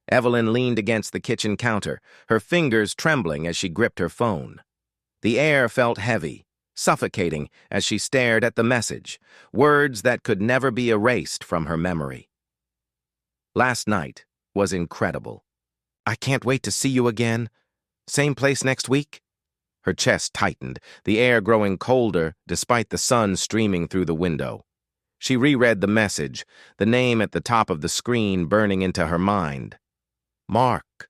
Evelyn leaned against the kitchen counter, her fingers trembling as she gripped her phone. The air felt heavy, suffocating as she stared at the message, words that could never be erased from her memory. Last night was incredible. I can't wait to see you again. Same place next week? Her chest tightened, the air growing colder despite the sun streaming through the window. She reread the message, the name at the top of the screen burning into her mind. Mark.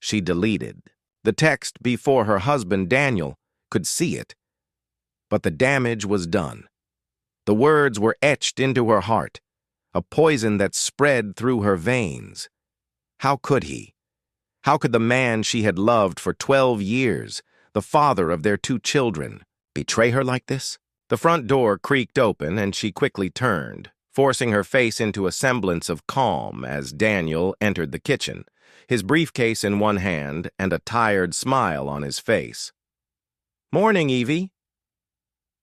She deleted. The text before her husband, Daniel, could see it. But the damage was done. The words were etched into her heart, a poison that spread through her veins. How could he? How could the man she had loved for 12 years, the father of their 2 children, betray her like this? The front door creaked open and she quickly turned, forcing her face into a semblance of calm as Daniel entered the kitchen, his briefcase in one hand and a tired smile on his face. "Morning, Evie."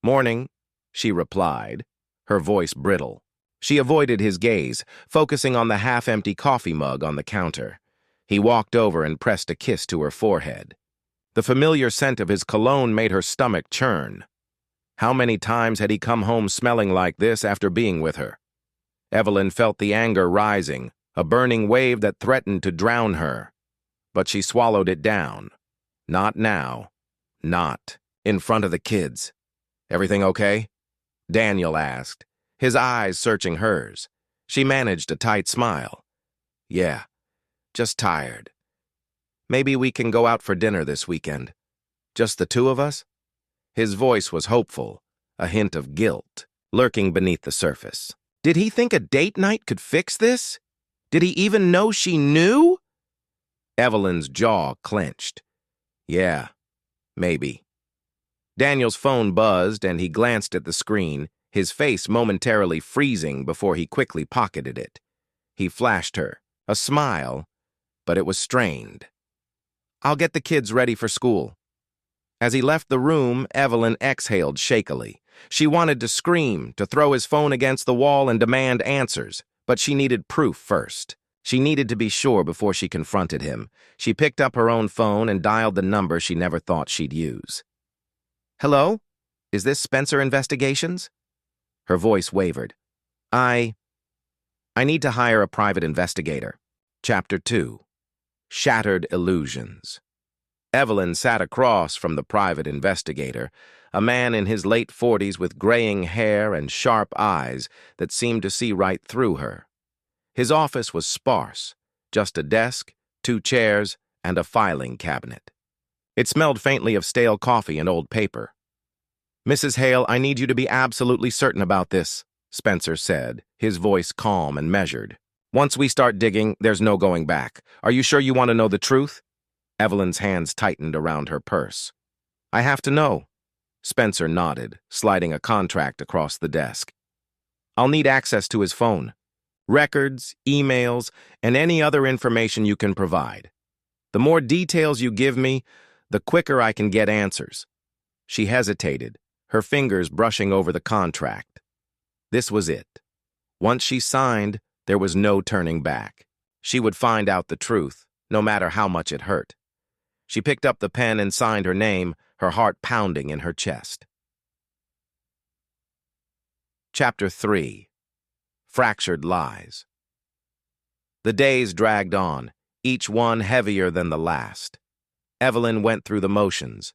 "Morning," she replied, her voice brittle. She avoided his gaze, focusing on the half-empty coffee mug on the counter. He walked over and pressed a kiss to her forehead. The familiar scent of his cologne made her stomach churn. How many times had he come home smelling like this after being with her? Evelyn felt the anger rising, a burning wave that threatened to drown her. But she swallowed it down. Not now. Not in front of the kids. "Everything okay?" Daniel asked, his eyes searching hers. She managed a tight smile. "Yeah, just tired. Maybe we can go out for dinner this weekend. Just the 2 of us?" His voice was hopeful, a hint of guilt lurking beneath the surface. Did he think a date night could fix this? Did he even know she knew? Evelyn's jaw clenched. Yeah, maybe. Daniel's phone buzzed and he glanced at the screen, his face momentarily freezing before he quickly pocketed it. He flashed her, a smile, but it was strained. "I'll get the kids ready for school." As he left the room, Evelyn exhaled shakily. She wanted to scream, to throw his phone against the wall and demand answers, but she needed proof first. She needed to be sure before she confronted him. She picked up her own phone and dialed the number she never thought she'd use. "Hello? Is this Spencer Investigations?" Her voice wavered. I need to hire a private investigator." Chapter 2. Shattered Illusions. Evelyn sat across from the private investigator, a man in his late 40s with graying hair and sharp eyes that seemed to see right through her. His office was sparse, just a desk, 2 chairs, and a filing cabinet. It smelled faintly of stale coffee and old paper. "Mrs. Hale, I need you to be absolutely certain about this," Spencer said, his voice calm and measured. "Once we start digging, there's no going back. Are you sure you want to know the truth?" Evelyn's hands tightened around her purse. "I have to know." Spencer nodded, sliding a contract across the desk. "I'll need access to his phone. Records, emails, and any other information you can provide. The more details you give me, the quicker I can get answers." She hesitated, her fingers brushing over the contract. This was it. Once she signed, there was no turning back. She would find out the truth, no matter how much it hurt. She picked up the pen and signed her name, her heart pounding in her chest. Chapter 3. Fractured Lies. The days dragged on, each one heavier than the last. Evelyn went through the motions,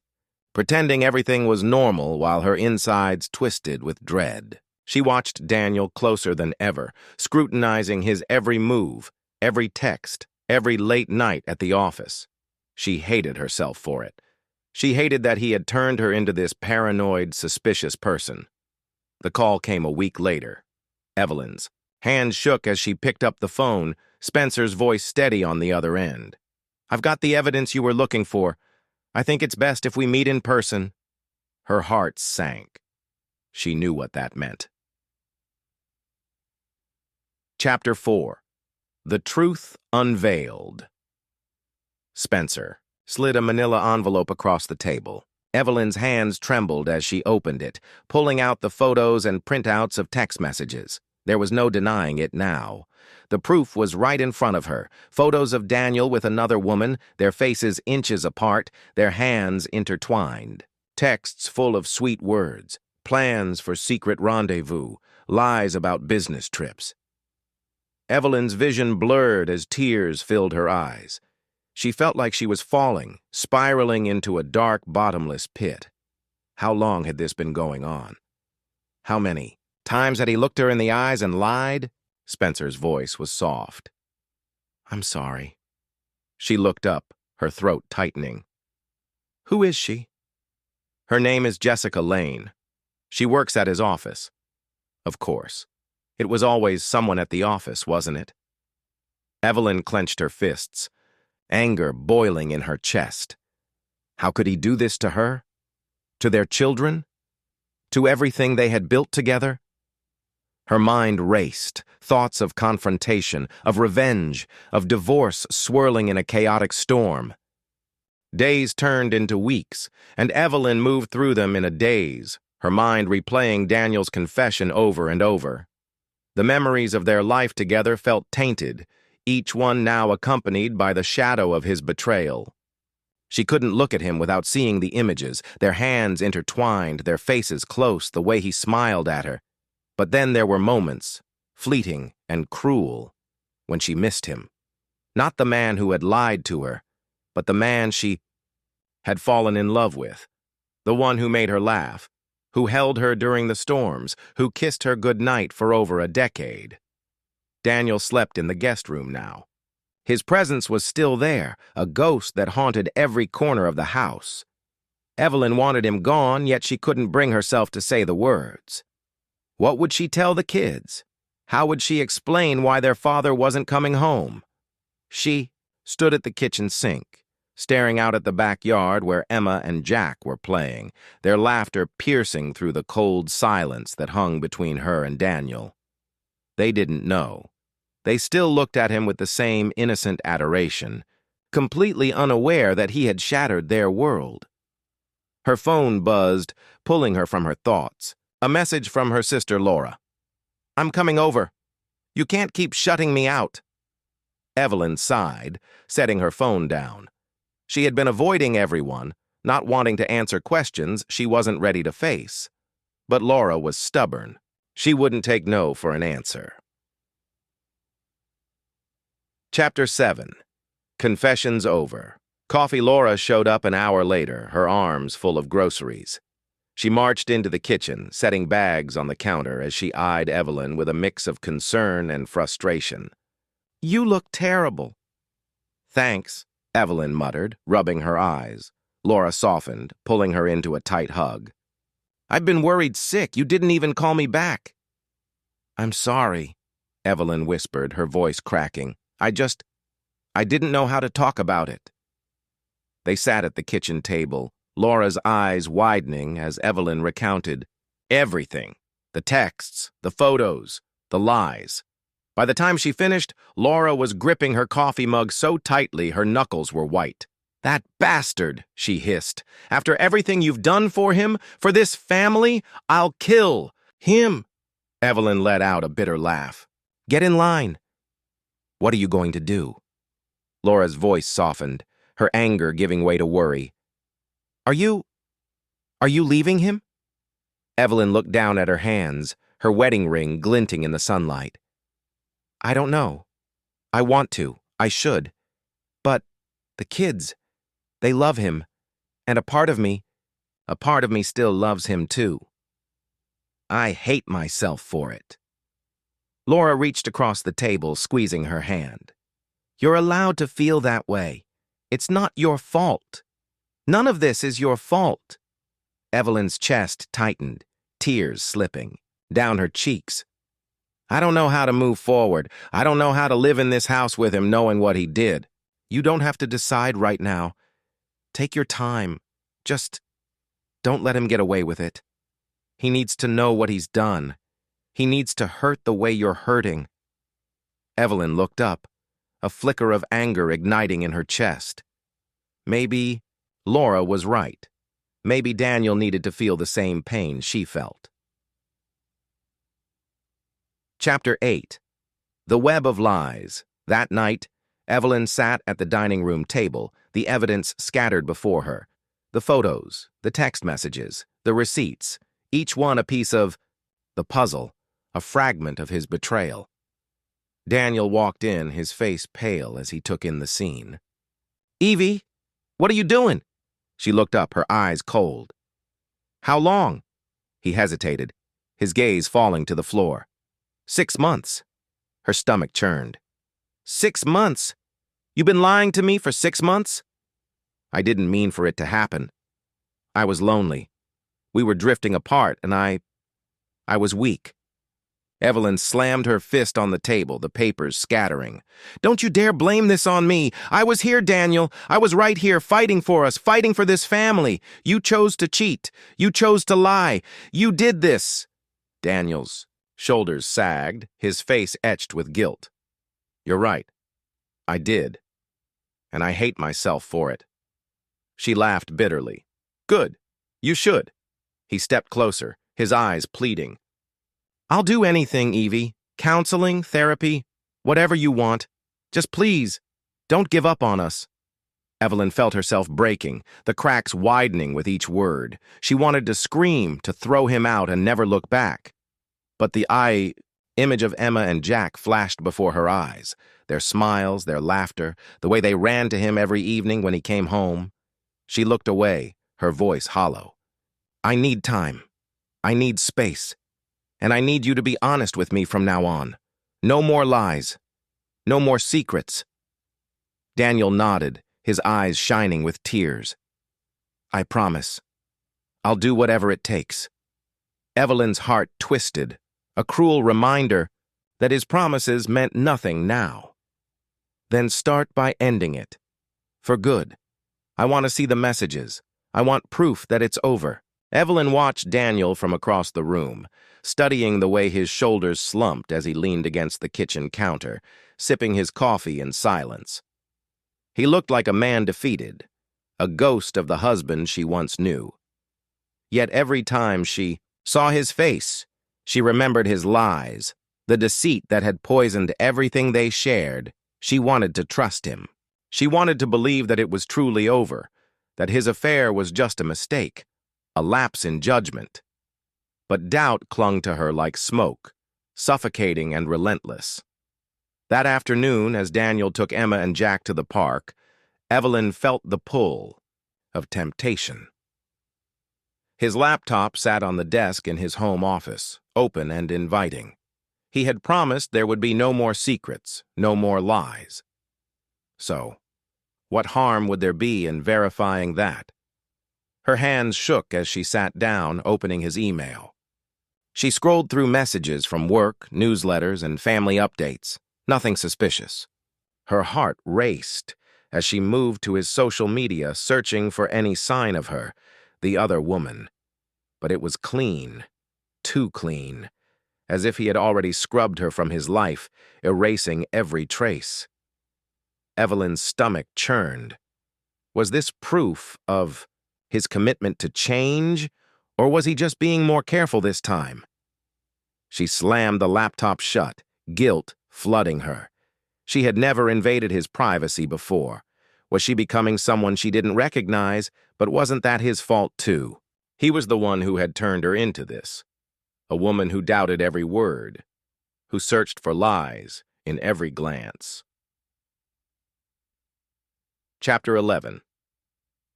pretending everything was normal while her insides twisted with dread. She watched Daniel closer than ever, scrutinizing his every move, every text, every late night at the office. She hated herself for it. She hated that he had turned her into this paranoid, suspicious person. The call came a week later. Evelyn's. Hands shook as she picked up the phone, Spencer's voice steady on the other end. "I've got the evidence you were looking for. I think it's best if we meet in person." Her heart sank. She knew what that meant. Chapter 4. The Truth Unveiled. Spencer slid a manila envelope across the table. Evelyn's hands trembled as she opened it, pulling out the photos and printouts of text messages. There was no denying it now. The proof was right in front of her. Photos of Daniel with another woman, their faces inches apart, their hands intertwined. Texts full of sweet words, plans for secret rendezvous, lies about business trips. Evelyn's vision blurred as tears filled her eyes. She felt like she was falling, spiraling into a dark, bottomless pit. How long had this been going on? How many times had he looked her in the eyes and lied? Spencer's voice was soft. "I'm sorry." She looked up, her throat tightening. "Who is she?" "Her name is Jessica Lane. She works at his office." Of course. It was always someone at the office, wasn't it? Evelyn clenched her fists, anger boiling in her chest. How could he do this to her? To their children? To everything they had built together? Her mind raced, thoughts of confrontation, of revenge, of divorce swirling in a chaotic storm. Days turned into weeks, and Evelyn moved through them in a daze, her mind replaying Daniel's confession over and over. The memories of their life together felt tainted, each one now accompanied by the shadow of his betrayal. She couldn't look at him without seeing the images, their hands intertwined, their faces close, the way he smiled at her. But then there were moments, fleeting and cruel, when she missed him. Not the man who had lied to her, but the man she had fallen in love with, the one who made her laugh, who held her during the storms, who kissed her goodnight for over a decade. Daniel slept in the guest room now. His presence was still there, a ghost that haunted every corner of the house. Evelyn wanted him gone, yet she couldn't bring herself to say the words. What would she tell the kids? How would she explain why their father wasn't coming home? She stood at the kitchen sink, staring out at the backyard where Emma and Jack were playing, their laughter piercing through the cold silence that hung between her and Daniel. They didn't know. They still looked at him with the same innocent adoration, completely unaware that he had shattered their world. Her phone buzzed, pulling her from her thoughts. A message from her sister Laura. "I'm coming over. You can't keep shutting me out." Evelyn sighed, setting her phone down. She had been avoiding everyone, not wanting to answer questions she wasn't ready to face. But Laura was stubborn. She wouldn't take no for an answer. Chapter 7. Confessions over. Coffee Laura showed up an hour later, her arms full of groceries. She marched into the kitchen, setting bags on the counter as she eyed Evelyn with a mix of concern and frustration. "You look terrible." "Thanks," Evelyn muttered, rubbing her eyes. Laura softened, pulling her into a tight hug. "I've been worried sick. You didn't even call me back." "I'm sorry," Evelyn whispered, her voice cracking. I didn't know how to talk about it." They sat at the kitchen table, Laura's eyes widening as Evelyn recounted everything, the texts, the photos, the lies. By the time she finished, Laura was gripping her coffee mug so tightly her knuckles were white. "That bastard," she hissed. "After everything you've done for him, for this family, I'll kill him." Evelyn let out a bitter laugh. "Get in line." "What are you going to do?" Laura's voice softened, her anger giving way to worry. Are you leaving him?" Evelyn looked down at her hands, her wedding ring glinting in the sunlight. "I don't know. I want to. I should. But the kids, they love him, and a part of me still loves him too. I hate myself for it." Laura reached across the table, squeezing her hand. "You're allowed to feel that way. It's not your fault. None of this is your fault." Evelyn's chest tightened, tears slipping down her cheeks. "I don't know how to move forward. I don't know how to live in this house with him knowing what he did. You don't have to decide right now. Take your time. Just don't let him get away with it. He needs to know what he's done. He needs to hurt the way you're hurting." Evelyn looked up, a flicker of anger igniting in her chest. Maybe Laura was right. Maybe Daniel needed to feel the same pain she felt. Chapter 8. The web of lies. That night, Evelyn sat at the dining room table, the evidence scattered before her. The photos, the text messages, the receipts, each one a piece of the puzzle, a fragment of his betrayal. Daniel walked in, his face pale as he took in the scene. "Evie, what are you doing?" She looked up, her eyes cold. "How long?" He hesitated, his gaze falling to the floor. 6 months. Her stomach churned. 6 months? You've been lying to me for 6 months? I didn't mean for it to happen. I was lonely. We were drifting apart, and I was weak. Evelyn slammed her fist on the table, the papers scattering. "Don't you dare blame this on me. I was here, Daniel. I was right here fighting for us, fighting for this family. You chose to cheat. You chose to lie. You did this." Daniel's shoulders sagged, his face etched with guilt. "You're right. I did. And I hate myself for it." She laughed bitterly. "Good. You should." He stepped closer, his eyes pleading. "I'll do anything, Evie. Counseling, therapy, whatever you want. Just please, don't give up on us." Evelyn felt herself breaking, the cracks widening with each word. She wanted to scream, to throw him out and never look back. But the image of Emma and Jack flashed before her eyes, their smiles, their laughter, the way they ran to him every evening when he came home. She looked away, her voice hollow. "I need time. I need space. And I need you to be honest with me from now on. No more lies. No more secrets." Daniel nodded, his eyes shining with tears. "I promise. I'll do whatever it takes." Evelyn's heart twisted, a cruel reminder that his promises meant nothing now. "Then start by ending it. For good. I want to see the messages. I want proof that it's over." Evelyn watched Daniel from across the room, studying the way his shoulders slumped as he leaned against the kitchen counter, sipping his coffee in silence. He looked like a man defeated, a ghost of the husband she once knew. Yet every time she saw his face, she remembered his lies, the deceit that had poisoned everything they shared. She wanted to trust him. She wanted to believe that it was truly over, that his affair was just a mistake, a lapse in judgment. But doubt clung to her like smoke, suffocating and relentless. That afternoon, as Daniel took Emma and Jack to the park, Evelyn felt the pull of temptation. His laptop sat on the desk in his home office, open and inviting. He had promised there would be no more secrets, no more lies. So, what harm would there be in verifying that? Her hands shook as she sat down, opening his email. She scrolled through messages from work, newsletters, and family updates. Nothing suspicious. Her heart raced as she moved to his social media, searching for any sign of her, the other woman. But it was clean, too clean, as if he had already scrubbed her from his life, erasing every trace. Evelyn's stomach churned. Was this proof of his commitment to change, or was he just being more careful this time? She slammed the laptop shut, guilt flooding her. She had never invaded his privacy before. Was she becoming someone she didn't recognize, but wasn't that his fault too? He was the one who had turned her into this. A woman who doubted every word, who searched for lies in every glance. Chapter 11.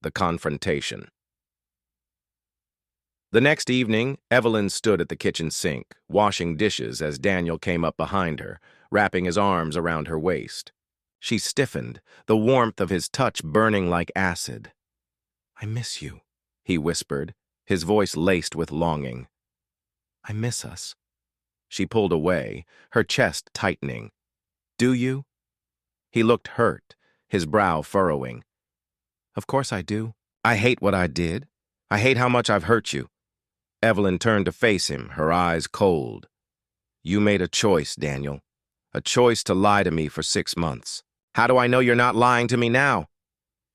The Confrontation. The next evening, Evelyn stood at the kitchen sink, washing dishes as Daniel came up behind her, wrapping his arms around her waist. She stiffened, the warmth of his touch burning like acid. "I miss you," he whispered, his voice laced with longing. "I miss us." She pulled away, her chest tightening. "Do you?" He looked hurt, his brow furrowing. "Of course I do. I hate what I did. I hate how much I've hurt you." Evelyn turned to face him, her eyes cold. "You made a choice, Daniel. A choice to lie to me for 6 months. How do I know you're not lying to me now?"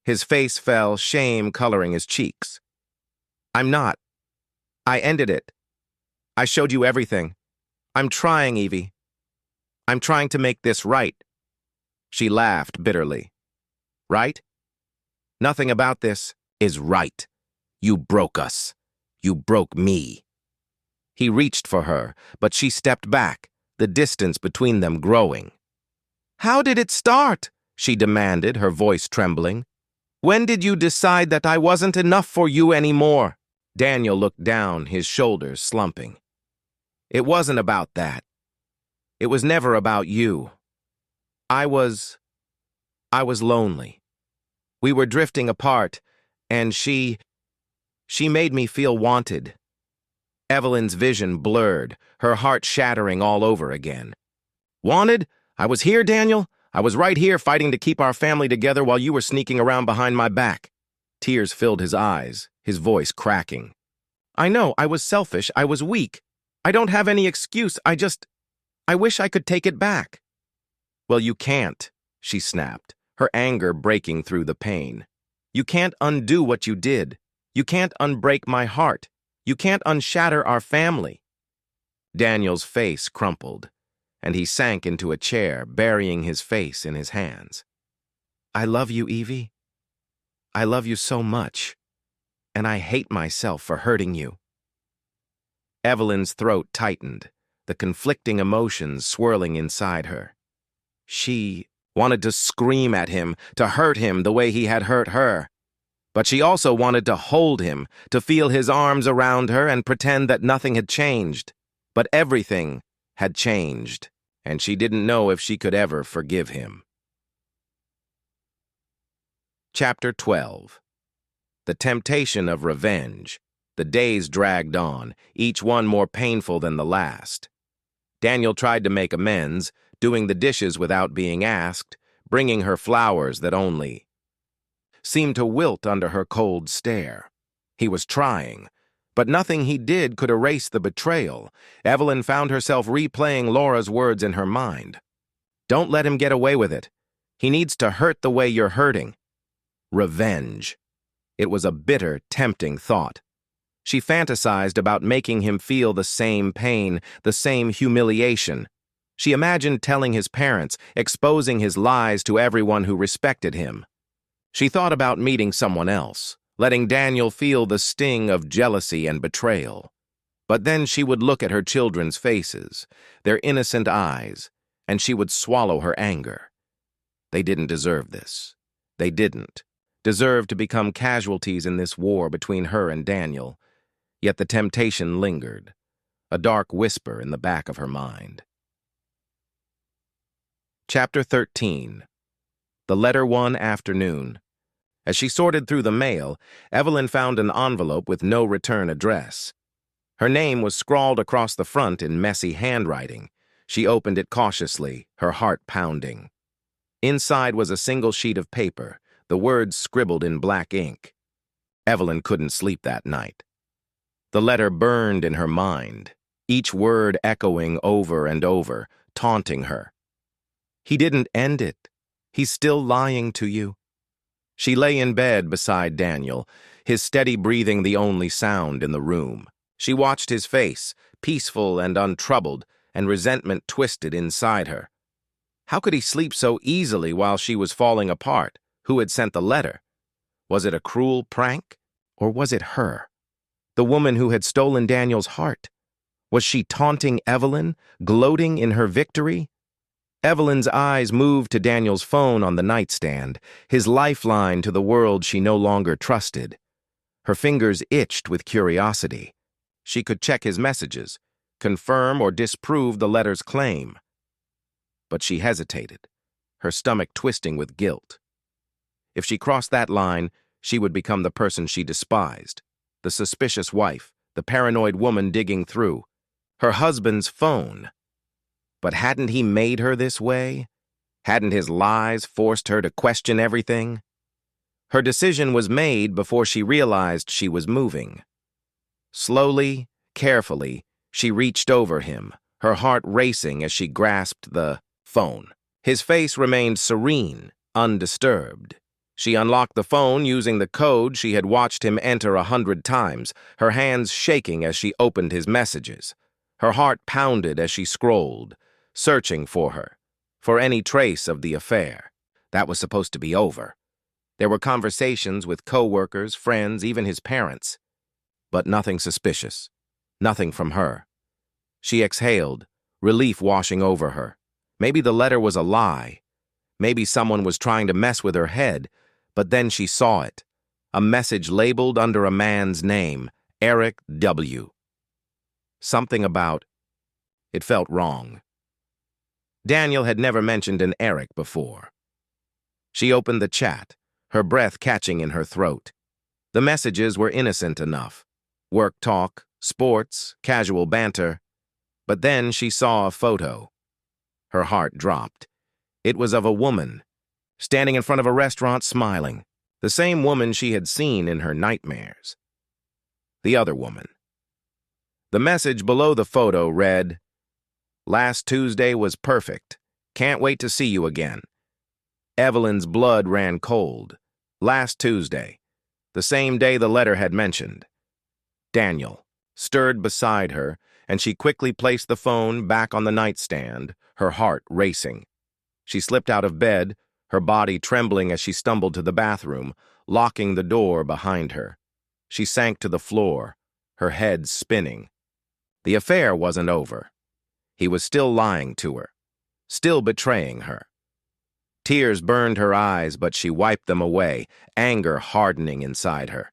His face fell, shame coloring his cheeks. "I'm not. I ended it. I showed you everything. I'm trying, Evie." I'm trying to make this right. She laughed bitterly. Right? Nothing about this is right. You broke us. You broke me. He reached for her, but she stepped back, the distance between them growing. How did it start? She demanded, her voice trembling. When did you decide that I wasn't enough for you anymore? Daniel looked down, his shoulders slumping. It wasn't about that. It was never about you. I was lonely. We were drifting apart, and she made me feel wanted. Evelyn's vision blurred, her heart shattering all over again. Wanted? I was here, Daniel. I was right here fighting to keep our family together while you were sneaking around behind my back. Tears filled his eyes, his voice cracking. I know, I was selfish, I was weak. I don't have any excuse, I wish I could take it back. Well, you can't, she snapped, her anger breaking through the pain. You can't undo what you did. You can't unbreak my heart. You can't unshatter our family. Daniel's face crumpled, and he sank into a chair, burying his face in his hands. I love you, Evie. I love you so much, and I hate myself for hurting you. Evelyn's throat tightened, the conflicting emotions swirling inside her. She wanted to scream at him, to hurt him the way he had hurt her. But she also wanted to hold him, to feel his arms around her and pretend that nothing had changed. But everything had changed, and she didn't know if she could ever forgive him. Chapter 12. The temptation of revenge. The days dragged on, each one more painful than the last. Daniel tried to make amends, doing the dishes without being asked, bringing her flowers that only seemed to wilt under her cold stare. He was trying, but nothing he did could erase the betrayal. Evelyn found herself replaying Laura's words in her mind. Don't let him get away with it. He needs to hurt the way you're hurting. Revenge. It was a bitter, tempting thought. She fantasized about making him feel the same pain, the same humiliation. She imagined telling his parents, exposing his lies to everyone who respected him. She thought about meeting someone else, letting Daniel feel the sting of jealousy and betrayal. But then she would look at her children's faces, their innocent eyes, and she would swallow her anger. They didn't deserve this. They didn't deserve to become casualties in this war between her and Daniel. Yet the temptation lingered, a dark whisper in the back of her mind. Chapter 13. The letter one afternoon. As she sorted through the mail, Evelyn found an envelope with no return address. Her name was scrawled across the front in messy handwriting. She opened it cautiously, her heart pounding. Inside was a single sheet of paper, the words scribbled in black ink. Evelyn couldn't sleep that night. The letter burned in her mind, each word echoing over and over, taunting her. He didn't end it. He's still lying to you. She lay in bed beside Daniel, his steady breathing the only sound in the room. She watched his face, peaceful and untroubled, and resentment twisted inside her. How could he sleep so easily while she was falling apart? Who had sent the letter? Was it a cruel prank? Or was it her? The woman who had stolen Daniel's heart? Was she taunting Evelyn, gloating in her victory? Evelyn's eyes moved to Daniel's phone on the nightstand, his lifeline to the world she no longer trusted. Her fingers itched with curiosity. She could check his messages, confirm or disprove the letter's claim. But she hesitated, her stomach twisting with guilt. If she crossed that line, she would become the person she despised. The suspicious wife, the paranoid woman digging through. Her husband's phone. But hadn't he made her this way? Hadn't his lies forced her to question everything? Her decision was made before she realized she was moving. Slowly, carefully, she reached over him, her heart racing as she grasped the phone. His face remained serene, undisturbed. She unlocked the phone using the code she had watched him enter 100 times, her hands shaking as she opened his messages. Her heart pounded as she scrolled. searching for her, for any trace of the affair. That was supposed to be over. There were conversations with co-workers, friends, even his parents. But nothing suspicious. Nothing from her. She exhaled, relief washing over her. Maybe the letter was a lie. Maybe someone was trying to mess with her head, but then she saw it. A message labeled under a man's name, Eric W. Something about it felt wrong. Daniel had never mentioned an Eric before. She opened the chat, her breath catching in her throat. The messages were innocent enough. Work talk, sports, casual banter. But then she saw a photo. Her heart dropped. It was of a woman, standing in front of a restaurant smiling. The same woman she had seen in her nightmares. The other woman. The message below the photo read, "Last Tuesday was perfect. Can't wait to see you again." Evelyn's blood ran cold. Last Tuesday, the same day the letter had mentioned. Daniel stirred beside her, and she quickly placed the phone back on the nightstand, her heart racing. She slipped out of bed, her body trembling as she stumbled to the bathroom, locking the door behind her. She sank to the floor, her head spinning. The affair wasn't over. He was still lying to her, still betraying her. Tears burned her eyes, but she wiped them away, anger hardening inside her.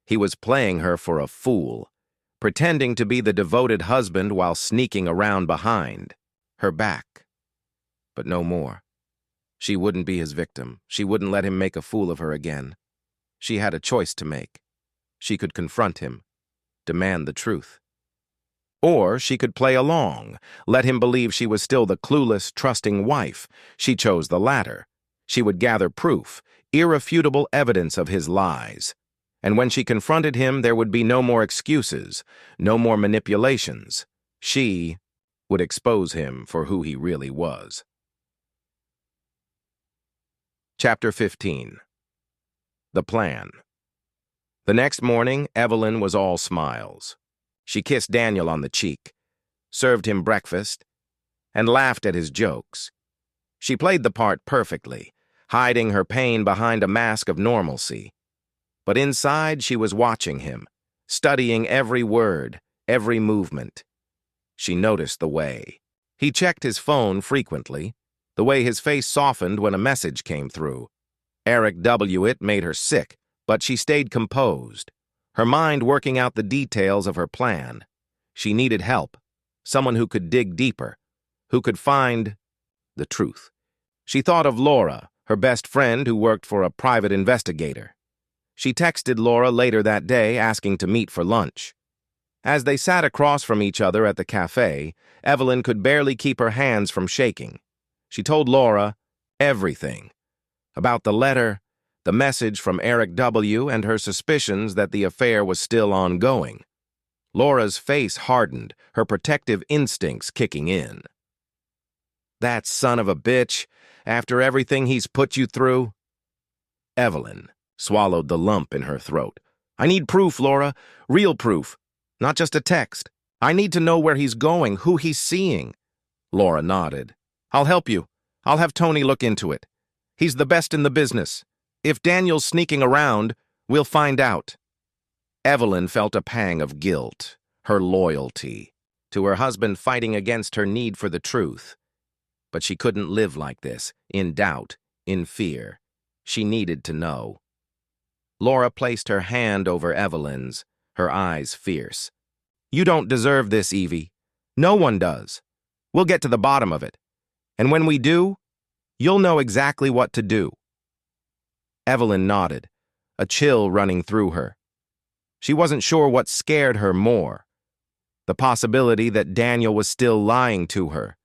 He was playing her for a fool, pretending to be the devoted husband while sneaking around behind her back. But no more. She wouldn't be his victim. She wouldn't let him make a fool of her again. She had a choice to make. She could confront him, demand the truth. Or she could play along, let him believe she was still the clueless, trusting wife. She chose the latter. She would gather proof, irrefutable evidence of his lies. And when she confronted him, there would be no more excuses, no more manipulations. She would expose him for who he really was. Chapter 15. The Plan. The next morning, Evelyn was all smiles. She kissed Daniel on the cheek, served him breakfast, and laughed at his jokes. She played the part perfectly, hiding her pain behind a mask of normalcy. But inside, she was watching him, studying every word, every movement. She noticed the way he checked his phone frequently, the way his face softened when a message came through. Eric W. It made her sick, but she stayed composed, her mind working out the details of her plan. She needed help, someone who could dig deeper, who could find the truth. She thought of Laura, her best friend who worked for a private investigator. She texted Laura later that day asking to meet for lunch. As they sat across from each other at the cafe, Evelyn could barely keep her hands from shaking. She told Laura everything about the letter, the message from Eric W., and her suspicions that the affair was still ongoing. Laura's face hardened, her protective instincts kicking in. "That son of a bitch, after everything he's put you through?" Evelyn swallowed the lump in her throat. "I need proof, Laura, real proof, not just a text. I need to know where he's going, who he's seeing." Laura nodded. "I'll help you. I'll have Tony look into it. He's the best in the business. If Daniel's sneaking around, we'll find out." Evelyn felt a pang of guilt, her loyalty, to her husband fighting against her need for the truth. But she couldn't live like this, in doubt, in fear. She needed to know. Laura placed her hand over Evelyn's, her eyes fierce. "You don't deserve this, Evie. No one does. We'll get to the bottom of it. And when we do, you'll know exactly what to do." Evelyn nodded, a chill running through her. She wasn't sure what scared her more. The possibility that Daniel was still lying to her.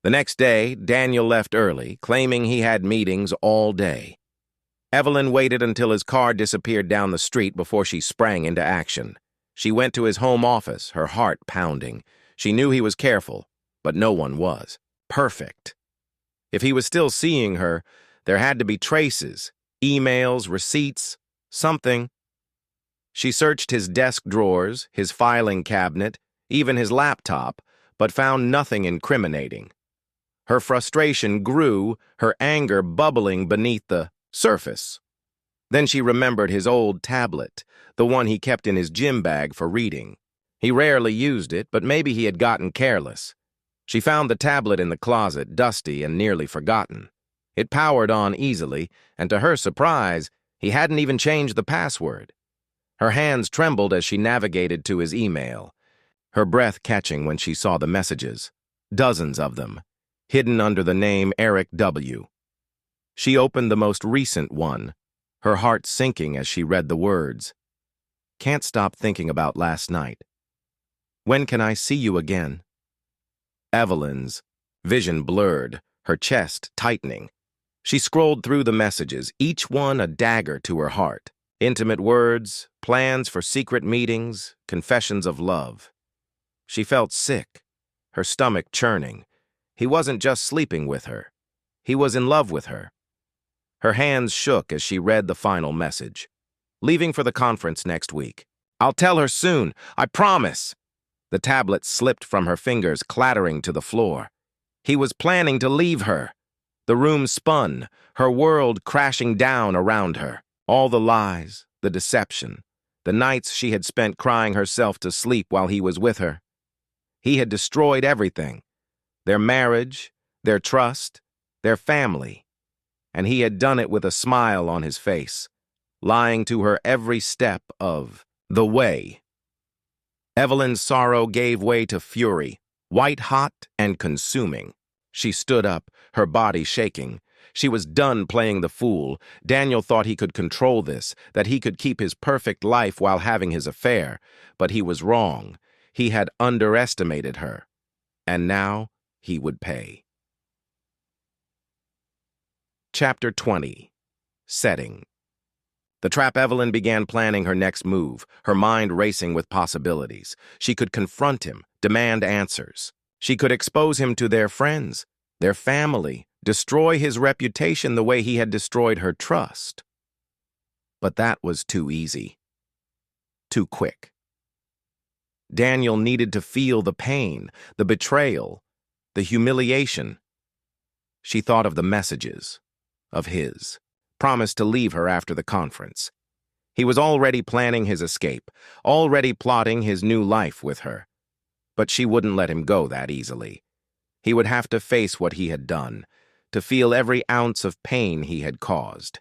The next day, Daniel left early, claiming he had meetings all day. Evelyn waited until his car disappeared down the street before she sprang into action. She went to his home office, her heart pounding. She knew he was careful, but no one was. Perfect. If he was still seeing her, there had to be traces, emails, receipts, something. She searched his desk drawers, his filing cabinet, even his laptop, but found nothing incriminating. Her frustration grew, her anger bubbling beneath the surface. Then she remembered his old tablet, the one he kept in his gym bag for reading. He rarely used it, but maybe he had gotten careless. She found the tablet in the closet, dusty and nearly forgotten. It powered on easily, and to her surprise, he hadn't even changed the password. Her hands trembled as she navigated to his email, her breath catching when she saw the messages, dozens of them, hidden under the name Eric W. She opened the most recent one, her heart sinking as she read the words. Can't stop thinking about last night. When can I see you again? Evelyn's vision blurred, her chest tightening. She scrolled through the messages, each one a dagger to her heart. Intimate words, plans for secret meetings, confessions of love. She felt sick, her stomach churning. He wasn't just sleeping with her. He was in love with her. Her hands shook as she read the final message. Leaving for the conference next week. I'll tell her soon, I promise. The tablet slipped from her fingers, clattering to the floor. He was planning to leave her. The room spun, her world crashing down around her. All the lies, the deception, the nights she had spent crying herself to sleep while he was with her. He had destroyed everything. Their marriage, their trust, their family. And he had done it with a smile on his face, lying to her every step of the way. Evelyn's sorrow gave way to fury, white-hot and consuming. She stood up, her body shaking. She was done playing the fool. Daniel thought he could control this, that he could keep his perfect life while having his affair. But he was wrong. He had underestimated her. And now he would pay. Chapter 20. Setting. The trap Evelyn began planning her next move, her mind racing with possibilities. She could confront him, demand answers. She could expose him to their friends, their family, destroy his reputation the way he had destroyed her trust. But that was too easy. Too quick. Daniel needed to feel the pain, the betrayal, the humiliation. She thought of the messages, of his promise to leave her after the conference. He was already planning his escape, already plotting his new life with her. But she wouldn't let him go that easily. He would have to face what he had done, to feel every ounce of pain he had caused.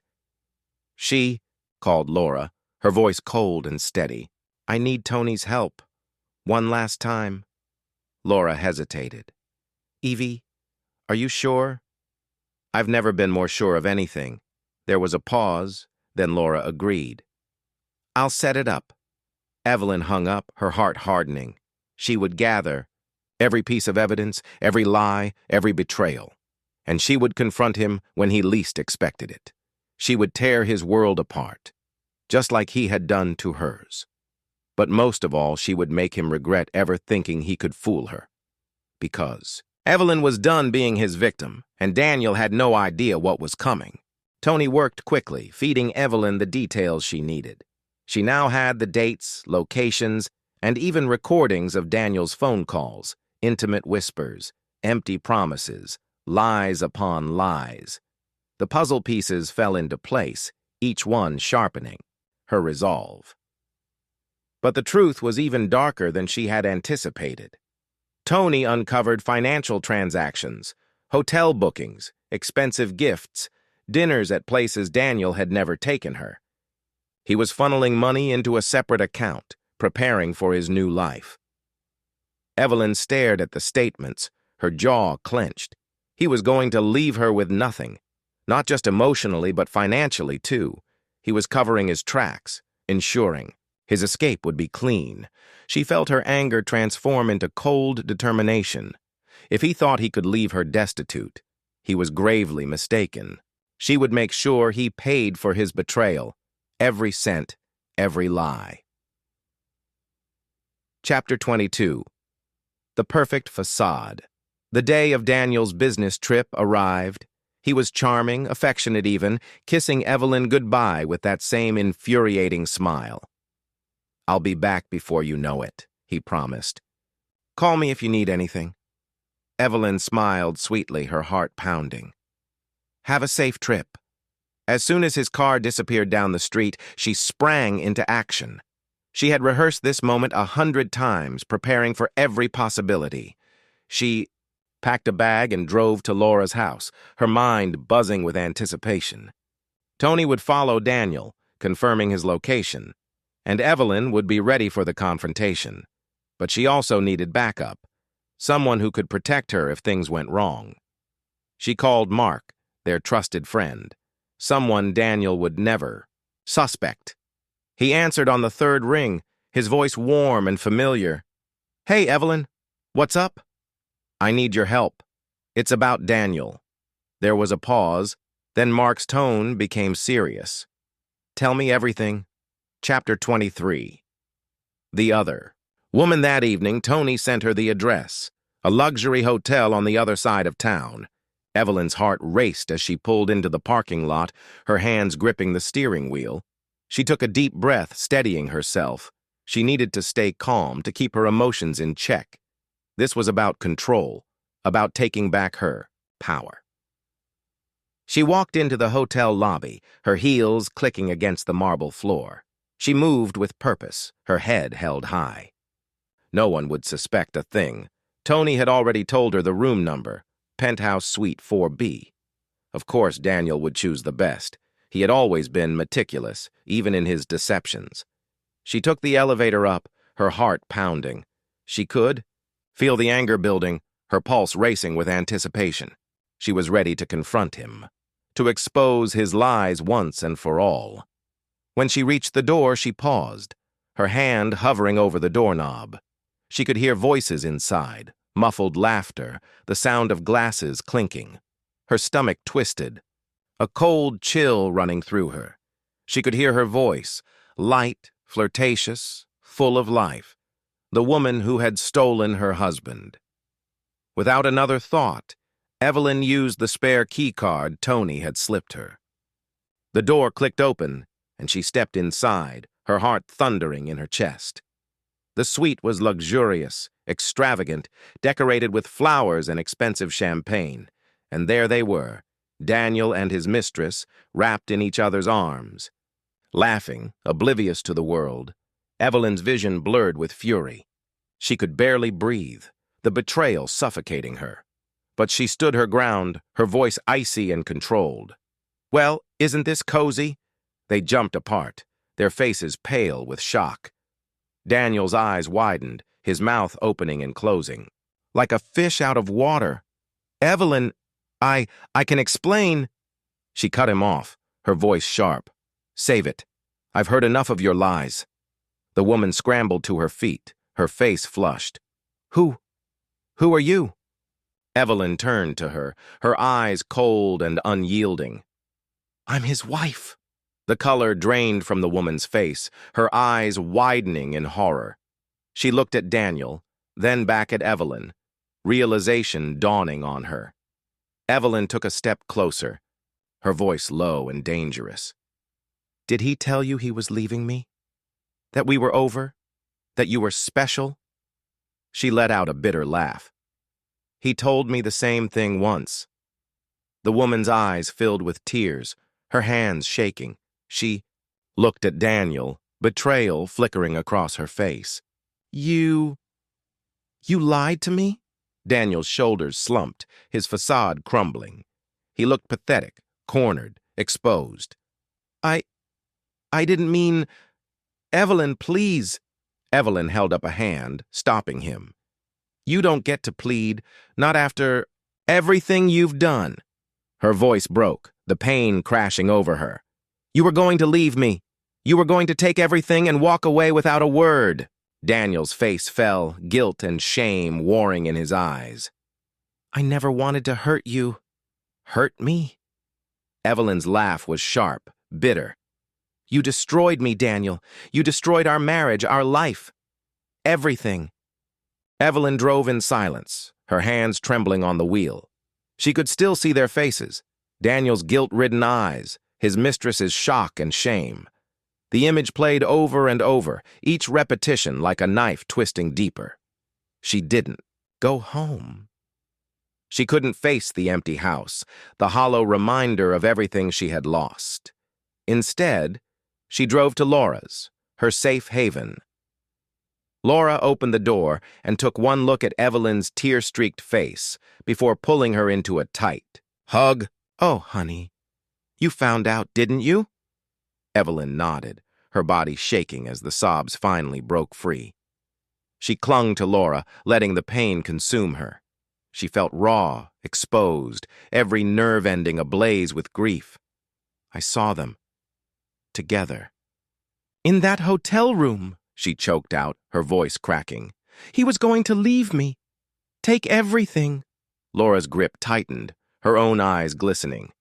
She called Laura, her voice cold and steady. I need Tony's help. One last time. Laura hesitated. Evie, are you sure? I've never been more sure of anything. There was a pause, then Laura agreed. I'll set it up. Evelyn hung up, her heart hardening. She would gather every piece of evidence, every lie, every betrayal. And she would confront him when he least expected it. She would tear his world apart, just like he had done to hers. But most of all, she would make him regret ever thinking he could fool her. Because Evelyn was done being his victim, and Daniel had no idea what was coming. Tony worked quickly, feeding Evelyn the details she needed. She now had the dates, locations, and even recordings of Daniel's phone calls, intimate whispers, empty promises, lies upon lies. The puzzle pieces fell into place, each one sharpening her resolve. But the truth was even darker than she had anticipated. Tony uncovered financial transactions, hotel bookings, expensive gifts, dinners at places Daniel had never taken her. He was funneling money into a separate account, preparing for his new life. Evelyn stared at the statements, her jaw clenched. He was going to leave her with nothing, not just emotionally but financially too. He was covering his tracks, ensuring his escape would be clean. She felt her anger transform into cold determination. If he thought he could leave her destitute, he was gravely mistaken. She would make sure he paid for his betrayal, every cent, every lie. Chapter 22. The perfect facade. The day of Daniel's business trip arrived. He was charming, affectionate even, kissing Evelyn goodbye with that same infuriating smile. I'll be back before you know it, he promised. Call me if you need anything. Evelyn smiled sweetly, her heart pounding. Have a safe trip. As soon as his car disappeared down the street, she sprang into action. She had rehearsed this moment 100 times, preparing for every possibility. She packed a bag and drove to Laura's house, her mind buzzing with anticipation. Tony would follow Daniel, confirming his location, and Evelyn would be ready for the confrontation. But she also needed backup, someone who could protect her if things went wrong. She called Mark, their trusted friend, someone Daniel would never suspect. He answered on the third ring, his voice warm and familiar. Hey, Evelyn, what's up? I need your help. It's about Daniel. There was a pause, then Mark's tone became serious. Tell me everything. Chapter 23. The Other. Woman that evening, Tony sent her the address, a luxury hotel on the other side of town. Evelyn's heart raced as she pulled into the parking lot, her hands gripping the steering wheel. She took a deep breath, steadying herself. She needed to stay calm, to keep her emotions in check. This was about control, about taking back her power. She walked into the hotel lobby, her heels clicking against the marble floor. She moved with purpose, her head held high. No one would suspect a thing. Tony had already told her the room number, Penthouse Suite 4B. Of course, Daniel would choose the best. He had always been meticulous, even in his deceptions. She took the elevator up, her heart pounding. She could feel the anger building, her pulse racing with anticipation. She was ready to confront him, to expose his lies once and for all. When she reached the door, she paused, her hand hovering over the doorknob. She could hear voices inside, muffled laughter, the sound of glasses clinking. Her stomach twisted, a cold chill running through her. She could hear her voice, light, flirtatious, full of life, the woman who had stolen her husband. Without another thought, Evelyn used the spare key card Tony had slipped her. The door clicked open, and she stepped inside, her heart thundering in her chest. The suite was luxurious, extravagant, decorated with flowers and expensive champagne, and there they were, Daniel and his mistress, wrapped in each other's arms. Laughing, oblivious to the world, Evelyn's vision blurred with fury. She could barely breathe, the betrayal suffocating her. But she stood her ground, her voice icy and controlled. Well, isn't this cozy? They jumped apart, their faces pale with shock. Daniel's eyes widened, his mouth opening and closing. Like a fish out of water. Evelyn, I can explain. She cut him off, her voice sharp. Save it. I've heard enough of your lies. The woman scrambled to her feet, her face flushed. Who are you? Evelyn turned to her, her eyes cold and unyielding. I'm his wife. The color drained from the woman's face, her eyes widening in horror. She looked at Daniel, then back at Evelyn, realization dawning on her. Evelyn took a step closer, her voice low and dangerous. Did he tell you he was leaving me? That we were over? That you were special? She let out a bitter laugh. He told me the same thing once. The woman's eyes filled with tears, her hands shaking. She looked at Daniel, betrayal flickering across her face. You lied to me? Daniel's shoulders slumped, his facade crumbling. He looked pathetic, cornered, exposed. I didn't mean... Evelyn, please. Evelyn held up a hand, stopping him. You don't get to plead, not after everything you've done. Her voice broke, the pain crashing over her. You were going to leave me. You were going to take everything and walk away without a word. Daniel's face fell, guilt and shame warring in his eyes. I never wanted to hurt you. Hurt me? Evelyn's laugh was sharp, bitter. You destroyed me, Daniel. You destroyed our marriage, our life. Everything. Evelyn drove in silence, her hands trembling on the wheel. She could still see their faces, Daniel's guilt-ridden eyes, his mistress's shock and shame. The image played over and over, each repetition like a knife twisting deeper. She didn't go home. She couldn't face the empty house, the hollow reminder of everything she had lost. Instead, she drove to Laura's, her safe haven. Laura opened the door and took one look at Evelyn's tear-streaked face before pulling her into a tight hug. "Oh, honey, you found out, didn't you?" Evelyn nodded, her body shaking as the sobs finally broke free. She clung to Laura, letting the pain consume her. She felt raw, exposed, every nerve ending ablaze with grief. "I saw them. Together. In that hotel room," she choked out, her voice cracking. "He was going to leave me. Take everything." Laura's grip tightened, her own eyes glistening.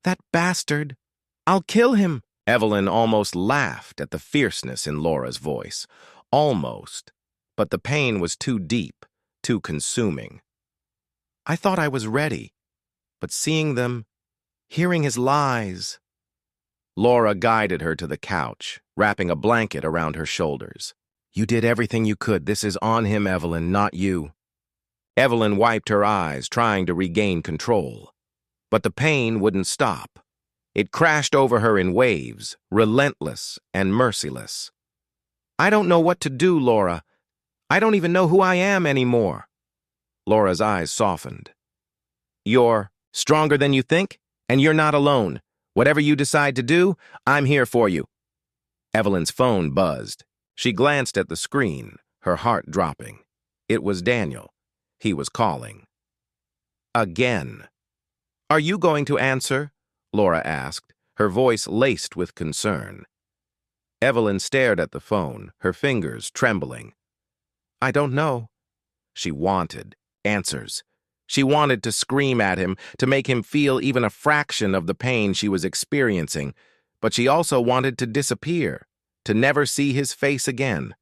"That bastard. I'll kill him." Evelyn almost laughed at the fierceness in Laura's voice. Almost. But the pain was too deep, too consuming. "I thought I was ready. But seeing them, hearing his lies..." Laura guided her to the couch, wrapping a blanket around her shoulders. "You did everything you could. This is on him, Evelyn, not you." Evelyn wiped her eyes, trying to regain control. But the pain wouldn't stop. It crashed over her in waves, relentless and merciless. "I don't know what to do, Laura. I don't even know who I am anymore." Laura's eyes softened. "You're stronger than you think, and you're not alone. Whatever you decide to do, I'm here for you." Evelyn's phone buzzed. She glanced at the screen, her heart dropping. It was Daniel. He was calling. Again. "Are you going to answer?" Laura asked, her voice laced with concern. Evelyn stared at the phone, her fingers trembling. "I don't know." She wanted answers. She wanted to scream at him, to make him feel even a fraction of the pain she was experiencing, but she also wanted to disappear, to never see his face again.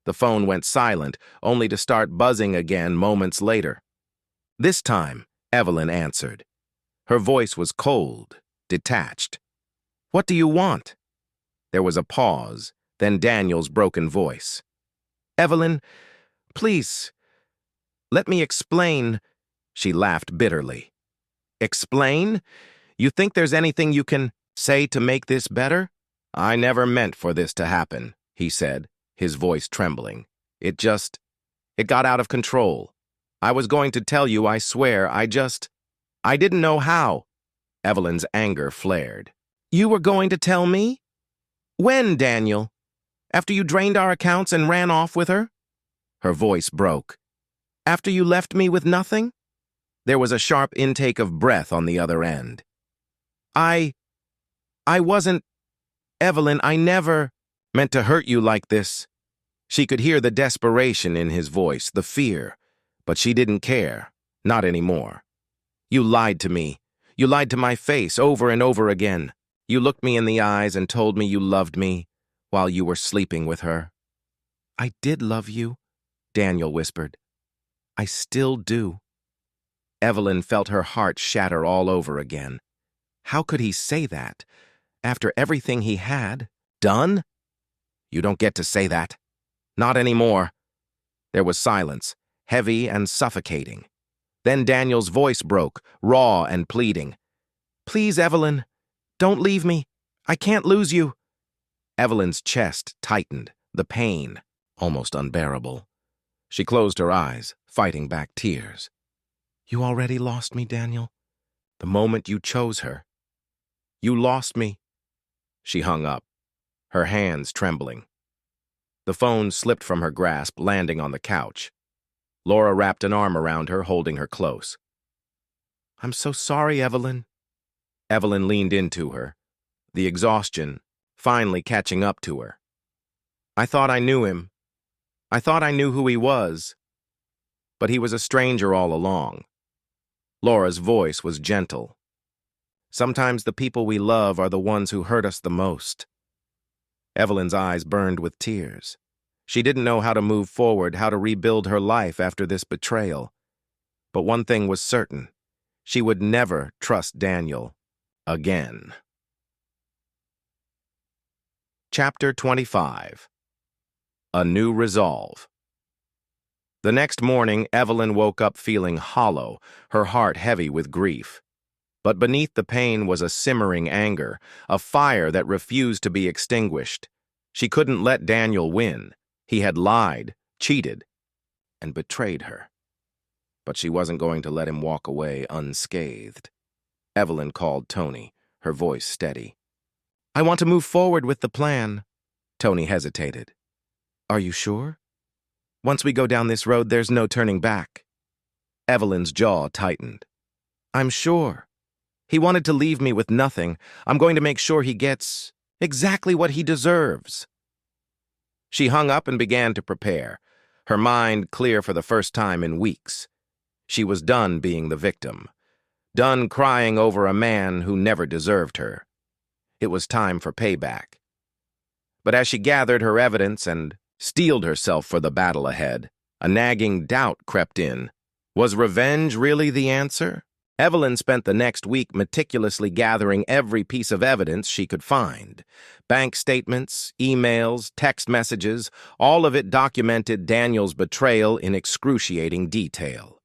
The phone went silent, only to start buzzing again moments later. This time, Evelyn answered. Her voice was cold, detached. "What do you want?" There was a pause, then Daniel's broken voice. "Evelyn, please, let me explain." She laughed bitterly. "Explain? You think there's anything you can say to make this better?" "I never meant for this to happen," he said, his voice trembling. It got out of control. I was going to tell you, I swear, I didn't know how." Evelyn's anger flared. "You were going to tell me? When, Daniel? After you drained our accounts and ran off with her?" Her voice broke. "After you left me with nothing?" There was a sharp intake of breath on the other end. I wasn't... Evelyn, I never meant to hurt you like this." She could hear the desperation in his voice, the fear, but she didn't care, not anymore. "You lied to me. You lied to my face over and over again. You looked me in the eyes and told me you loved me while you were sleeping with her." "I did love you," Daniel whispered. "I still do." Evelyn felt her heart shatter all over again. How could he say that? After everything he had done? "You don't get to say that. Not anymore." There was silence, heavy and suffocating. Then Daniel's voice broke, raw and pleading. "Please, Evelyn, don't leave me. I can't lose you." Evelyn's chest tightened, the pain almost unbearable. She closed her eyes, fighting back tears. "You already lost me, Daniel. The moment you chose her. You lost me." She hung up, her hands trembling. The phone slipped from her grasp, landing on the couch. Laura wrapped an arm around her, holding her close. "I'm so sorry, Evelyn." Evelyn leaned into her, the exhaustion finally catching up to her. "I thought I knew him. I thought I knew who he was. But he was a stranger all along." Laura's voice was gentle. "Sometimes the people we love are the ones who hurt us the most." Evelyn's eyes burned with tears. She didn't know how to move forward, how to rebuild her life after this betrayal. But one thing was certain. She would never trust Daniel again. Chapter 25. A New Resolve. The next morning, Evelyn woke up feeling hollow, her heart heavy with grief. But beneath the pain was a simmering anger, a fire that refused to be extinguished. She couldn't let Daniel win. He had lied, cheated, and betrayed her. But she wasn't going to let him walk away unscathed. Evelyn called Tony, her voice steady. "I want to move forward with the plan." Tony hesitated. "Are you sure? Once we go down this road, there's no turning back." Evelyn's jaw tightened. "I'm sure. He wanted to leave me with nothing. I'm going to make sure he gets exactly what he deserves." She hung up and began to prepare, her mind clear for the first time in weeks. She was done being the victim, done crying over a man who never deserved her. It was time for payback. But as she gathered her evidence and steeled herself for the battle ahead, a nagging doubt crept in. Was revenge really the answer? Evelyn spent the next week meticulously gathering every piece of evidence she could find. Bank statements, emails, text messages, all of it documented Daniel's betrayal in excruciating detail.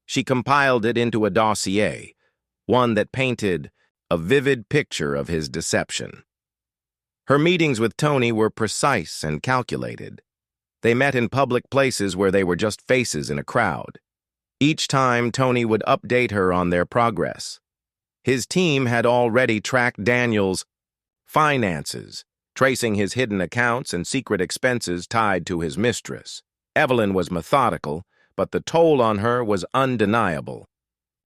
She compiled it into a dossier, one that painted a vivid picture of his deception. Her meetings with Tony were precise and calculated. They met in public places where they were just faces in a crowd. Each time, Tony would update her on their progress. His team had already tracked Daniel's finances, tracing his hidden accounts and secret expenses tied to his mistress. Evelyn was methodical, but the toll on her was undeniable.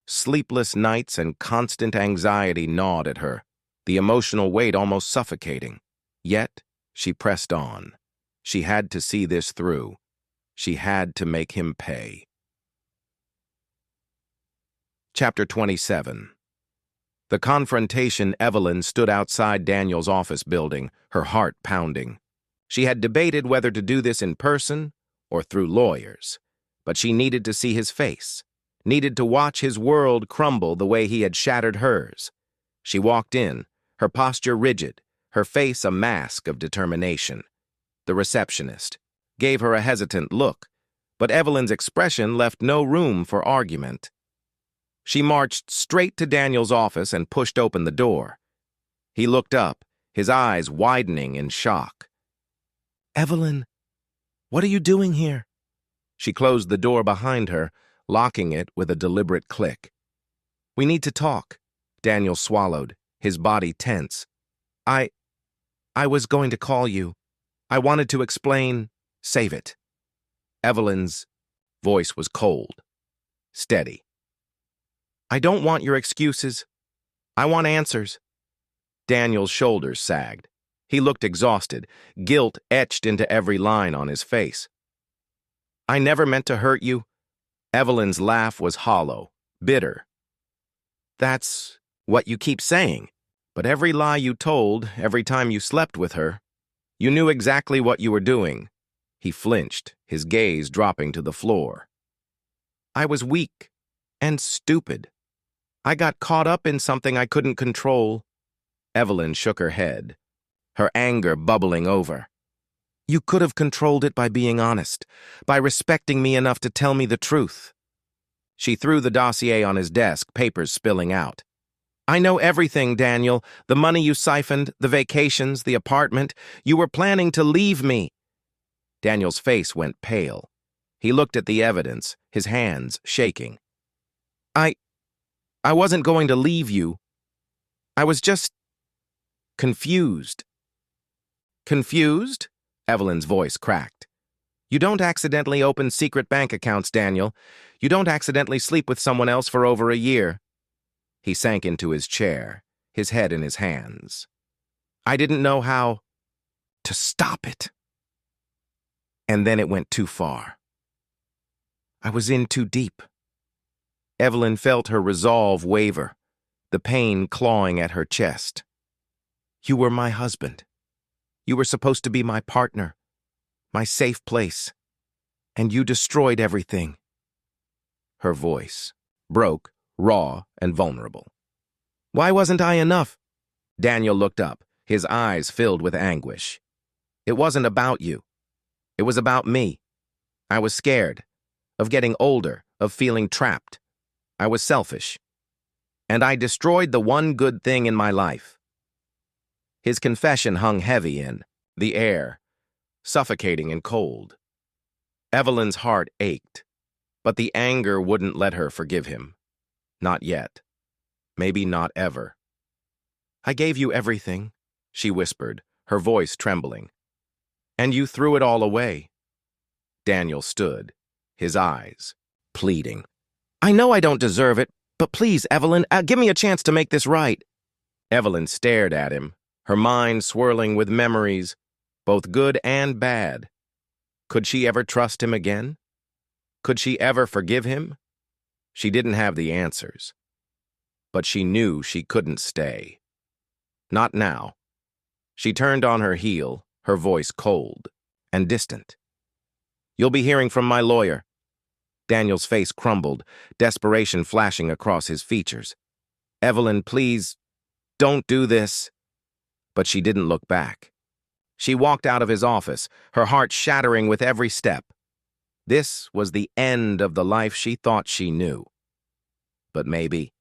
Sleepless nights and constant anxiety gnawed at her, the emotional weight almost suffocating. Yet, she pressed on. She had to see this through. She had to make him pay. Chapter 27. The confrontation. Evelyn stood outside Daniel's office building, her heart pounding. She had debated whether to do this in person or through lawyers, but she needed to see his face, needed to watch his world crumble the way he had shattered hers. She walked in, her posture rigid, her face a mask of determination. The receptionist gave her a hesitant look, but Evelyn's expression left no room for argument. She marched straight to Daniel's office and pushed open the door. He looked up, his eyes widening in shock. "Evelyn, what are you doing here?" She closed the door behind her, locking it with a deliberate click. "We need to talk." Daniel swallowed, his body tense. I was going to call you. I wanted to explain." "Save it." Evelyn's voice was cold, steady. "I don't want your excuses. I want answers." Daniel's shoulders sagged. He looked exhausted, guilt etched into every line on his face. "I never meant to hurt you." Evelyn's laugh was hollow, bitter. "That's what you keep saying. But every lie you told, every time you slept with her, you knew exactly what you were doing." He flinched, his gaze dropping to the floor. "I was weak and stupid. I got caught up in something I couldn't control." Evelyn shook her head, her anger bubbling over. "You could have controlled it by being honest, by respecting me enough to tell me the truth." She threw the dossier on his desk, papers spilling out. "I know everything, Daniel. The money you siphoned, the vacations, the apartment. You were planning to leave me." Daniel's face went pale. He looked at the evidence, his hands shaking. I wasn't going to leave you. I was just confused." "Confused?" Evelyn's voice cracked. "You don't accidentally open secret bank accounts, Daniel. You don't accidentally sleep with someone else for over a year." He sank into his chair, his head in his hands. "I didn't know how to stop it. And then it went too far. I was in too deep." Evelyn felt her resolve waver, the pain clawing at her chest. "You were my husband. You were supposed to be my partner, my safe place, and you destroyed everything." Her voice broke, raw and vulnerable. "Why wasn't I enough?" Daniel looked up, his eyes filled with anguish. "It wasn't about you. It was about me. I was scared. of getting older, of feeling trapped. I was selfish. And I destroyed the one good thing in my life. His confession hung heavy in the air, suffocating and cold. Evelyn's heart ached, but the anger wouldn't let her forgive him. Not yet. Maybe not ever. I gave you everything, she whispered, her voice trembling. And you threw it all away. Daniel stood, his eyes pleading. I know I don't deserve it, but please, Evelyn, give me a chance to make this right. Evelyn stared at him, her mind swirling with memories, both good and bad. Could she ever trust him again? Could she ever forgive him? She didn't have the answers, but she knew she couldn't stay. Not now. She turned on her heel, her voice cold and distant. You'll be hearing from my lawyer. Daniel's face crumbled, desperation flashing across his features. Evelyn, please, don't do this. But she didn't look back. She walked out of his office, her heart shattering with every step. This was the end of the life she thought she knew. But maybe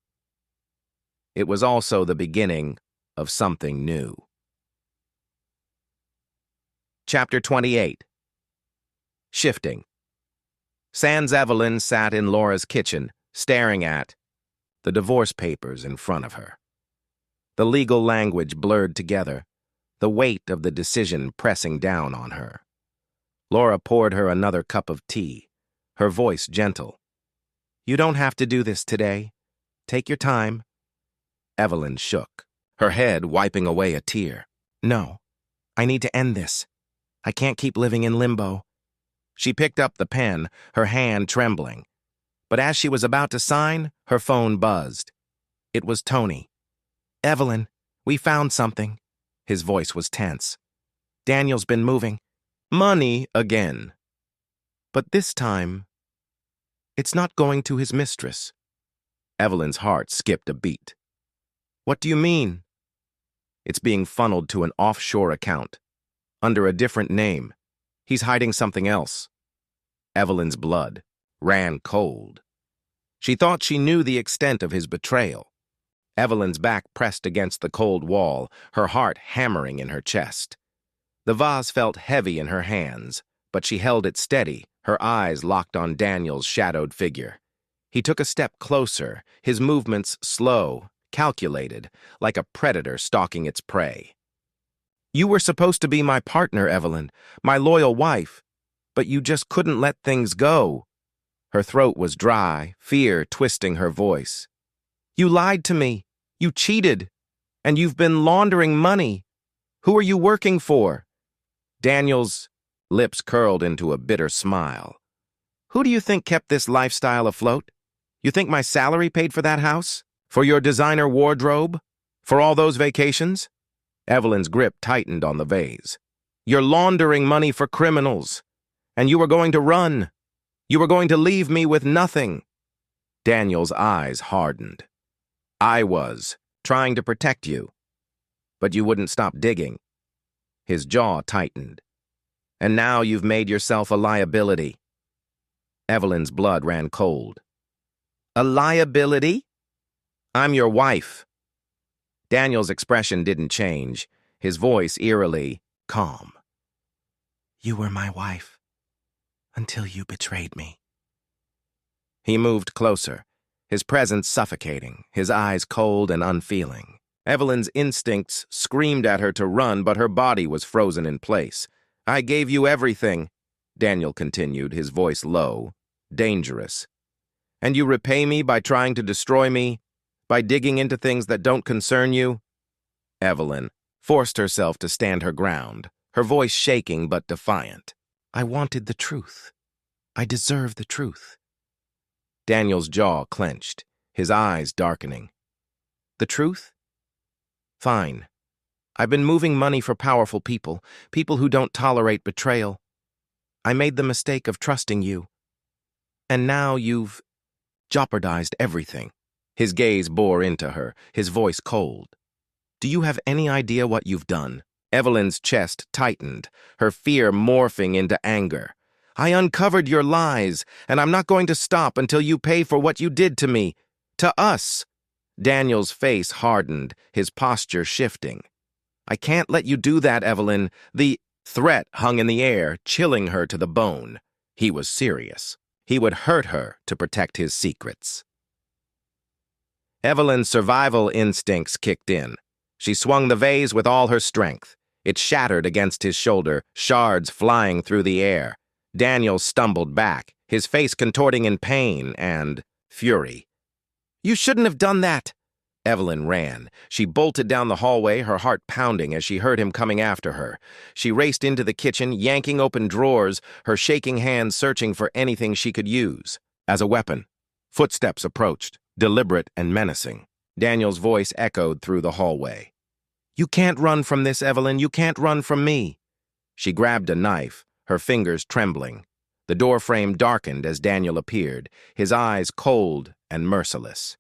it was also the beginning of something new. Chapter 28. Shifting. Sans Evelyn sat in Laura's kitchen, staring at the divorce papers in front of her. The legal language blurred together, the weight of the decision pressing down on her. Laura poured her another cup of tea, her voice gentle. You don't have to do this today. Take your time. Evelyn shook, her head wiping away a tear. No, I need to end this. I can't keep living in limbo. She picked up the pen, her hand trembling. But as she was about to sign, her phone buzzed. It was Tony. Evelyn, we found something. His voice was tense. Daniel's been moving. Money again. But this time, it's not going to his mistress. Evelyn's heart skipped a beat. What do you mean? It's being funneled to an offshore account, under a different name. He's hiding something else. Evelyn's blood ran cold. She thought she knew the extent of his betrayal. Evelyn's back pressed against the cold wall, her heart hammering in her chest. The vase felt heavy in her hands, but she held it steady, her eyes locked on Daniel's shadowed figure. He took a step closer, his movements slow, calculated, like a predator stalking its prey. You were supposed to be my partner, Evelyn, my loyal wife, but you just couldn't let things go. Her throat was dry, fear twisting her voice. You lied to me, you cheated, and you've been laundering money. Who are you working for? Daniel's lips curled into a bitter smile. Who do you think kept this lifestyle afloat? You think my salary paid for that house? For your designer wardrobe? For all those vacations? Evelyn's grip tightened on the vase. You're laundering money for criminals. And you were going to run. You were going to leave me with nothing. Daniel's eyes hardened. I was trying to protect you. But you wouldn't stop digging. His jaw tightened. And now you've made yourself a liability. Evelyn's blood ran cold. A liability? I'm your wife. Daniel's expression didn't change, his voice eerily calm. You were my wife, until you betrayed me. He moved closer, his presence suffocating, his eyes cold and unfeeling. Evelyn's instincts screamed at her to run, but her body was frozen in place. I gave you everything, Daniel continued, his voice low, dangerous. And you repay me by trying to destroy me? By digging into things that don't concern you? Evelyn forced herself to stand her ground, her voice shaking but defiant. I wanted the truth. I deserve the truth. Daniel's jaw clenched, his eyes darkening. The truth? Fine. I've been moving money for powerful people, people who don't tolerate betrayal. I made the mistake of trusting you. And now you've jeopardized everything. His gaze bore into her, his voice cold. Do you have any idea what you've done? Evelyn's chest tightened, her fear morphing into anger. I uncovered your lies, and I'm not going to stop until you pay for what you did to me. To us. Daniel's face hardened, his posture shifting. I can't let you do that, Evelyn. The threat hung in the air, chilling her to the bone. He was serious. He would hurt her to protect his secrets. Evelyn's survival instincts kicked in. She swung the vase with all her strength. It shattered against his shoulder, shards flying through the air. Daniel stumbled back, his face contorting in pain and fury. You shouldn't have done that. Evelyn ran. She bolted down the hallway, her heart pounding as she heard him coming after her. She raced into the kitchen, yanking open drawers, her shaking hands searching for anything she could use as a weapon. Footsteps approached, deliberate and menacing. Daniel's voice echoed through the hallway. You can't run from this, Evelyn. You can't run from me. She grabbed a knife, her fingers trembling. The door frame darkened as Daniel appeared, his eyes cold and merciless.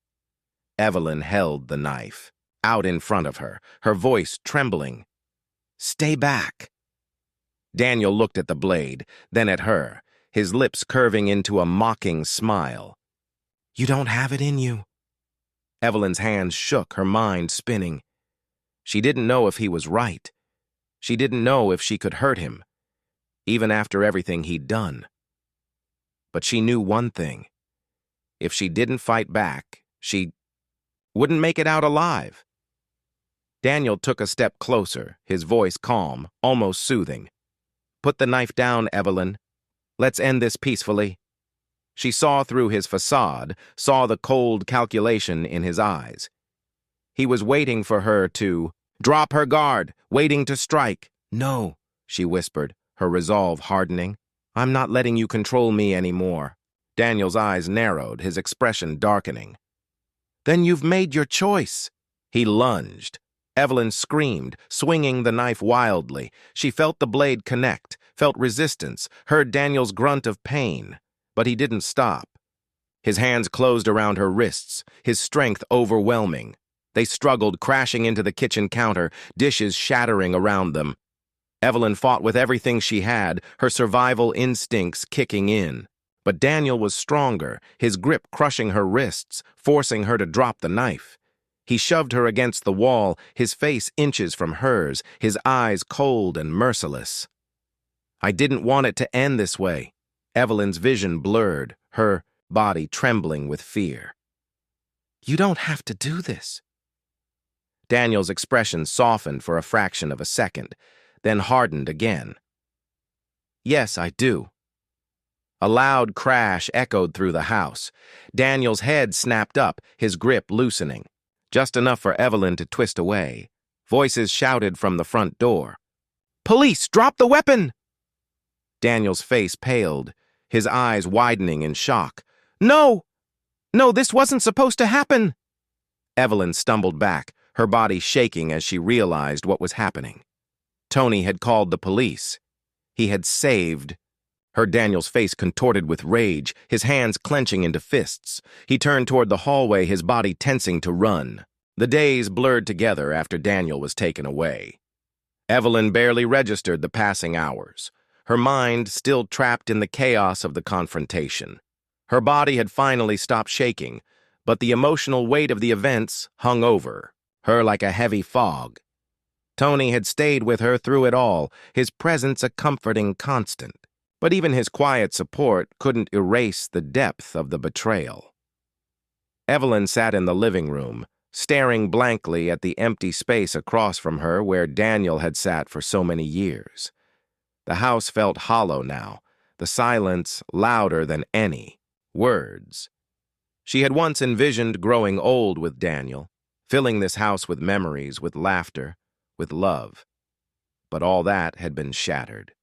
Evelyn held the knife, out in front of her, her voice trembling. Stay back. Daniel looked at the blade, then at her, his lips curving into a mocking smile. You don't have it in you. Evelyn's hands shook, her mind spinning. She didn't know if he was right. She didn't know if she could hurt him, even after everything he'd done. But she knew one thing. If she didn't fight back, she wouldn't make it out alive. Daniel took a step closer, his voice calm, almost soothing. Put the knife down, Evelyn. Let's end this peacefully. She saw through his facade, saw the cold calculation in his eyes. He was waiting for her to drop her guard, waiting to strike. No, she whispered, her resolve hardening. I'm not letting you control me anymore. Daniel's eyes narrowed, his expression darkening. Then you've made your choice. He lunged. Evelyn screamed, swinging the knife wildly. She felt the blade connect, felt resistance, heard Daniel's grunt of pain. But he didn't stop. His hands closed around her wrists, his strength overwhelming. They struggled, crashing into the kitchen counter, dishes shattering around them. Evelyn fought with everything she had, her survival instincts kicking in. But Daniel was stronger, his grip crushing her wrists, forcing her to drop the knife. He shoved her against the wall, his face inches from hers, his eyes cold and merciless. I didn't want it to end this way. Evelyn's vision blurred, her body trembling with fear. You don't have to do this. Daniel's expression softened for a fraction of a second, then hardened again. Yes, I do. A loud crash echoed through the house. Daniel's head snapped up, his grip loosening, just enough for Evelyn to twist away. Voices shouted from the front door. Police, drop the weapon! Daniel's face paled, his eyes widening in shock. No! No, this wasn't supposed to happen! Evelyn stumbled back, her body shaking as she realized what was happening. Tony had called the police. He had saved. Her Daniel's face contorted with rage, his hands clenching into fists. He turned toward the hallway, his body tensing to run. The days blurred together after Daniel was taken away. Evelyn barely registered the passing hours, her mind still trapped in the chaos of the confrontation. Her body had finally stopped shaking, but the emotional weight of the events hung over her like a heavy fog. Tony had stayed with her through it all, his presence a comforting constant. But even his quiet support couldn't erase the depth of the betrayal. Evelyn sat in the living room, staring blankly at the empty space across from her where Daniel had sat for so many years. The house felt hollow now, the silence louder than any words. She had once envisioned growing old with Daniel, filling this house with memories, with laughter, with love. But all that had been shattered.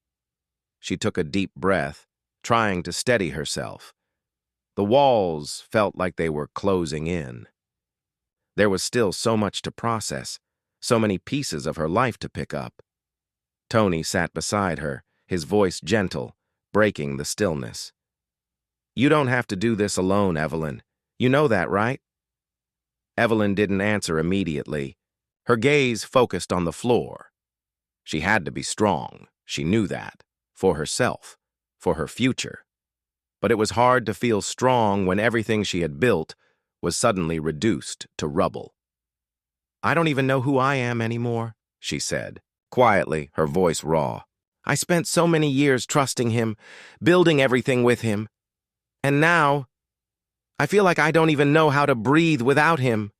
She took a deep breath, trying to steady herself. The walls felt like they were closing in. There was still so much to process, so many pieces of her life to pick up. Tony sat beside her, his voice gentle, breaking the stillness. You don't have to do this alone, Evelyn. You know that, right? Evelyn didn't answer immediately. Her gaze focused on the floor. She had to be strong, she knew that, for herself, for her future. But it was hard to feel strong when everything she had built was suddenly reduced to rubble. "I don't even know who I am anymore," she said, quietly, her voice raw. "I spent so many years trusting him, building everything with him. And now, I feel like I don't even know how to breathe without him."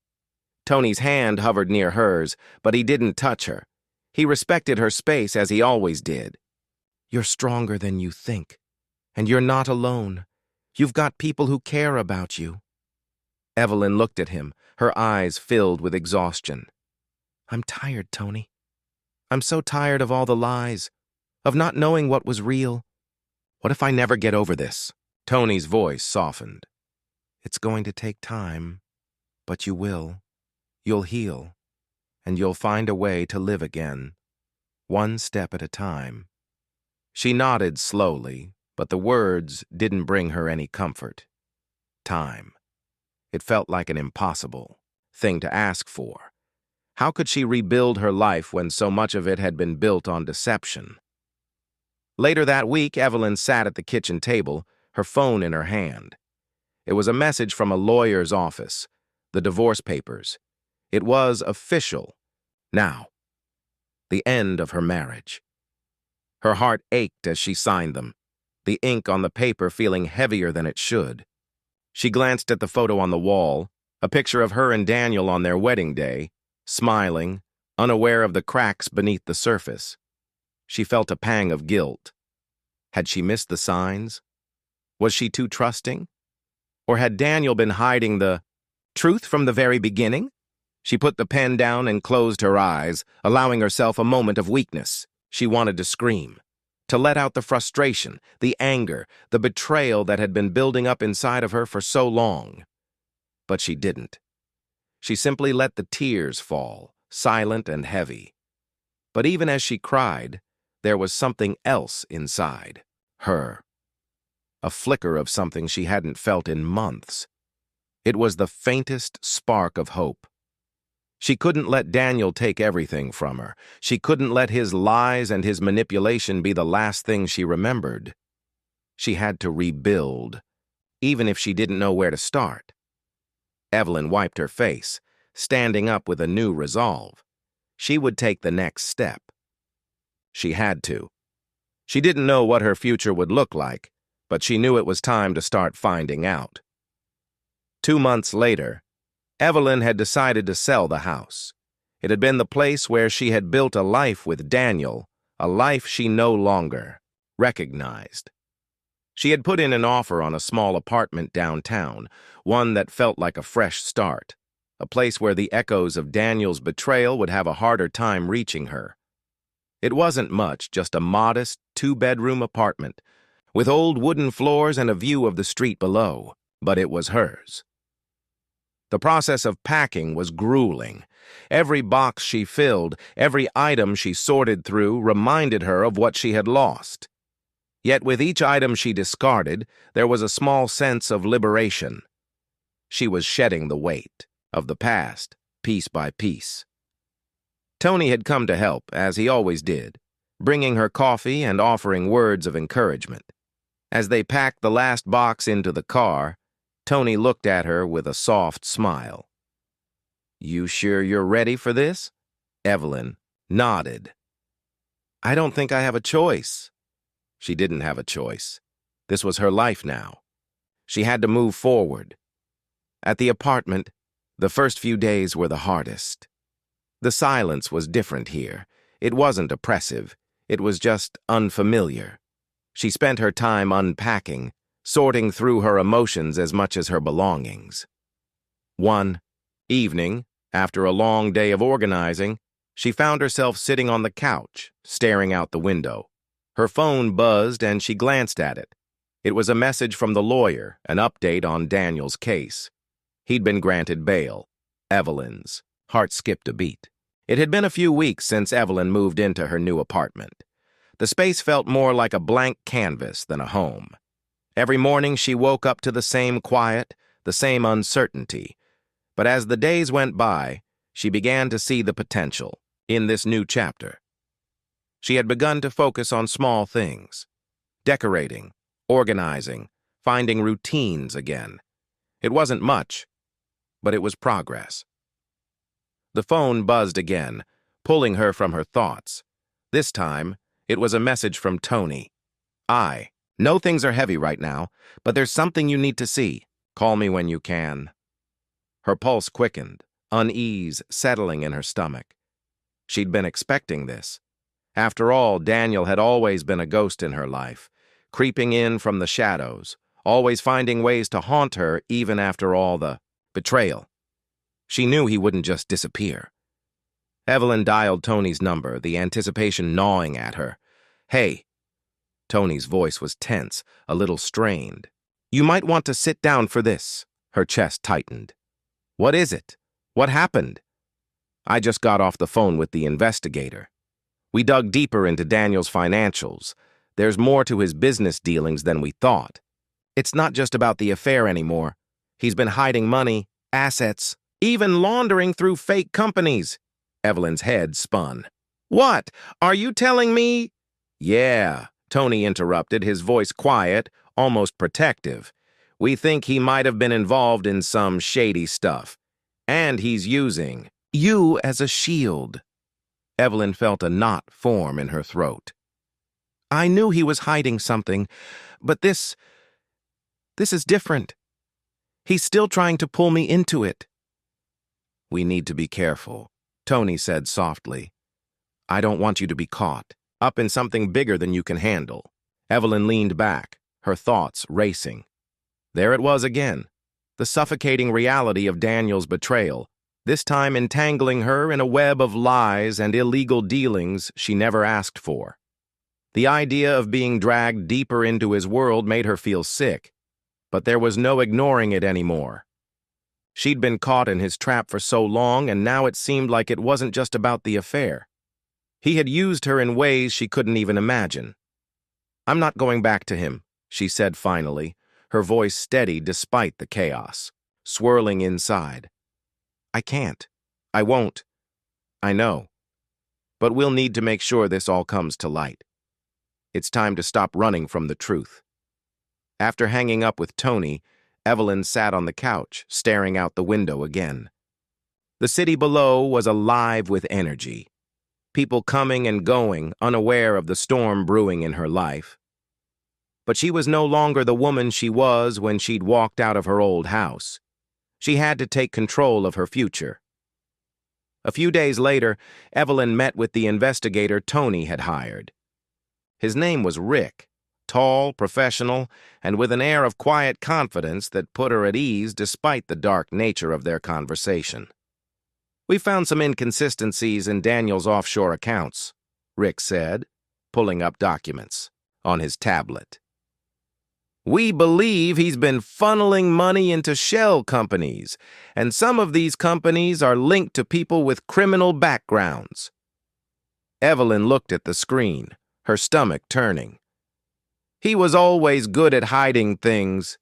Tony's hand hovered near hers, but he didn't touch her. He respected her space as he always did. "You're stronger than you think, and you're not alone. You've got people who care about you." Evelyn looked at him, her eyes filled with exhaustion. "I'm tired, Tony. I'm so tired of all the lies, of not knowing what was real. What if I never get over this?" Tony's voice softened. "It's going to take time, but you will. You'll heal, and you'll find a way to live again, one step at a time." She nodded slowly, but the words didn't bring her any comfort. Time. It felt like an impossible thing to ask for. How could she rebuild her life when so much of it had been built on deception? Later that week, Evelyn sat at the kitchen table, her phone in her hand. It was a message from a lawyer's office, the divorce papers. It was official. Now. The end of her marriage. Her heart ached as she signed them, the ink on the paper feeling heavier than it should. She glanced at the photo on the wall, a picture of her and Daniel on their wedding day, smiling, unaware of the cracks beneath the surface. She felt a pang of guilt. Had she missed the signs? Was she too trusting? Or had Daniel been hiding the truth from the very beginning? She put the pen down and closed her eyes, allowing herself a moment of weakness. She wanted to scream, to let out the frustration, the anger, the betrayal that had been building up inside of her for so long. But she didn't. She simply let the tears fall, silent and heavy. But even as she cried, there was something else inside her. A flicker of something she hadn't felt in months. It was the faintest spark of hope. She couldn't let Daniel take everything from her. She couldn't let his lies and his manipulation be the last thing she remembered. She had to rebuild, even if she didn't know where to start. Evelyn wiped her face, standing up with a new resolve. She would take the next step. She had to. She didn't know what her future would look like, but she knew it was time to start finding out. 2 months later, Evelyn had decided to sell the house. It had been the place where she had built a life with Daniel, a life she no longer recognized. She had put in an offer on a small apartment downtown, one that felt like a fresh start, a place where the echoes of Daniel's betrayal would have a harder time reaching her. It wasn't much, just a modest 2-bedroom apartment, with old wooden floors and a view of the street below, but it was hers. The process of packing was grueling. Every box she filled, every item she sorted through reminded her of what she had lost. Yet with each item she discarded, there was a small sense of liberation. She was shedding the weight of the past, piece by piece. Tony had come to help, as he always did, bringing her coffee and offering words of encouragement. As they packed the last box into the car, Tony looked at her with a soft smile. "You sure you're ready for this?" Evelyn nodded. "I don't think I have a choice." She didn't have a choice. This was her life now. She had to move forward. At the apartment, the first few days were the hardest. The silence was different here. It wasn't oppressive. It was just unfamiliar. She spent her time unpacking, sorting through her emotions as much as her belongings. One evening, after a long day of organizing, she found herself sitting on the couch, staring out the window. Her phone buzzed and she glanced at it. It was a message from the lawyer, an update on Daniel's case. He'd been granted bail. Evelyn's heart skipped a beat. It had been a few weeks since Evelyn moved into her new apartment. The space felt more like a blank canvas than a home. Every morning she woke up to the same quiet, the same uncertainty. But as the days went by, she began to see the potential in this new chapter. She had begun to focus on small things. decorating, organizing, finding routines again. It wasn't much, but it was progress. The phone buzzed again, pulling her from her thoughts. This time, it was a message from Tony. I know things are heavy right now, but there's something you need to see. Call me when you can. Her pulse quickened, unease settling in her stomach. She'd been expecting this. After all, Daniel had always been a ghost in her life, creeping in from the shadows, always finding ways to haunt her even after all the betrayal. She knew he wouldn't just disappear. Evelyn dialed Tony's number, the anticipation gnawing at her. Hey. Tony's voice was tense, a little strained. You might want to sit down for this. Her chest tightened. What is it? What happened? I just got off the phone with the investigator. We dug deeper into Daniel's financials. There's more to his business dealings than we thought. It's not just about the affair anymore. He's been hiding money, assets, even laundering through fake companies. Evelyn's head spun. What? Are you telling me? Yeah, Tony interrupted, his voice quiet, almost protective. We think he might have been involved in some shady stuff. And he's using you as a shield. Evelyn felt a knot form in her throat. I knew he was hiding something, but this is different. He's still trying to pull me into it. We need to be careful, Tony said softly. I don't want you to be caught up in something bigger than you can handle. Evelyn leaned back, her thoughts racing. There it was again, the suffocating reality of Daniel's betrayal, this time entangling her in a web of lies and illegal dealings she never asked for. The idea of being dragged deeper into his world made her feel sick, but there was no ignoring it anymore. She'd been caught in his trap for so long, and now it seemed like it wasn't just about the affair. He had used her in ways she couldn't even imagine. I'm not going back to him, she said finally, her voice steady despite the chaos, swirling inside. I can't. I won't. I know. But we'll need to make sure this all comes to light. It's time to stop running from the truth. After hanging up with Tony, Evelyn sat on the couch, staring out the window again. The city below was alive with energy. People coming and going, unaware of the storm brewing in her life. But she was no longer the woman she was when she'd walked out of her old house. She had to take control of her future. A few days later, Evelyn met with the investigator Tony had hired. His name was Rick, tall, professional, and with an air of quiet confidence that put her at ease despite the dark nature of their conversation. We found some inconsistencies in Daniel's offshore accounts, Rick said, pulling up documents on his tablet. We believe he's been funneling money into shell companies, and some of these companies are linked to people with criminal backgrounds. Evelyn looked at the screen, her stomach turning. He was always good at hiding things,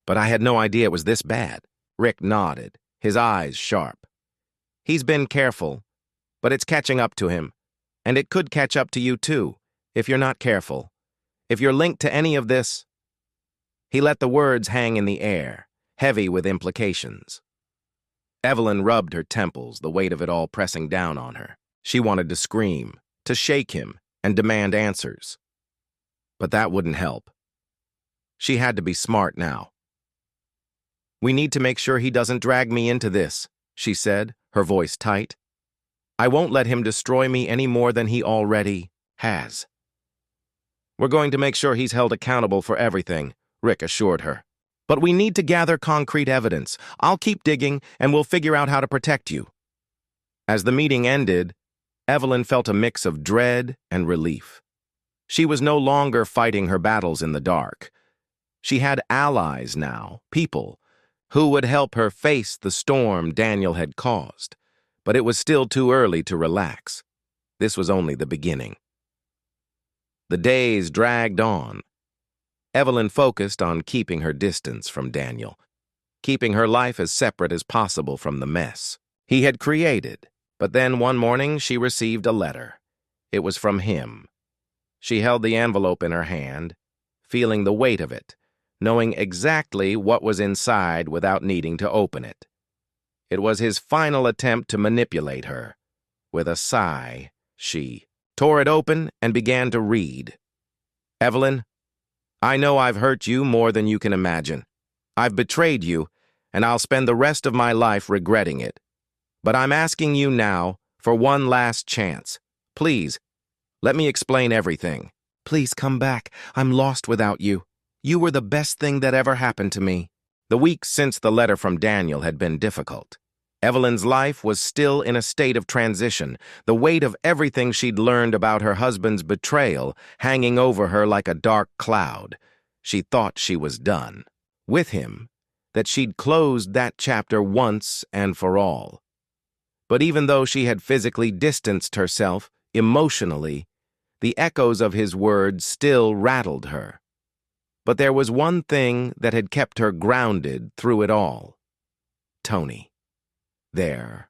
but I had no idea it was this bad. Rick nodded, his eyes sharp. He's been careful, but it's catching up to him, and it could catch up to you too, if you're not careful. If you're linked to any of this... He let the words hang in the air, heavy with implications. Evelyn rubbed her temples, the weight of it all pressing down on her. She wanted to scream, to shake him, and demand answers. But that wouldn't help. She had to be smart now. We need to make sure he doesn't drag me into this, she said, her voice tight. I won't let him destroy me any more than he already has. We're going to make sure he's held accountable for everything, Rick assured her. But we need to gather concrete evidence. I'll keep digging, and we'll figure out how to protect you. As the meeting ended, Evelyn felt a mix of dread and relief. She was no longer fighting her battles in the dark. She had allies now, people, who would help her face the storm Daniel had caused. But it was still too early to relax. This was only the beginning. The days dragged on. Evelyn focused on keeping her distance from Daniel, keeping her life as separate as possible from the mess he had created. But then one morning she received a letter. It was from him. She held the envelope in her hand, feeling the weight of it, knowing exactly what was inside without needing to open it. It was his final attempt to manipulate her. With a sigh, she tore it open and began to read. Evelyn, I know I've hurt you more than you can imagine. I've betrayed you, and I'll spend the rest of my life regretting it. But I'm asking you now for one last chance. Please, let me explain everything. Please come back. I'm lost without you. You were the best thing that ever happened to me. The weeks since the letter from Daniel had been difficult. Evelyn's life was still in a state of transition, the weight of everything she'd learned about her husband's betrayal hanging over her like a dark cloud. She thought she was done with him, that she'd closed that chapter once and for all. But even though she had physically distanced herself, emotionally, the echoes of his words still rattled her. But there was one thing that had kept her grounded through it all. Tony. Their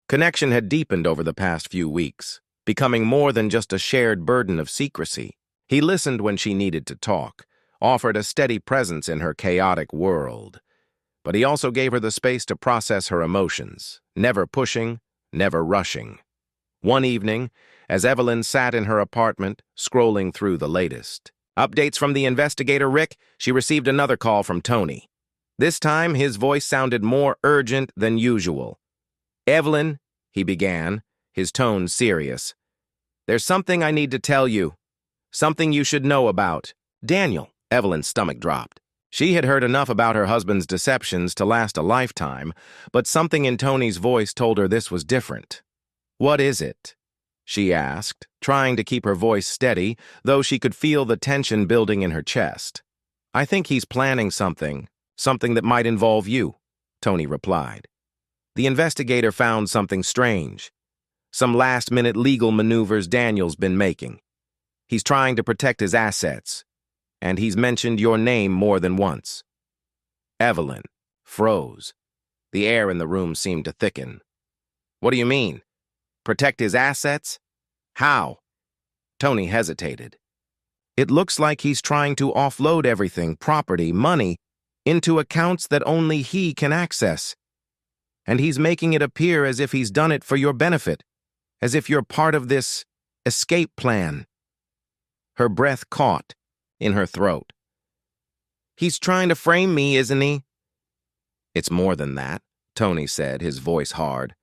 connection had deepened over the past few weeks, becoming more than just a shared burden of secrecy. He listened when she needed to talk, offered a steady presence in her chaotic world. But he also gave her the space to process her emotions, never pushing, never rushing. One evening, as Evelyn sat in her apartment, scrolling through the latest updates from the investigator Rick, she received another call from Tony. This time, his voice sounded more urgent than usual. Evelyn, he began, his tone serious. There's something I need to tell you. Something you should know about. Daniel. Evelyn's stomach dropped. She had heard enough about her husband's deceptions to last a lifetime, but something in Tony's voice told her this was different. What is it? She asked, trying to keep her voice steady, though she could feel the tension building in her chest. I think he's planning something that might involve you, Tony replied. The investigator found something strange. Some last-minute legal maneuvers Daniel's been making. He's trying to protect his assets, and he's mentioned your name more than once. Evelyn froze. The air in the room seemed to thicken. What do you mean? Protect his assets? How? Tony hesitated. It looks like he's trying to offload everything, property, money, into accounts that only he can access. And he's making it appear as if he's done it for your benefit, as if you're part of this escape plan. Her breath caught in her throat. He's trying to frame me, isn't he? It's more than that, Tony said, his voice hard.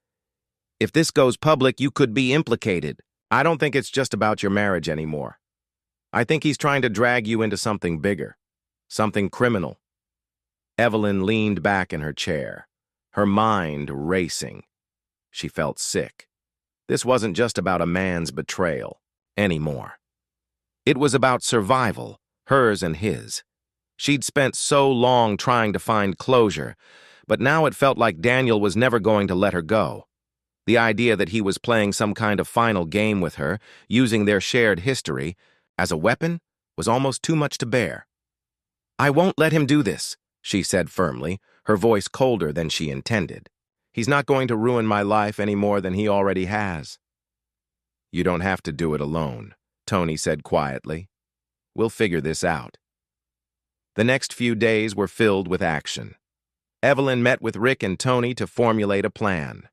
If this goes public, you could be implicated. I don't think it's just about your marriage anymore. I think he's trying to drag you into something bigger, something criminal. Evelyn leaned back in her chair, her mind racing. She felt sick. This wasn't just about a man's betrayal anymore. It was about survival, hers and his. She'd spent so long trying to find closure, but now it felt like Daniel was never going to let her go. The idea that he was playing some kind of final game with her, using their shared history as a weapon, was almost too much to bear. I won't let him do this, she said firmly, her voice colder than she intended. He's not going to ruin my life any more than he already has. You don't have to do it alone, Tony said quietly. We'll figure this out. The next few days were filled with action. Evelyn met with Rick and Tony to formulate a plan.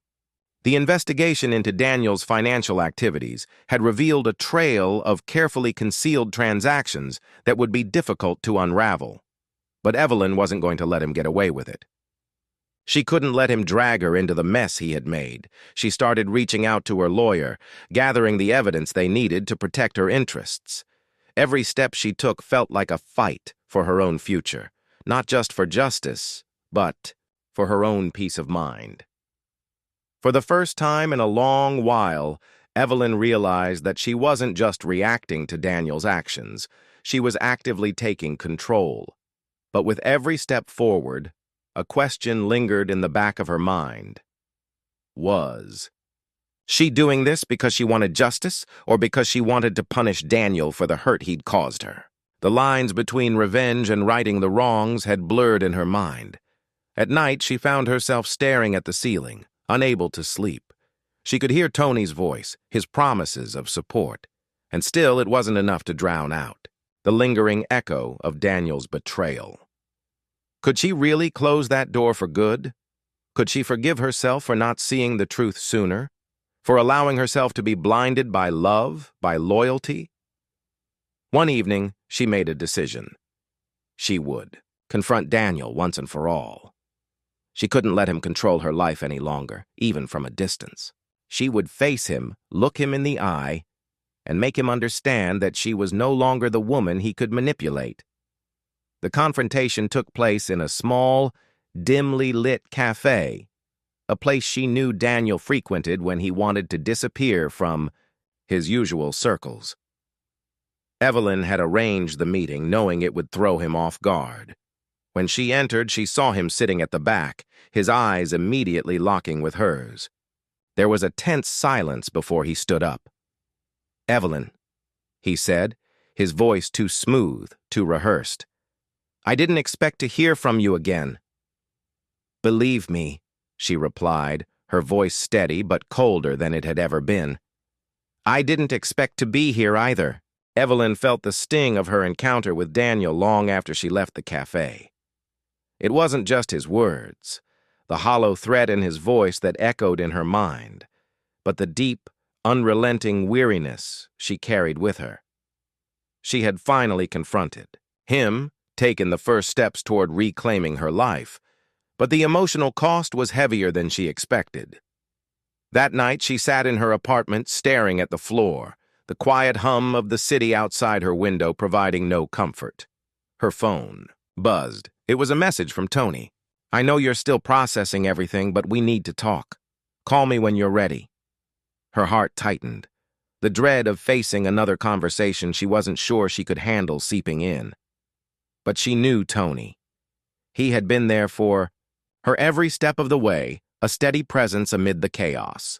The investigation into Daniel's financial activities had revealed a trail of carefully concealed transactions that would be difficult to unravel. But Evelyn wasn't going to let him get away with it. She couldn't let him drag her into the mess he had made. She started reaching out to her lawyer, gathering the evidence they needed to protect her interests. Every step she took felt like a fight for her own future, not just for justice, but for her own peace of mind. For the first time in a long while, Evelyn realized that she wasn't just reacting to Daniel's actions. She was actively taking control. But with every step forward, a question lingered in the back of her mind. Was she doing this because she wanted justice, or because she wanted to punish Daniel for the hurt he'd caused her? The lines between revenge and righting the wrongs had blurred in her mind. At night, she found herself staring at the ceiling, unable to sleep. She could hear Tony's voice, his promises of support, and still it wasn't enough to drown out. the lingering echo of Daniel's betrayal. Could she really close that door for good? Could she forgive herself for not seeing the truth sooner? For allowing herself to be blinded by love, by loyalty? One evening, she made a decision. She would confront Daniel once and for all. She couldn't let him control her life any longer, even from a distance. She would face him, look him in the eye, and make him understand that she was no longer the woman he could manipulate. The confrontation took place in a small, dimly lit cafe, a place she knew Daniel frequented when he wanted to disappear from his usual circles. Evelyn had arranged the meeting knowing it would throw him off guard. When she entered, she saw him sitting at the back, his eyes immediately locking with hers. There was a tense silence before he stood up. "Evelyn," he said, his voice too smooth, too rehearsed. "I didn't expect to hear from you again." "Believe me," she replied, her voice steady but colder than it had ever been. "I didn't expect to be here either." Evelyn felt the sting of her encounter with Daniel long after she left the cafe. It wasn't just his words, the hollow threat in his voice that echoed in her mind, but the deep, unrelenting weariness she carried with her. She had finally confronted him, taken the first steps toward reclaiming her life, but the emotional cost was heavier than she expected. That night, she sat in her apartment staring at the floor, the quiet hum of the city outside her window providing no comfort. Her phone buzzed. It was a message from Tony. "I know you're still processing everything, but we need to talk. Call me when you're ready." Her heart tightened, the dread of facing another conversation she wasn't sure she could handle seeping in. But she knew Tony. He had been there for her every step of the way, a steady presence amid the chaos.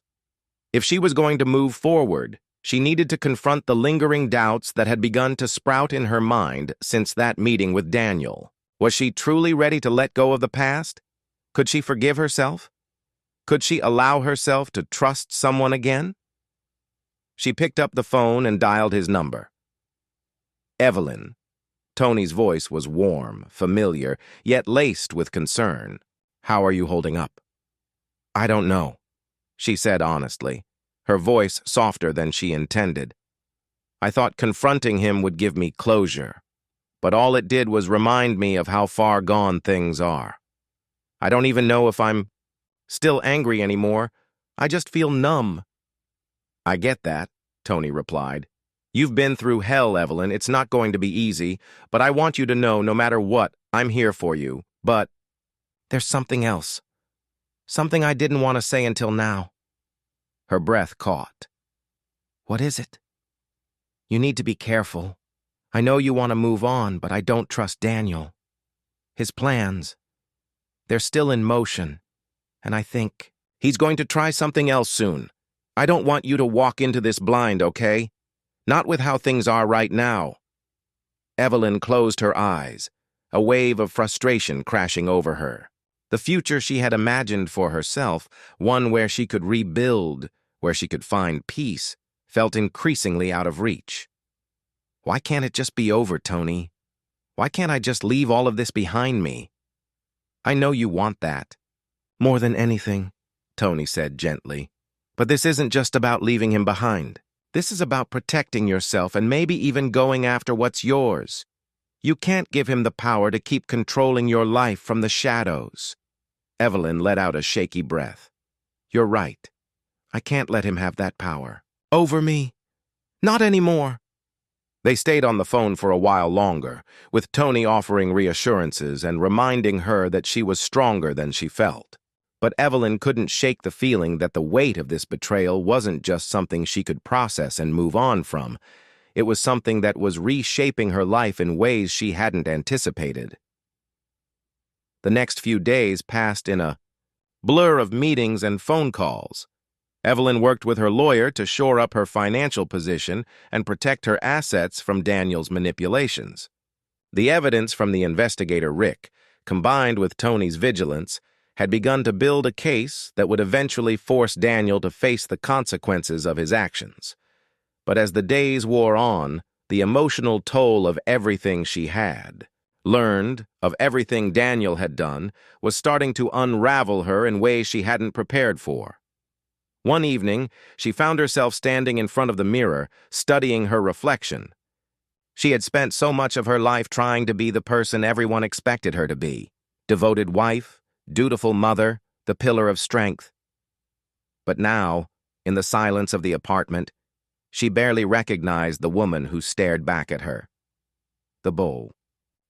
If she was going to move forward, she needed to confront the lingering doubts that had begun to sprout in her mind since that meeting with Daniel. Was she truly ready to let go of the past? Could she forgive herself? Could she allow herself to trust someone again? She picked up the phone and dialed his number. "Evelyn." Tony's voice was warm, familiar, yet laced with concern. "How are you holding up?" "I don't know," she said honestly, her voice softer than she intended. "I thought confronting him would give me closure, but all it did was remind me of how far gone things are. I don't even know if I'm still angry anymore. I just feel numb." "I get that," Tony replied. "You've been through hell, Evelyn. It's not going to be easy, but I want you to know, no matter what, I'm here for you. But there's something else. Something I didn't want to say until now." Her breath caught. "What is it?" "You need to be careful. I know you want to move on, but I don't trust Daniel. His plans, they're still in motion, and I think he's going to try something else soon. I don't want you to walk into this blind, okay? Not with how things are right now." Evelyn closed her eyes, a wave of frustration crashing over her. The future she had imagined for herself, one where she could rebuild, where she could find peace, felt increasingly out of reach. "Why can't it just be over, Tony? Why can't I just leave all of this behind me?" "I know you want that. More than anything," Tony said gently. "But this isn't just about leaving him behind. This is about protecting yourself and maybe even going after what's yours. You can't give him the power to keep controlling your life from the shadows." Evelyn let out a shaky breath. "You're right. I can't let him have that power. Over me. Not anymore." They stayed on the phone for a while longer, with Tony offering reassurances and reminding her that she was stronger than she felt. But Evelyn couldn't shake the feeling that the weight of this betrayal wasn't just something she could process and move on from. It was something that was reshaping her life in ways she hadn't anticipated. The next few days passed in a blur of meetings and phone calls. Evelyn worked with her lawyer to shore up her financial position and protect her assets from Daniel's manipulations. The evidence from the investigator Rick, combined with Tony's vigilance, had begun to build a case that would eventually force Daniel to face the consequences of his actions. But as the days wore on, the emotional toll of everything she had learned, of everything Daniel had done, was starting to unravel her in ways she hadn't prepared for. One evening, she found herself standing in front of the mirror, studying her reflection. She had spent so much of her life trying to be the person everyone expected her to be: devoted wife, dutiful mother, the pillar of strength. But now, in the silence of the apartment, she barely recognized the woman who stared back at her. The bowl.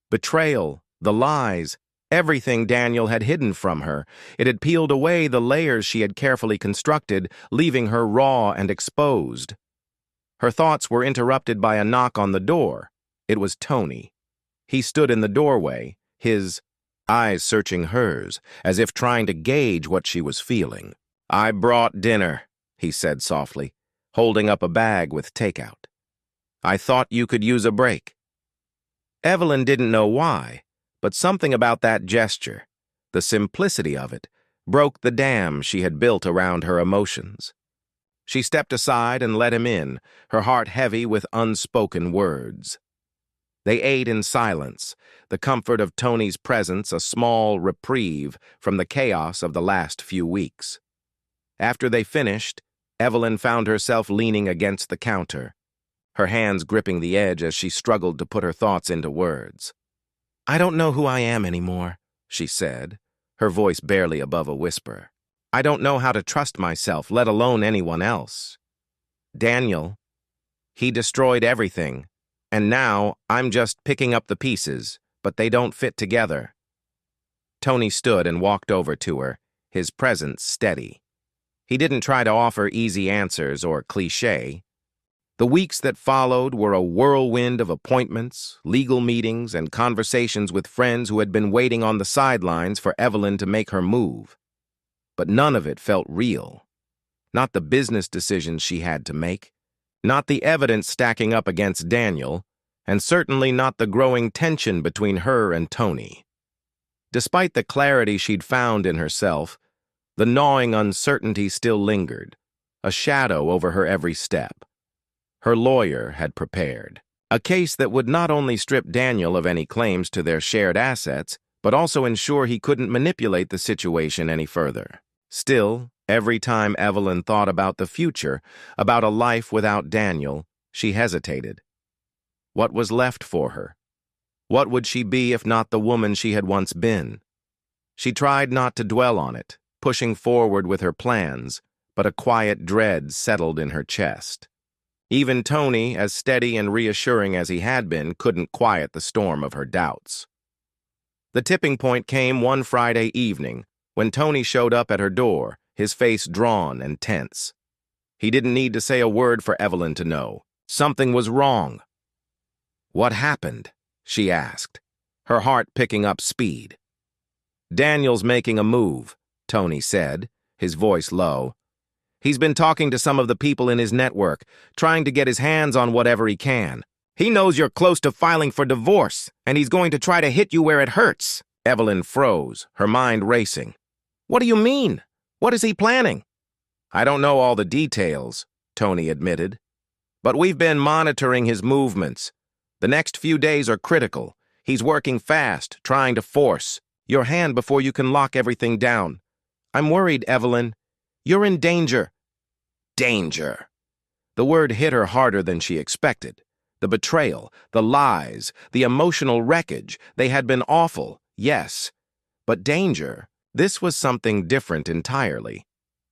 Betrayal, the lies, everything Daniel had hidden from her. It had peeled away the layers she had carefully constructed, leaving her raw and exposed. Her thoughts were interrupted by a knock on the door. It was Tony. He stood in the doorway, his eyes searching hers, as if trying to gauge what she was feeling. "I brought dinner," he said softly, holding up a bag with takeout. "I thought you could use a break." Evelyn didn't know why, but something about that gesture, the simplicity of it, broke the dam she had built around her emotions. She stepped aside and let him in, her heart heavy with unspoken words. They ate in silence, the comfort of Tony's presence a small reprieve from the chaos of the last few weeks. After they finished, Evelyn found herself leaning against the counter, her hands gripping the edge as she struggled to put her thoughts into words. "I don't know who I am anymore," she said, her voice barely above a whisper. "I don't know how to trust myself, let alone anyone else. Daniel, he destroyed everything, and now I'm just picking up the pieces, but they don't fit together." Tony stood and walked over to her, his presence steady. He didn't try to offer easy answers or cliché. The weeks that followed were a whirlwind of appointments, legal meetings, and conversations with friends who had been waiting on the sidelines for Evelyn to make her move. But none of it felt real. Not the business decisions she had to make, not the evidence stacking up against Daniel, and certainly not the growing tension between her and Tony. Despite the clarity she'd found in herself, the gnawing uncertainty still lingered, a shadow over her every step. Her lawyer had prepared a case that would not only strip Daniel of any claims to their shared assets, but also ensure he couldn't manipulate the situation any further. Still, every time Evelyn thought about the future, about a life without Daniel, she hesitated. What was left for her? What would she be if not the woman she had once been? She tried not to dwell on it, pushing forward with her plans, but a quiet dread settled in her chest. Even Tony, as steady and reassuring as he had been, couldn't quiet the storm of her doubts. The tipping point came one Friday evening, when Tony showed up at her door, his face drawn and tense. He didn't need to say a word for Evelyn to know. Something was wrong. "What happened?" she asked, her heart picking up speed. "Daniel's making a move," Tony said, his voice low. "He's been talking to some of the people in his network, trying to get his hands on whatever he can. He knows you're close to filing for divorce, and he's going to try to hit you where it hurts." Evelyn froze, her mind racing. "What do you mean? What is he planning?" "I don't know all the details," Tony admitted. "But we've been monitoring his movements. The next few days are critical. He's working fast, trying to force your hand before you can lock everything down. I'm worried, Evelyn. You're in danger." Danger. The word hit her harder than she expected. The betrayal, the lies, the emotional wreckage, they had been awful, yes. But danger, this was something different entirely.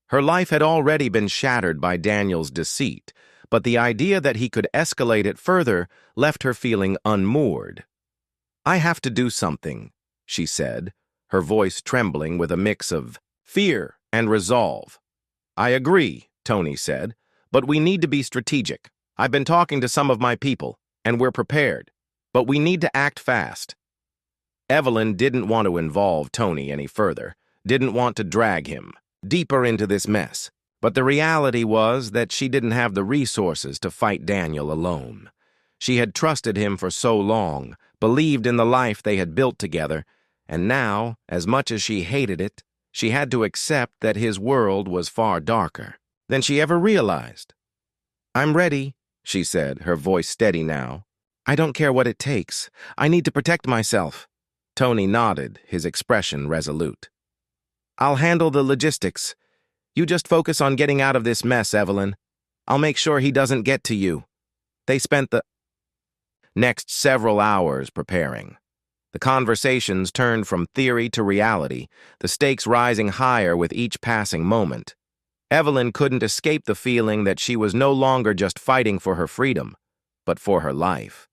Her life had already been shattered by Daniel's deceit, but the idea that he could escalate it further left her feeling unmoored. "I have to do something," she said, her voice trembling with a mix of fear and resolve. "I agree," Tony said, "but we need to be strategic. I've been talking to some of my people, and we're prepared. But we need to act fast." Evelyn didn't want to involve Tony any further, didn't want to drag him deeper into this mess. But the reality was that she didn't have the resources to fight Daniel alone. She had trusted him for so long, believed in the life they had built together, and now, as much as she hated it, she had to accept that his world was far darker than she ever realized. "I'm ready," she said, her voice steady now. I don't care what it takes. I need to protect myself. Tony nodded, his expression resolute. I'll handle the logistics. You just focus on getting out of this mess, Evelyn. I'll make sure he doesn't get to you. They spent the next several hours preparing. The conversations turned from theory to reality, the stakes rising higher with each passing moment. Evelyn couldn't escape the feeling that she was no longer just fighting for her freedom, but for her life.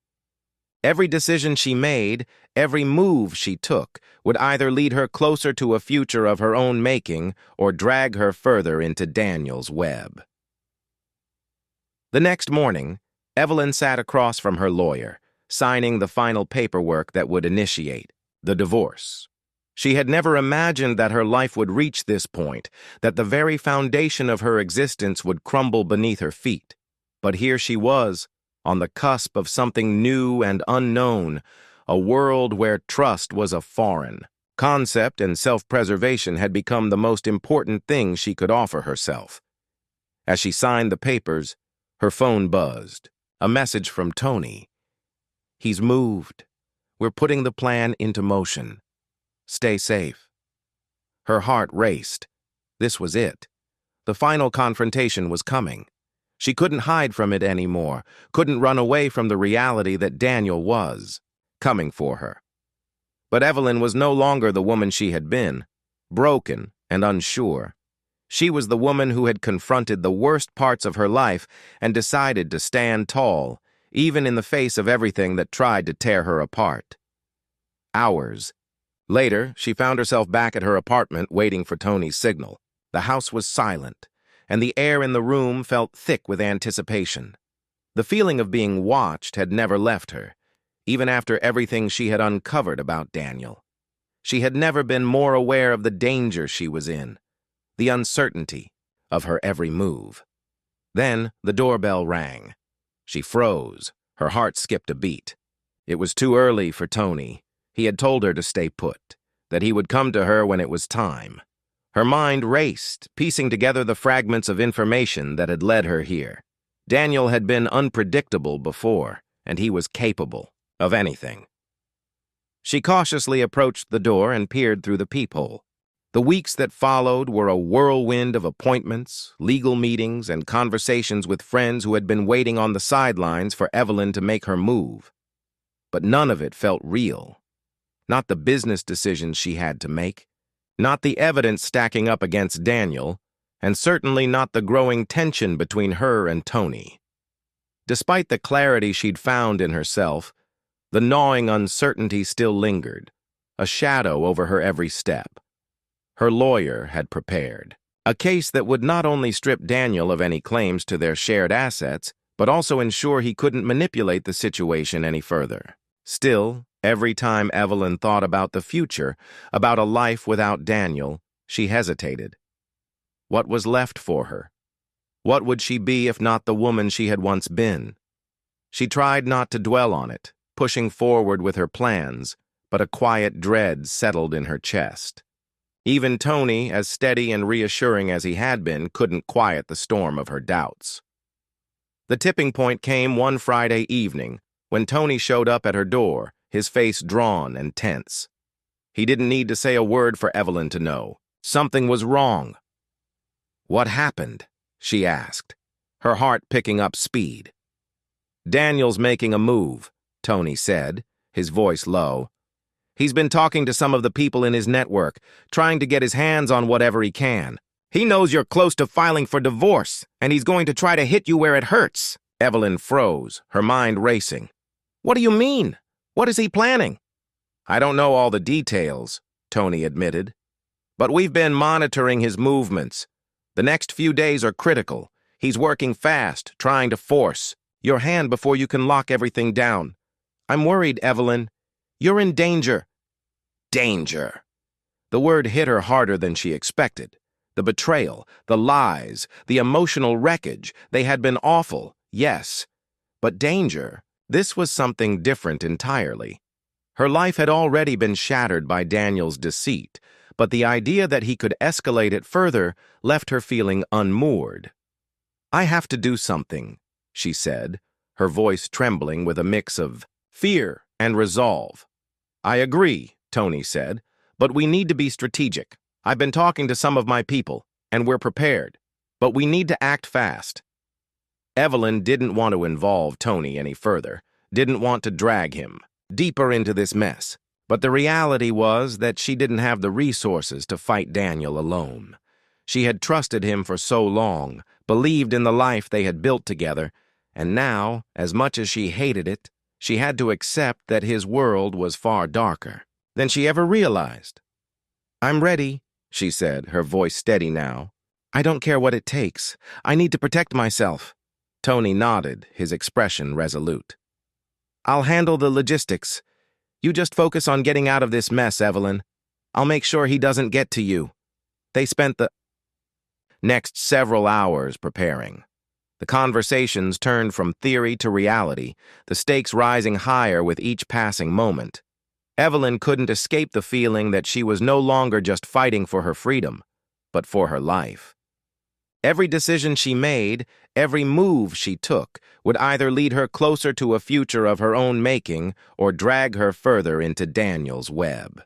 Every decision she made, every move she took, would either lead her closer to a future of her own making or drag her further into Daniel's web. The next morning, Evelyn sat across from her lawyer, signing the final paperwork that would initiate the divorce. She had never imagined that her life would reach this point, that the very foundation of her existence would crumble beneath her feet. But here she was, on the cusp of something new and unknown, a world where trust was a foreign concept and self-preservation had become the most important thing she could offer herself. As she signed the papers, her phone buzzed. A message from Tony. He's moved. We're putting the plan into motion. Stay safe. Her heart raced. This was it. The final confrontation was coming. She couldn't hide from it anymore, couldn't run away from the reality that Daniel was coming for her. But Evelyn was no longer the woman she had been, broken and unsure. She was the woman who had confronted the worst parts of her life and decided to stand tall, even in the face of everything that tried to tear her apart. Hours later, she found herself back at her apartment waiting for Tony's signal. The house was silent, and the air in the room felt thick with anticipation. The feeling of being watched had never left her, even after everything she had uncovered about Daniel. She had never been more aware of the danger she was in, the uncertainty of her every move. Then the doorbell rang. She froze, her heart skipped a beat. It was too early for Tony. He had told her to stay put, that he would come to her when it was time. Her mind raced, piecing together the fragments of information that had led her here. Daniel had been unpredictable before, and he was capable of anything. She cautiously approached the door and peered through the peephole. The weeks that followed were a whirlwind of appointments, legal meetings, and conversations with friends who had been waiting on the sidelines for Evelyn to make her move. But none of it felt real. Not the business decisions she had to make, not the evidence stacking up against Daniel, and certainly not the growing tension between her and Tony. Despite the clarity she'd found in herself, the gnawing uncertainty still lingered, a shadow over her every step. Her lawyer had prepared a case that would not only strip Daniel of any claims to their shared assets, but also ensure he couldn't manipulate the situation any further. Still, every time Evelyn thought about the future, about a life without Daniel, she hesitated. What was left for her? What would she be if not the woman she had once been? She tried not to dwell on it, pushing forward with her plans, but a quiet dread settled in her chest. Even Tony, as steady and reassuring as he had been, couldn't quiet the storm of her doubts. The tipping point came one Friday evening, when Tony showed up at her door, his face drawn and tense. He didn't need to say a word for Evelyn to know. Something was wrong. What happened? She asked, her heart picking up speed. Daniel's making a move, Tony said, his voice low. He's been talking to some of the people in his network, trying to get his hands on whatever he can. He knows you're close to filing for divorce, and he's going to try to hit you where it hurts. Evelyn froze, her mind racing. What do you mean? What is he planning? I don't know all the details, Tony admitted. But we've been monitoring his movements. The next few days are critical. He's working fast, trying to force your hand before you can lock everything down. I'm worried, Evelyn. You're in danger. Danger. The word hit her harder than she expected. The betrayal, the lies, the emotional wreckage, they had been awful, yes. But danger, this was something different entirely. Her life had already been shattered by Daniel's deceit, but the idea that he could escalate it further left her feeling unmoored. I have to do something, she said, her voice trembling with a mix of fear and resolve. I agree, Tony said, but we need to be strategic. I've been talking to some of my people, and we're prepared, but we need to act fast. Evelyn didn't want to involve Tony any further, didn't want to drag him deeper into this mess, but the reality was that she didn't have the resources to fight Daniel alone. She had trusted him for so long, believed in the life they had built together, and now, as much as she hated it, she had to accept that his world was far darker than she ever realized. I'm ready, she said, her voice steady now. I don't care what it takes. I need to protect myself. Tony nodded, his expression resolute. I'll handle the logistics. You just focus on getting out of this mess, Evelyn. I'll make sure he doesn't get to you. They spent the next several hours preparing. The conversations turned from theory to reality, the stakes rising higher with each passing moment. Evelyn couldn't escape the feeling that she was no longer just fighting for her freedom, but for her life. Every decision she made, every move she took, would either lead her closer to a future of her own making or drag her further into Daniel's web.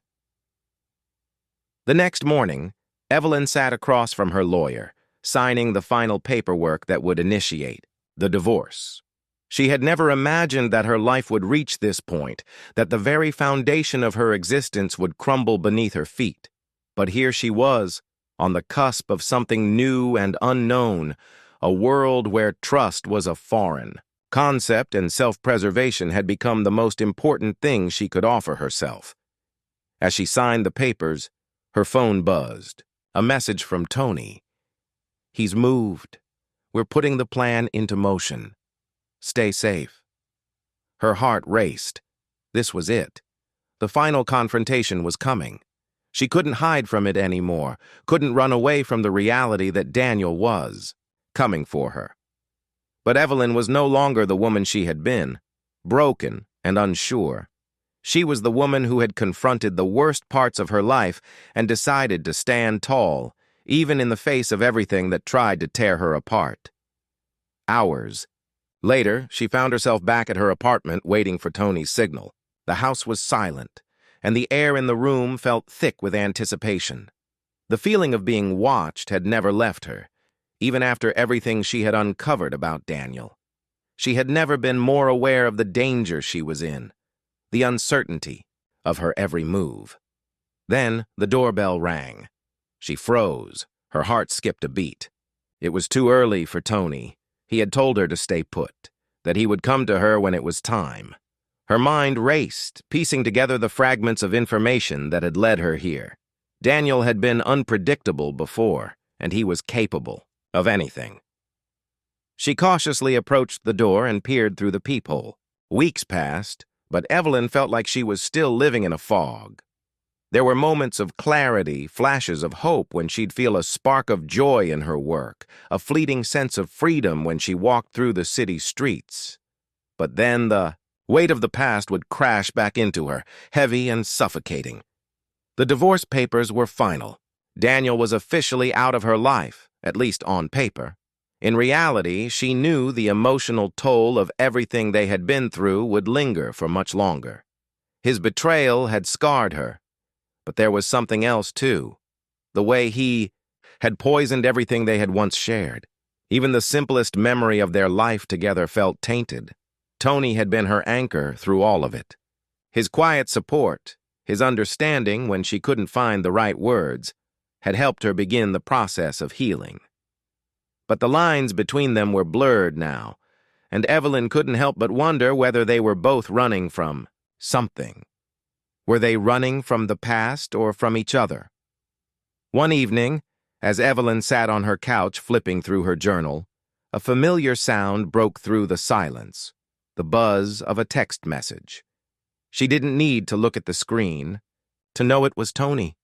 The next morning, Evelyn sat across from her lawyer, signing the final paperwork that would initiate the divorce. She had never imagined that her life would reach this point, that the very foundation of her existence would crumble beneath her feet. But here she was, on the cusp of something new and unknown, a world where trust was a foreign concept and self-preservation had become the most important thing she could offer herself. As she signed the papers, her phone buzzed. A message from Tony. He's moved. We're putting the plan into motion. Stay safe. Her heart raced. This was it. The final confrontation was coming. She couldn't hide from it anymore, couldn't run away from the reality that Daniel was coming for her. But Evelyn was no longer the woman she had been, broken and unsure. She was the woman who had confronted the worst parts of her life and decided to stand tall, even in the face of everything that tried to tear her apart. Hours later, she found herself back at her apartment waiting for Tony's signal. The house was silent, and the air in the room felt thick with anticipation. The feeling of being watched had never left her, even after everything she had uncovered about Daniel. She had never been more aware of the danger she was in, the uncertainty of her every move. Then the doorbell rang. She froze, her heart skipped a beat. It was too early for Tony. He had told her to stay put, that he would come to her when it was time. Her mind raced, piecing together the fragments of information that had led her here. Daniel had been unpredictable before, and he was capable of anything. She cautiously approached the door and peered through the peephole. Weeks passed, but Evelyn felt like she was still living in a fog. There were moments of clarity, flashes of hope when she'd feel a spark of joy in her work, a fleeting sense of freedom when she walked through the city streets. But then the weight of the past would crash back into her, heavy and suffocating. The divorce papers were final. Daniel was officially out of her life, at least on paper. In reality, she knew the emotional toll of everything they had been through would linger for much longer. His betrayal had scarred her. But there was something else, too. The way he had poisoned everything they had once shared. Even the simplest memory of their life together felt tainted. Tony had been her anchor through all of it. His quiet support, his understanding when she couldn't find the right words, had helped her begin the process of healing. But the lines between them were blurred now, and Evelyn couldn't help but wonder whether they were both running from something. Were they running from the past or from each other? One evening, as Evelyn sat on her couch flipping through her journal, a familiar sound broke through the silence, the buzz of a text message. She didn't need to look at the screen to know it was Tony.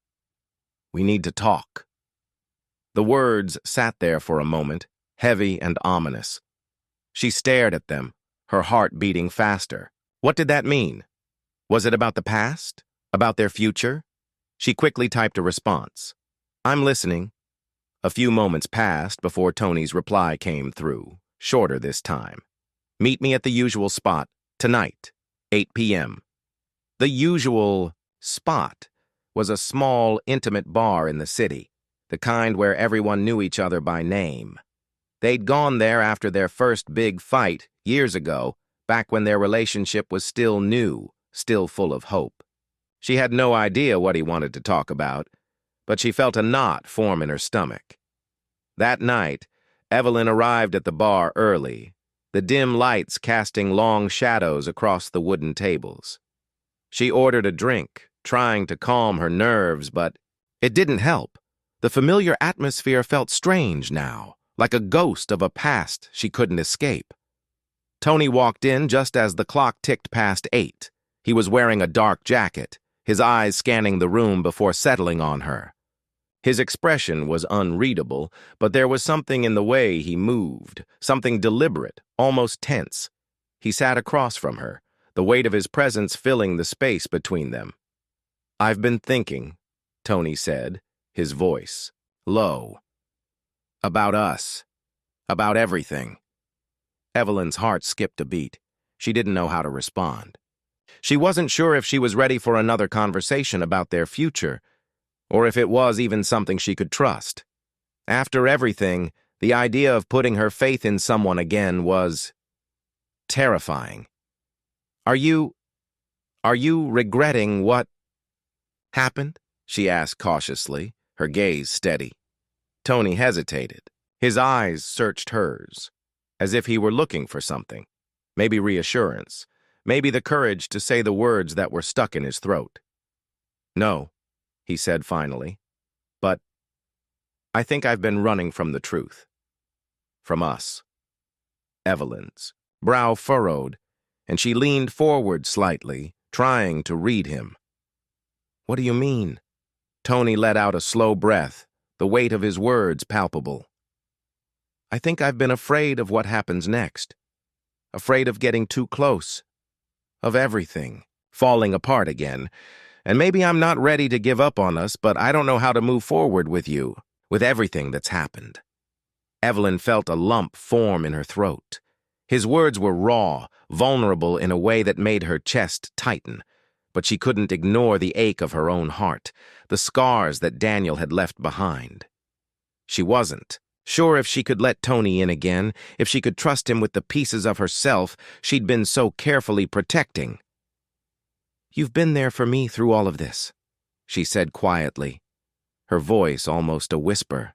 We need to talk. The words sat there for a moment, heavy and ominous. She stared at them, her heart beating faster. What did that mean? Was it about the past? About their future? She quickly typed a response. I'm listening. A few moments passed before Tony's reply came through, shorter this time. Meet me at the usual spot, tonight, 8 p.m. The usual spot was a small, intimate bar in the city, the kind where everyone knew each other by name. They'd gone there after their first big fight, years ago, back when their relationship was still new, still full of hope. She had no idea what he wanted to talk about, but she felt a knot form in her stomach. That night, Evelyn arrived at the bar early, the dim lights casting long shadows across the wooden tables. She ordered a drink, trying to calm her nerves, but it didn't help. The familiar atmosphere felt strange now, like a ghost of a past she couldn't escape. Tony walked in just as the clock ticked past 8. He was wearing a dark jacket, his eyes scanning the room before settling on her. His expression was unreadable, but there was something in the way he moved, something deliberate, almost tense. He sat across from her, the weight of his presence filling the space between them. "I've been thinking," Tony said, his voice low. "About us. About everything." Evelyn's heart skipped a beat. She didn't know how to respond. She wasn't sure if she was ready for another conversation about their future, or if it was even something she could trust. After everything, the idea of putting her faith in someone again was terrifying. Are you regretting what happened?" she asked cautiously, her gaze steady. Tony hesitated. His eyes searched hers, as if he were looking for something. Maybe reassurance, maybe the courage to say the words that were stuck in his throat. "No," he said finally, "but I think I've been running from the truth. From us." Evelyn's brow furrowed, and she leaned forward slightly, trying to read him. "What do you mean?" Tony let out a slow breath, the weight of his words palpable. "I think I've been afraid of what happens next. Afraid of getting too close. Of everything falling apart again. And maybe I'm not ready to give up on us, but I don't know how to move forward with you, with everything that's happened." Evelyn felt a lump form in her throat. His words were raw, vulnerable in a way that made her chest tighten, but she couldn't ignore the ache of her own heart, the scars that Daniel had left behind. She wasn't sure if she could let Tony in again, if she could trust him with the pieces of herself she'd been so carefully protecting. "You've been there for me through all of this," she said quietly, her voice almost a whisper.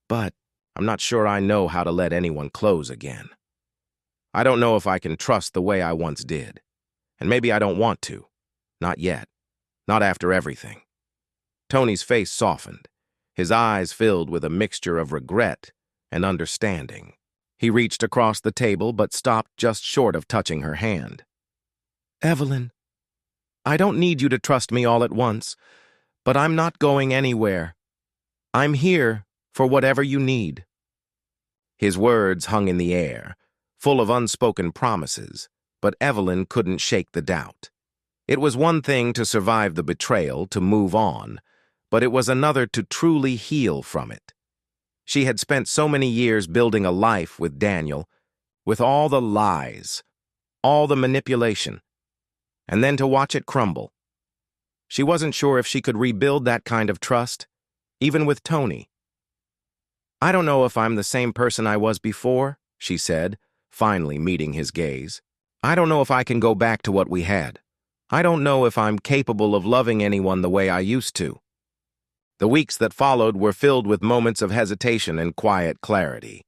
"But I'm not sure I know how to let anyone close again. I don't know if I can trust the way I once did. And maybe I don't want to. Not yet. Not after everything." Tony's face softened, his eyes filled with a mixture of regret and understanding. He reached across the table but stopped just short of touching her hand. "Evelyn, I don't need you to trust me all at once, but I'm not going anywhere. I'm here for whatever you need." His words hung in the air, full of unspoken promises, but Evelyn couldn't shake the doubt. It was one thing to survive the betrayal, to move on, but it was another to truly heal from it. She had spent so many years building a life with Daniel, with all the lies, all the manipulation, and then to watch it crumble. She wasn't sure if she could rebuild that kind of trust, even with Tony. "I don't know if I'm the same person I was before," she said, finally meeting his gaze. "I don't know if I can go back to what we had. I don't know if I'm capable of loving anyone the way I used to." The weeks that followed were filled with moments of hesitation and quiet clarity.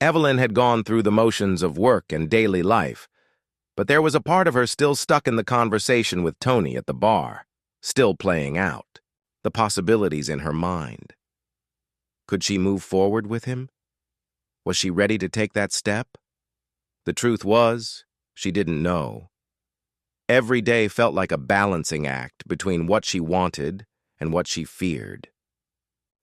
Evelyn had gone through the motions of work and daily life, but there was a part of her still stuck in the conversation with Tony at the bar, still playing out, the possibilities in her mind. Could she move forward with him? Was she ready to take that step? The truth was, she didn't know. Every day felt like a balancing act between what she wanted and what she feared.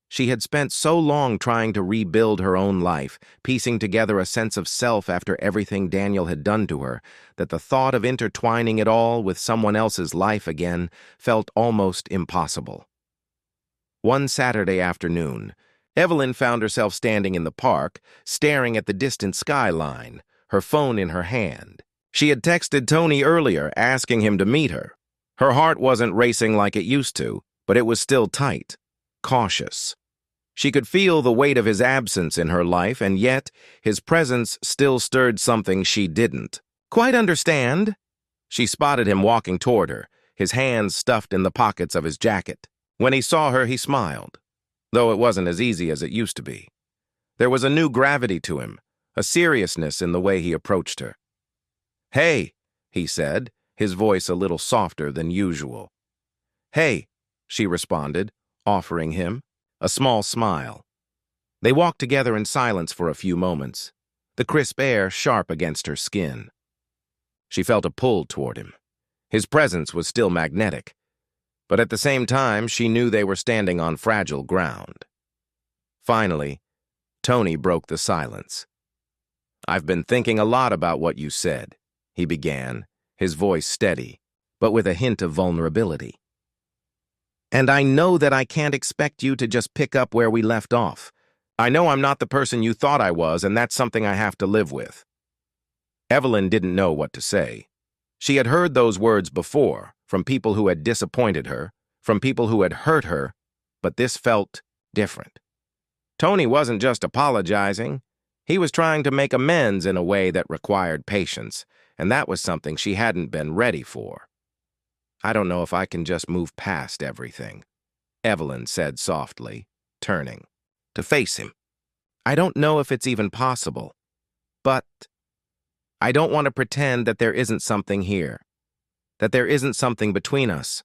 She had spent so long trying to rebuild her own life, piecing together a sense of self after everything Daniel had done to her, that the thought of intertwining it all with someone else's life again felt almost impossible. One Saturday afternoon, Evelyn found herself standing in the park, staring at the distant skyline, her phone in her hand. She had texted Tony earlier, asking him to meet her. Her heart wasn't racing like it used to, but it was still tight, cautious. She could feel the weight of his absence in her life, and yet his presence still stirred something she didn't quite understand. She spotted him walking toward her, his hands stuffed in the pockets of his jacket. When he saw her, he smiled, though it wasn't as easy as it used to be. There was a new gravity to him, a seriousness in the way he approached her. "Hey," he said, his voice a little softer than usual. "Hey," she responded, offering him a small smile. They walked together in silence for a few moments, the crisp air sharp against her skin. She felt a pull toward him. His presence was still magnetic, but at the same time, she knew they were standing on fragile ground. Finally, Tony broke the silence. "I've been thinking a lot about what you said," he began, his voice steady, but with a hint of vulnerability. "And I know that I can't expect you to just pick up where we left off. I know I'm not the person you thought I was, and that's something I have to live with." Evelyn didn't know what to say. She had heard those words before, from people who had disappointed her, from people who had hurt her, but this felt different. Tony wasn't just apologizing. He was trying to make amends in a way that required patience, and that was something she hadn't been ready for. "I don't know if I can just move past everything," Evelyn said softly, turning to face him. "I don't know if it's even possible, but I don't want to pretend that there isn't something here, that there isn't something between us."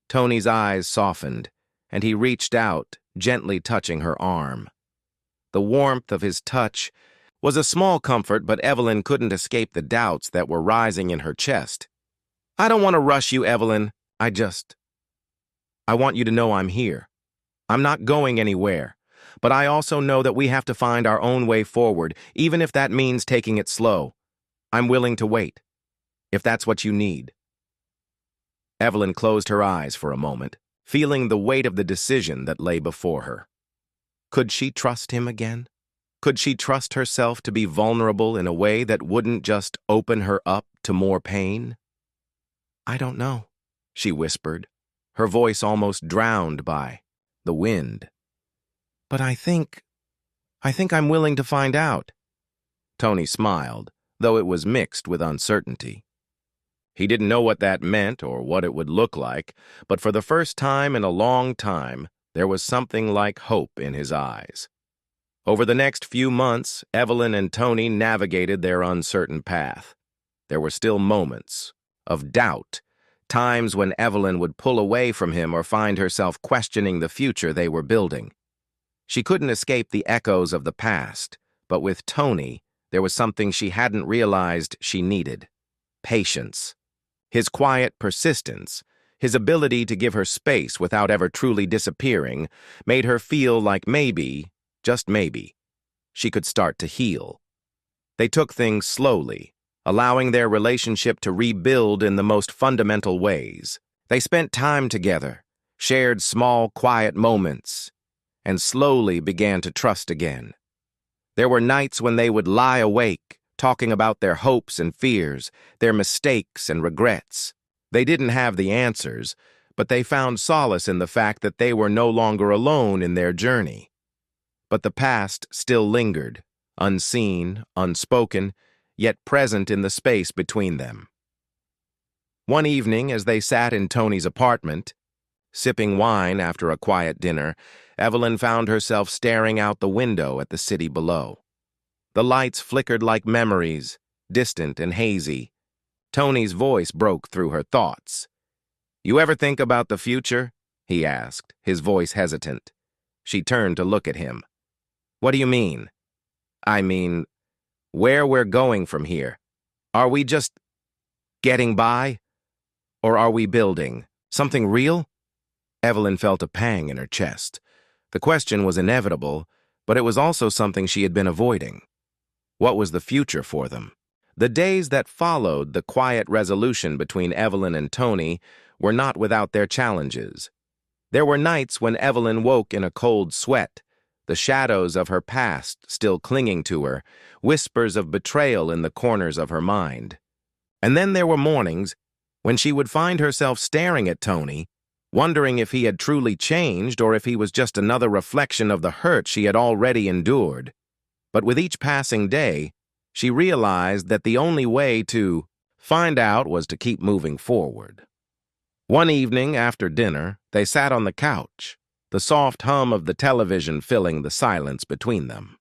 Tony's eyes softened, and he reached out, gently touching her arm. The warmth of his touch was a small comfort, but Evelyn couldn't escape the doubts that were rising in her chest. "I don't want to rush you, Evelyn. I want you to know I'm here. I'm not going anywhere, but I also know that we have to find our own way forward, even if that means taking it slow. I'm willing to wait, if that's what you need." Evelyn closed her eyes for a moment, feeling the weight of the decision that lay before her. Could she trust him again? Could she trust herself to be vulnerable in a way that wouldn't just open her up to more pain? "I don't know," she whispered, her voice almost drowned by the wind. "But I think I'm willing to find out." Tony smiled, though it was mixed with uncertainty. He didn't know what that meant or what it would look like, but for the first time in a long time, there was something like hope in his eyes. Over the next few months, Evelyn and Tony navigated their uncertain path. There were still moments of doubt, times when Evelyn would pull away from him or find herself questioning the future they were building. She couldn't escape the echoes of the past, but with Tony, there was something she hadn't realized she needed: patience. His quiet persistence, his ability to give her space without ever truly disappearing, made her feel like maybe, just maybe, she could start to heal. They took things slowly, allowing their relationship to rebuild in the most fundamental ways. They spent time together, shared small, quiet moments, and slowly began to trust again. There were nights when they would lie awake, talking about their hopes and fears, their mistakes and regrets. They didn't have the answers, but they found solace in the fact that they were no longer alone in their journey. But the past still lingered, unseen, unspoken, yet present in the space between them. One evening, as they sat in Tony's apartment, sipping wine after a quiet dinner, Evelyn found herself staring out the window at the city below. The lights flickered like memories, distant and hazy. Tony's voice broke through her thoughts. "You ever think about the future?" he asked, his voice hesitant. She turned to look at him. "What do you mean?" "I mean, where we're going from here. Are we just getting by? Or are we building something real?" Evelyn felt a pang in her chest. The question was inevitable, but it was also something she had been avoiding. What was the future for them? The days that followed the quiet resolution between Evelyn and Tony were not without their challenges. There were nights when Evelyn woke in a cold sweat, the shadows of her past still clinging to her, whispers of betrayal in the corners of her mind. And then there were mornings when she would find herself staring at Tony, wondering if he had truly changed or if he was just another reflection of the hurt she had already endured. But with each passing day, she realized that the only way to find out was to keep moving forward. One evening after dinner, they sat on the couch, the soft hum of the television filling the silence between them.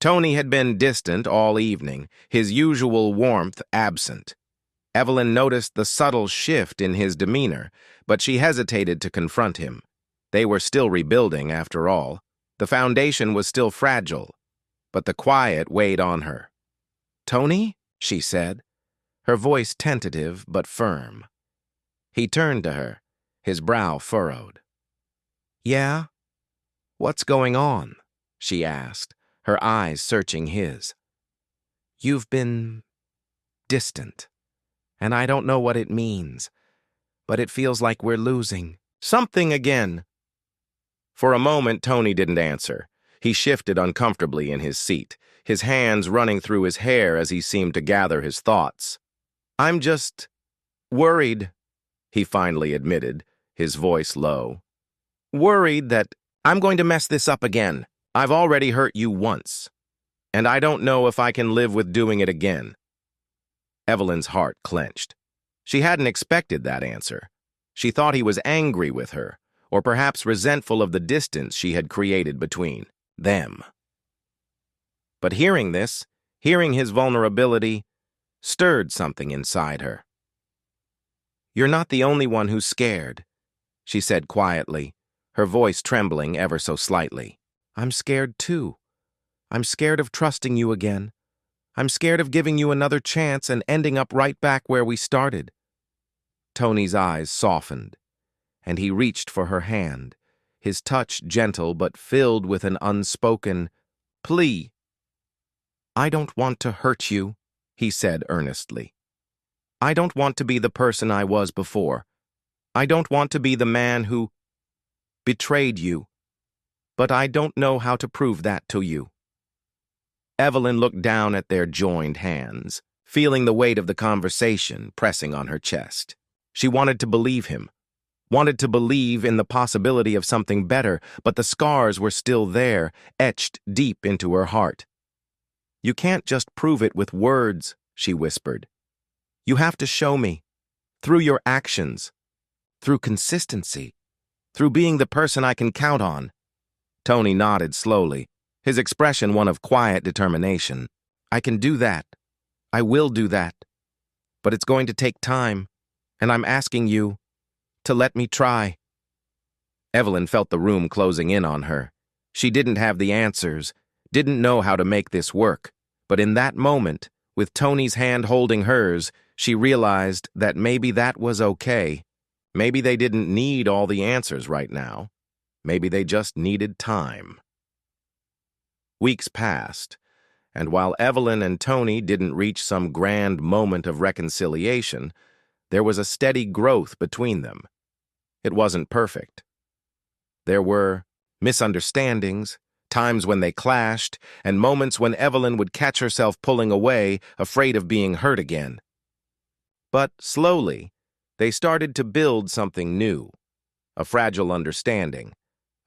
Tony had been distant all evening, his usual warmth absent. Evelyn noticed the subtle shift in his demeanor, but she hesitated to confront him. They were still rebuilding, after all. The foundation was still fragile, but the quiet weighed on her. "Tony?" she said, her voice tentative but firm. He turned to her, his brow furrowed. "Yeah? What's going on?" she asked, her eyes searching his. "You've been distant, and I don't know what it means, but it feels like we're losing something again." For a moment, Tony didn't answer. He shifted uncomfortably in his seat, his hands running through his hair as he seemed to gather his thoughts. "I'm just worried," he finally admitted, his voice low. "Worried that I'm going to mess this up again. I've already hurt you once, and I don't know if I can live with doing it again." Evelyn's heart clenched. She hadn't expected that answer. She thought he was angry with her, or perhaps resentful of the distance she had created between them. But hearing this, hearing his vulnerability, stirred something inside her. "You're not the only one who's scared," she said quietly, her voice trembling ever so slightly. "I'm scared too. I'm scared of trusting you again. I'm scared of giving you another chance and ending up right back where we started." Tony's eyes softened, and he reached for her hand, his touch gentle but filled with an unspoken plea. "I don't want to hurt you," he said earnestly. "I don't want to be the person I was before. I don't want to be the man who betrayed you. But I don't know how to prove that to you." Evelyn looked down at their joined hands, feeling the weight of the conversation pressing on her chest. She wanted to believe him, wanted to believe in the possibility of something better, but the scars were still there, etched deep into her heart. "You can't just prove it with words," she whispered. "You have to show me, through your actions, through consistency, through being the person I can count on." Tony nodded slowly, his expression one of quiet determination. "I can do that. I will do that. But it's going to take time, and I'm asking you to let me try." Evelyn felt the room closing in on her. She didn't have the answers, didn't know how to make this work, but in that moment, with Tony's hand holding hers, she realized that maybe that was okay. Maybe they didn't need all the answers right now. Maybe they just needed time. Weeks passed, and while Evelyn and Tony didn't reach some grand moment of reconciliation, there was a steady growth between them. It wasn't perfect. There were misunderstandings, times when they clashed, and moments when Evelyn would catch herself pulling away, afraid of being hurt again. But slowly, they started to build something new, a fragile understanding,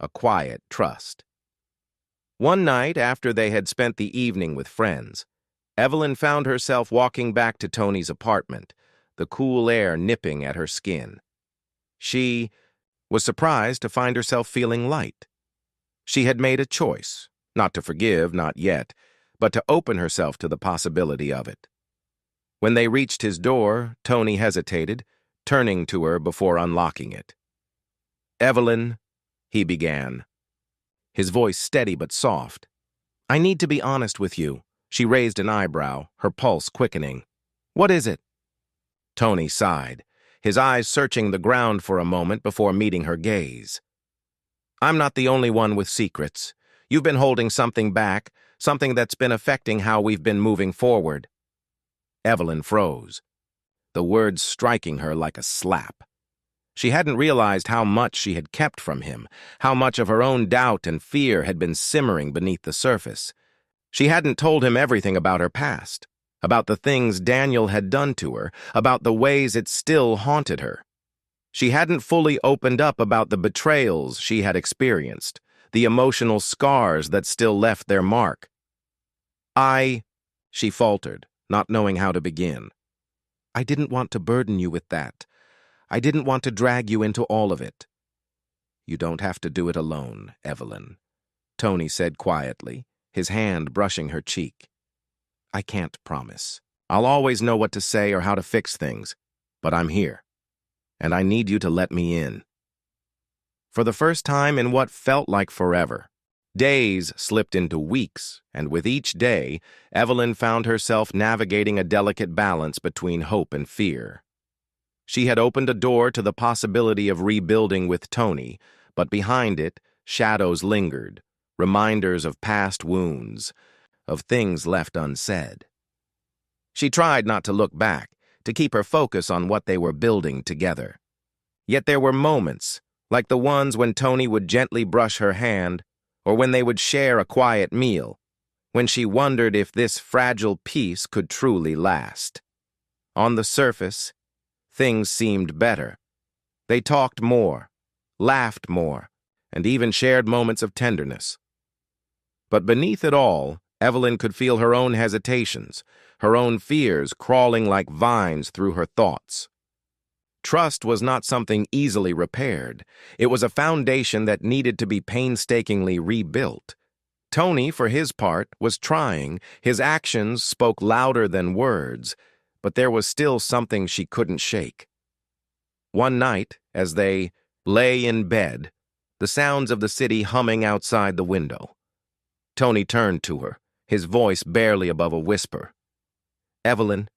a quiet trust. One night, after they had spent the evening with friends, Evelyn found herself walking back to Tony's apartment, the cool air nipping at her skin. She was surprised to find herself feeling light. She had made a choice, not to forgive, not yet, but to open herself to the possibility of it. When they reached his door, Tony hesitated, turning to her before unlocking it. "Evelyn," he began, his voice steady but soft. "I need to be honest with you." She raised an eyebrow, her pulse quickening. "What is it?" Tony sighed, his eyes searching the ground for a moment before meeting her gaze. "I'm not the only one with secrets. You've been holding something back, something that's been affecting how we've been moving forward." Evelyn froze, the words striking her like a slap. She hadn't realized how much she had kept from him, how much of her own doubt and fear had been simmering beneath the surface. She hadn't told him everything about her past, about the things Daniel had done to her, about the ways it still haunted her. She hadn't fully opened up about the betrayals she had experienced, the emotional scars that still left their mark. She faltered, not knowing how to begin. I didn't want to burden you with that. I didn't want to drag you into all of it. You don't have to do it alone, Evelyn, Tony said quietly, his hand brushing her cheek. I can't promise. I'll always know what to say or how to fix things, but I'm here, and I need you to let me in. For the first time in what felt like forever, days slipped into weeks, and with each day, Evelyn found herself navigating a delicate balance between hope and fear. She had opened a door to the possibility of rebuilding with Tony, but behind it, shadows lingered, reminders of past wounds, of things left unsaid. She tried not to look back, to keep her focus on what they were building together. Yet there were moments, like the ones when Tony would gently brush her hand, or when they would share a quiet meal, when she wondered if this fragile peace could truly last. On the surface, things seemed better. They talked more, laughed more, and even shared moments of tenderness. But beneath it all, Evelyn could feel her own hesitations, her own fears crawling like vines through her thoughts. Trust was not something easily repaired. It was a foundation that needed to be painstakingly rebuilt. Tony, for his part, was trying. His actions spoke louder than words, but there was still something she couldn't shake. One night, as they lay in bed, the sounds of the city humming outside the window, Tony turned to her, his voice barely above a whisper. Evelyn,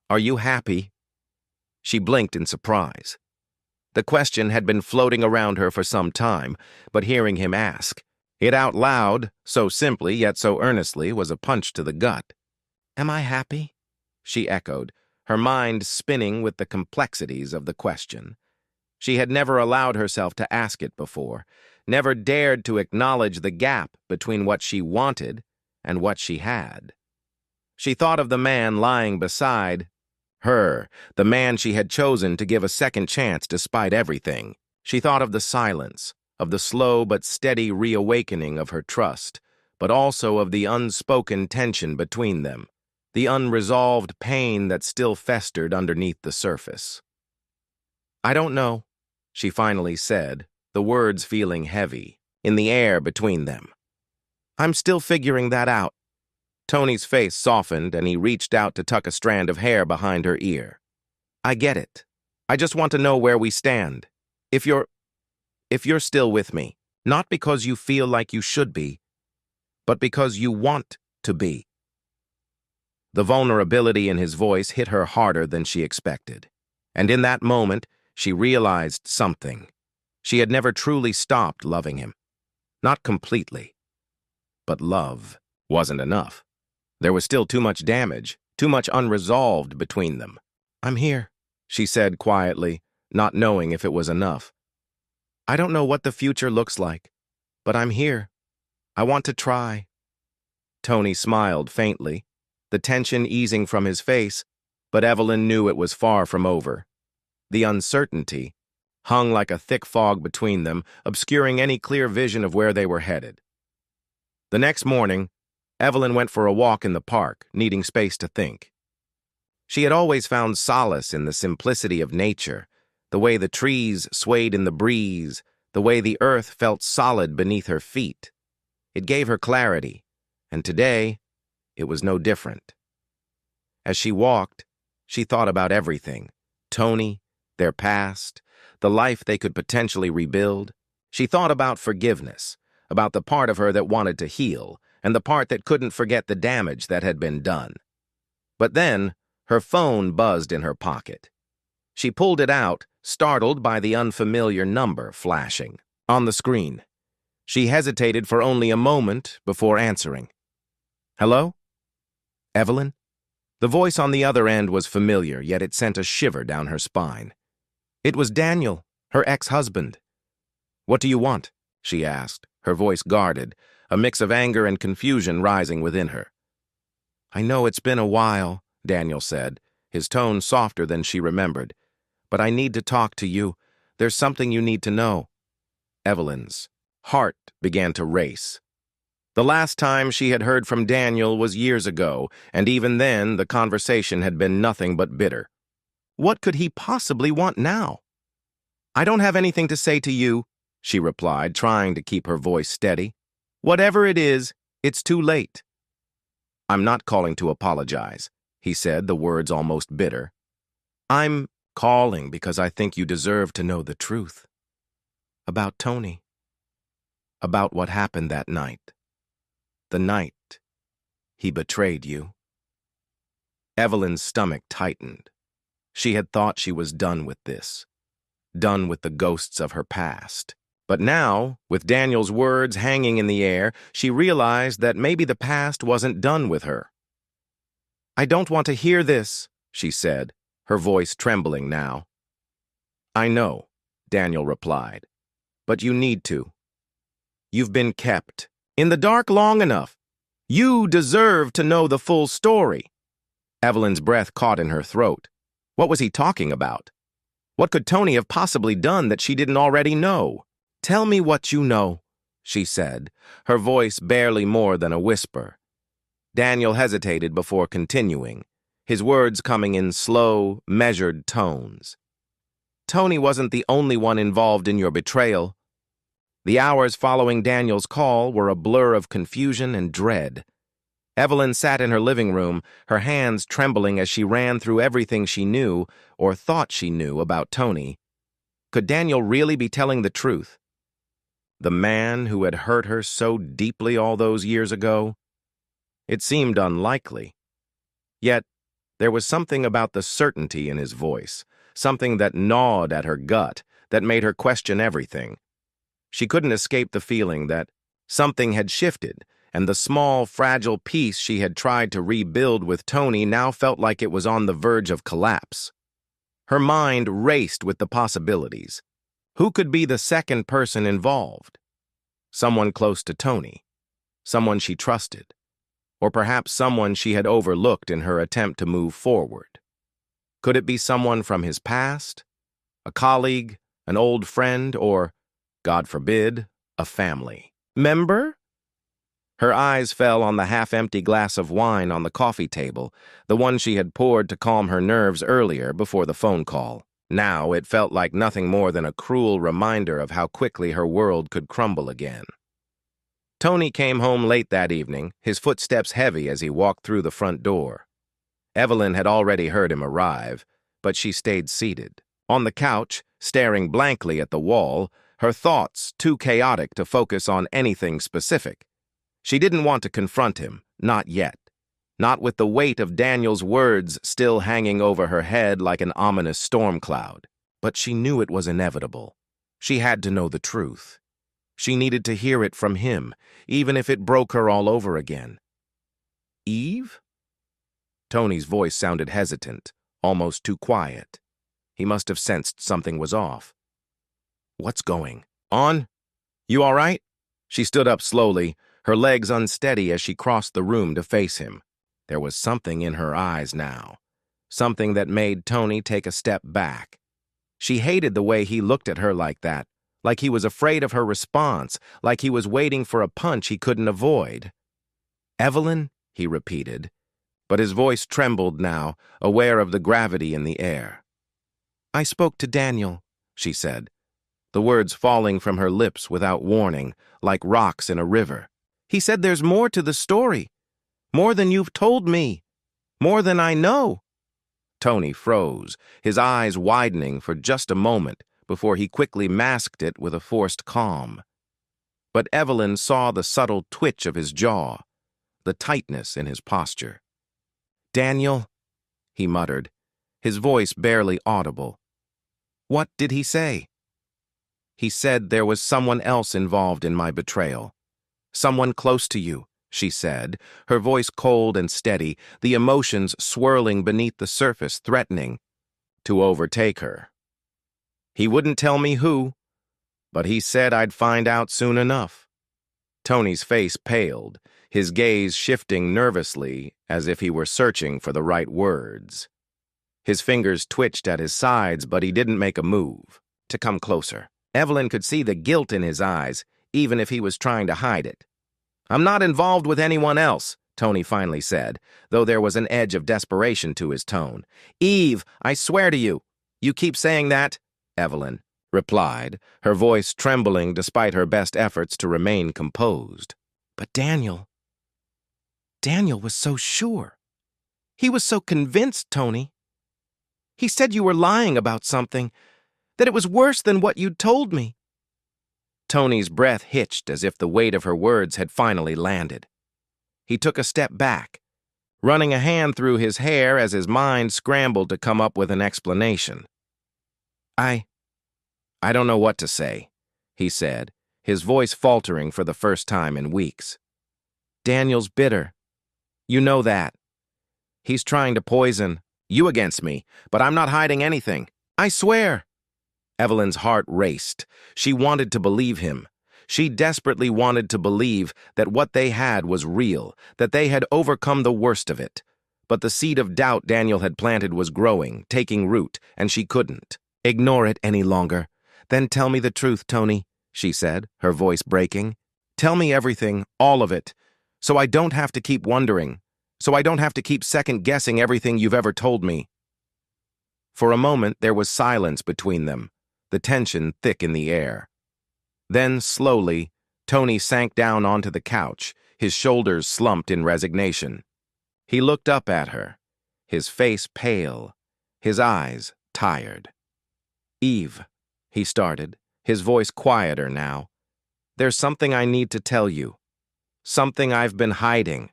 are you happy? She blinked in surprise. The question had been floating around her for some time, but hearing him ask it out loud, so simply yet so earnestly, was a punch to the gut. Am I happy? She echoed, her mind spinning with the complexities of the question. She had never allowed herself to ask it before, never dared to acknowledge the gap between what she wanted and what she had. She thought of the man lying beside her, the man she had chosen to give a second chance despite everything. She thought of the silence, of the slow but steady reawakening of her trust, but also of the unspoken tension between them, the unresolved pain that still festered underneath the surface. I don't know, she finally said, the words feeling heavy, in the air between them. I'm still figuring that out. Tony's face softened and he reached out to tuck a strand of hair behind her ear. I get it. I just want to know where we stand. If you're still with me, not because you feel like you should be, but because you want to be. The vulnerability in his voice hit her harder than she expected. And in that moment, she realized something. She had never truly stopped loving him. Not completely. But love wasn't enough. There was still too much damage, too much unresolved between them. I'm here, she said quietly, not knowing if it was enough. I don't know what the future looks like, but I'm here. I want to try. Tony smiled faintly, the tension easing from his face, but Evelyn knew it was far from over. The uncertainty hung like a thick fog between them, obscuring any clear vision of where they were headed. The next morning, Evelyn went for a walk in the park, needing space to think. She had always found solace in the simplicity of nature, the way the trees swayed in the breeze, the way the earth felt solid beneath her feet. It gave her clarity, and today, it was no different. As she walked, she thought about everything: Tony, their past, the life they could potentially rebuild. She thought about forgiveness, about the part of her that wanted to heal, and the part that couldn't forget the damage that had been done. But then, her phone buzzed in her pocket. She pulled it out, startled by the unfamiliar number flashing on the screen. She hesitated for only a moment before answering. Hello? Evelyn? The voice on the other end was familiar, yet it sent a shiver down her spine. It was Daniel, Her ex-husband. "What do you want?" she asked, her voice guarded, a mix of anger and confusion rising within her. "I know it's been a while," Daniel said, his tone softer than she remembered. "But I need to talk to you. There's something you need to know." Evelyn's heart began to race. The last time she had heard from Daniel was years ago, and even then the conversation had been nothing but bitter. What could he possibly want now? "I don't have anything to say to you," she replied, trying to keep her voice steady. "Whatever it is, it's too late." "I'm not calling to apologize," he said, the words almost bitter. "I'm calling because I think you deserve to know the truth. About Tony. About what happened that night. The night he betrayed you." Evelyn's stomach tightened. She had thought she was done with this, done with the ghosts of her past. But now, with Daniel's words hanging in the air, she realized that maybe the past wasn't done with her. "I don't want to hear this," she said, her voice trembling now. "I know," Daniel replied, "but you need to. You've been kept in the dark long enough. You deserve to know the full story." Evelyn's breath caught in her throat. What was he talking about? What could Tony have possibly done that she didn't already know? "Tell me what you know," she said, her voice barely more than a whisper. Daniel hesitated before continuing, his words coming in slow, measured tones. "Tony wasn't the only one involved in your betrayal." The hours following Daniel's call were a blur of confusion and dread. Evelyn sat in her living room, her hands trembling as she ran through everything she knew, or thought she knew, about Tony. Could Daniel really be telling the truth? The man who had hurt her so deeply all those years ago? It seemed unlikely. Yet, there was something about the certainty in his voice, something that gnawed at her gut, that made her question everything. She couldn't escape the feeling that something had shifted, and the small, fragile piece she had tried to rebuild with Tony now felt like it was on the verge of collapse. Her mind raced with the possibilities. Who could be the second person involved? Someone close to Tony, someone she trusted, or perhaps someone she had overlooked in her attempt to move forward. Could it be someone from his past? A colleague, an old friend, or, God forbid, a family member? Her eyes fell on the half-empty glass of wine on the coffee table, the one she had poured to calm her nerves earlier before the phone call. Now it felt like nothing more than a cruel reminder of how quickly her world could crumble again. Tony came home late that evening, his footsteps heavy as he walked through the front door. Evelyn had already heard him arrive, but she stayed seated. On the couch, staring blankly at the wall, her thoughts too chaotic to focus on anything specific. She didn't want to confront him, not yet. Not with the weight of Daniel's words still hanging over her head like an ominous storm cloud. But she knew it was inevitable. She had to know the truth. She needed to hear it from him, even if it broke her all over again. "Eve?" Tony's voice sounded hesitant, almost too quiet. He must have sensed something was off. "What's going on? You all right?" She stood up slowly, her legs unsteady as she crossed the room to face him. There was something in her eyes now, something that made Tony take a step back. She hated the way he looked at her like that, like he was afraid of her response, like he was waiting for a punch he couldn't avoid. "Evelyn?" he repeated, but his voice trembled now, aware of the gravity in the air. "I spoke to Daniel," she said, the words falling from her lips without warning, like rocks in a river. "He said there's more to the story. More than you've told me. More than I know." Tony froze, his eyes widening for just a moment before he quickly masked it with a forced calm. But Evelyn saw the subtle twitch of his jaw, the tightness in his posture. "Daniel," he muttered, his voice barely audible. "What did he say?" "He said there was someone else involved in my betrayal. Someone close to you," she said, her voice cold and steady, the emotions swirling beneath the surface, threatening to overtake her. He wouldn't tell me who, but he said I'd find out soon enough. Tony's face paled, his gaze shifting nervously as if he were searching for the right words. His fingers twitched at his sides, but he didn't make a move to come closer. Evelyn could see the guilt in his eyes, even if he was trying to hide it. "I'm not involved with anyone else," Tony finally said, though there was an edge of desperation to his tone. "Eve, I swear to you." "You keep saying that," Evelyn replied, her voice trembling despite her best efforts to remain composed. "But Daniel was so sure. He was so convinced, Tony. He said you were lying about something, that it was worse than what you'd told me." Tony's breath hitched as if the weight of her words had finally landed. He took a step back, running a hand through his hair as his mind scrambled to come up with an explanation. I don't know what to say," he said, his voice faltering for the first time in weeks. "Daniel's bitter. You know that. He's trying to poison you against me, but I'm not hiding anything. I swear." Evelyn's heart raced. She wanted to believe him. She desperately wanted to believe that what they had was real, that they had overcome the worst of it. But the seed of doubt Daniel had planted was growing, taking root, and she couldn't ignore it any longer. "Then tell me the truth, Tony," she said, her voice breaking. "Tell me everything, all of it, so I don't have to keep wondering, so I don't have to keep second-guessing everything you've ever told me." For a moment, there was silence between them, the tension thick in the air. Then, slowly, Tony sank down onto the couch, his shoulders slumped in resignation. He looked up at her, his face pale, his eyes tired. "Eve," he started, his voice quieter now, "there's something I need to tell you. Something I've been hiding."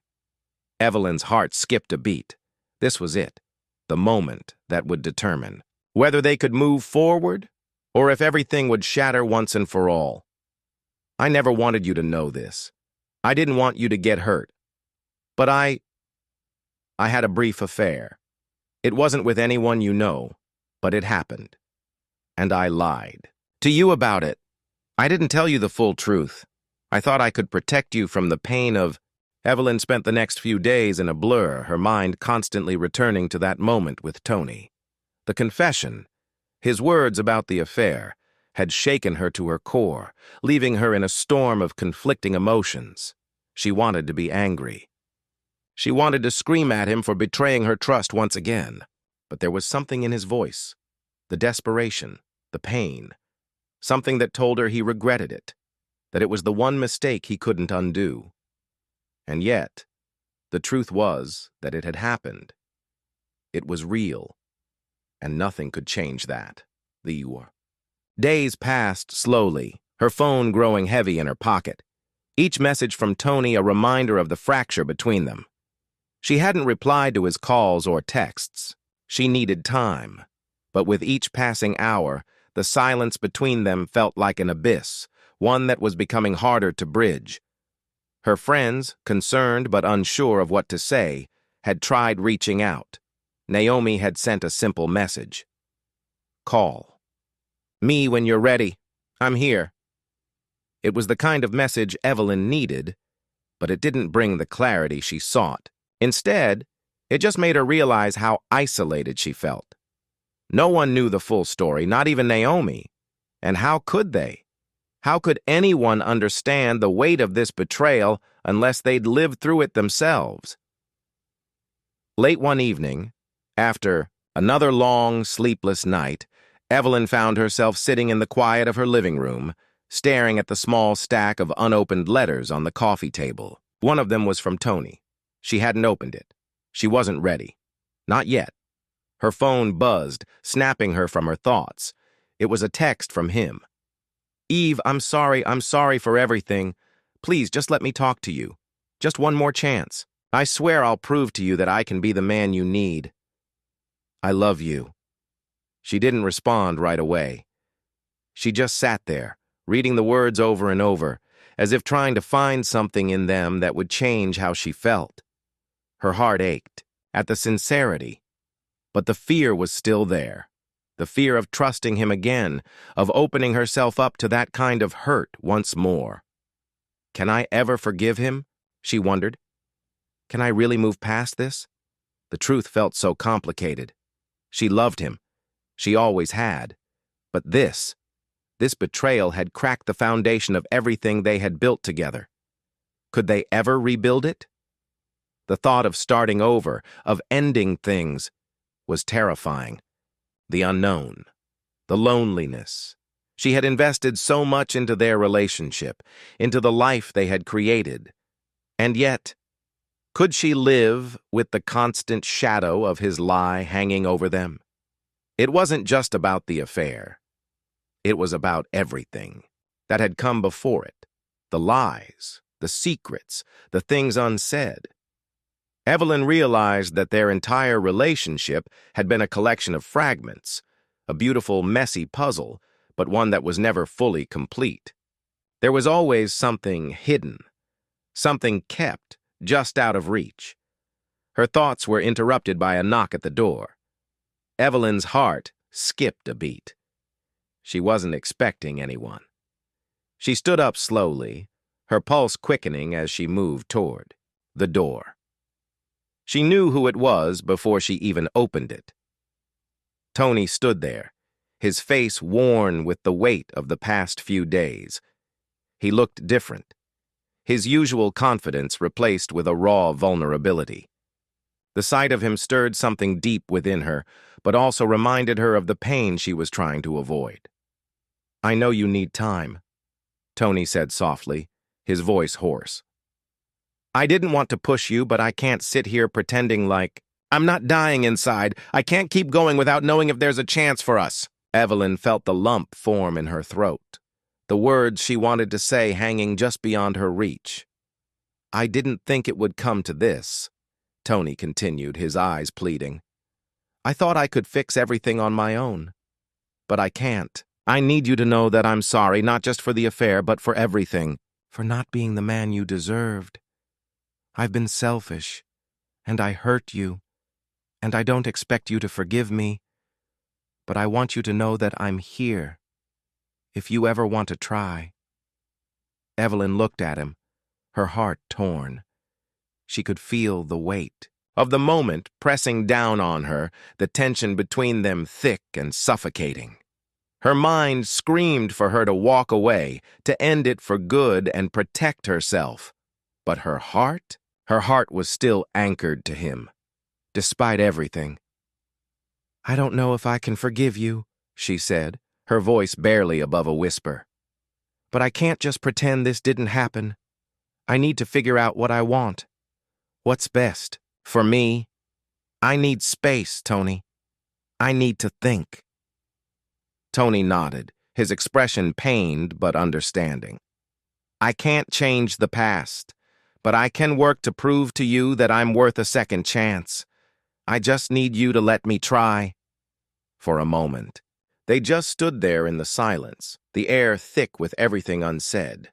Evelyn's heart skipped a beat. This was it, the moment that would determine whether they could move forward or if everything would shatter once and for all. "I never wanted you to know this. I didn't want you to get hurt. But I had a brief affair. It wasn't with anyone you know, but it happened. And I lied to you about it. I didn't tell you the full truth. I thought I could protect you from the pain of—" Evelyn spent the next few days in a blur, her mind constantly returning to that moment with Tony. The confession, his words about the affair, had shaken her to her core, leaving her in a storm of conflicting emotions. She wanted to be angry. She wanted to scream at him for betraying her trust once again. But there was something in his voice, the desperation, the pain, something that told her he regretted it, that it was the one mistake he couldn't undo. And yet, the truth was that it had happened. It was real, and nothing could change that. Days passed slowly, her phone growing heavy in her pocket, each message from Tony a reminder of the fracture between them. She hadn't replied to his calls or texts. She needed time. But with each passing hour, the silence between them felt like an abyss, one that was becoming harder to bridge. Her friends, concerned but unsure of what to say, had tried reaching out. Naomi had sent a simple message. "Call me when you're ready. I'm here." It was the kind of message Evelyn needed, but it didn't bring the clarity she sought. Instead, it just made her realize how isolated she felt. No one knew the full story, not even Naomi. And how could they? How could anyone understand the weight of this betrayal unless they'd lived through it themselves? Late one evening, after another long, sleepless night, Evelyn found herself sitting in the quiet of her living room, staring at the small stack of unopened letters on the coffee table. One of them was from Tony. She hadn't opened it. She wasn't ready. Not yet. Her phone buzzed, snapping her from her thoughts. It was a text from him. "Eve, I'm sorry for everything. Please, just let me talk to you. Just one more chance. I swear I'll prove to you that I can be the man you need. I love you." She didn't respond right away. She just sat there, reading the words over and over, as if trying to find something in them that would change how she felt. Her heart ached at the sincerity, but the fear was still there. The fear of trusting him again, of opening herself up to that kind of hurt once more. Can I ever forgive him? She wondered. Can I really move past this? The truth felt so complicated. She loved him. She always had. But this betrayal had cracked the foundation of everything they had built together. Could they ever rebuild it? The thought of starting over, of ending things, was terrifying. The unknown, the loneliness. She had invested so much into their relationship, into the life they had created. And yet, could she live with the constant shadow of his lie hanging over them? It wasn't just about the affair. It was about everything that had come before it. The lies, the secrets, the things unsaid. Evelyn realized that their entire relationship had been a collection of fragments, a beautiful, messy puzzle, but one that was never fully complete. There was always something hidden, something kept just out of reach. Her thoughts were interrupted by a knock at the door. Evelyn's heart skipped a beat. She wasn't expecting anyone. She stood up slowly, her pulse quickening as she moved toward the door. She knew who it was before she even opened it. Tony stood there, his face worn with the weight of the past few days. He looked different, his usual confidence replaced with a raw vulnerability. The sight of him stirred something deep within her, but also reminded her of the pain she was trying to avoid. "I know you need time," Tony said softly, his voice hoarse. "I didn't want to push you, but I can't sit here pretending like I'm not dying inside. I can't keep going without knowing if there's a chance for us." Evelyn felt the lump form in her throat, the words she wanted to say hanging just beyond her reach. "I didn't think it would come to this," Tony continued, his eyes pleading. "I thought I could fix everything on my own. But I can't. I need you to know that I'm sorry, not just for the affair, but for everything. For not being the man you deserved. I've been selfish, and I hurt you, and I don't expect you to forgive me, but I want you to know that I'm here, if you ever want to try." Evelyn looked at him, her heart torn. She could feel the weight of the moment pressing down on her, the tension between them thick and suffocating. Her mind screamed for her to walk away, to end it for good and protect herself. But her heart was still anchored to him, despite everything. "I don't know if I can forgive you," she said, her voice barely above a whisper. "But I can't just pretend this didn't happen. I need to figure out what I want. What's best for me? I need space, Tony. I need to think." Tony nodded, his expression pained but understanding. "I can't change the past, but I can work to prove to you that I'm worth a second chance. I just need you to let me try." For a moment, they just stood there in the silence, the air thick with everything unsaid.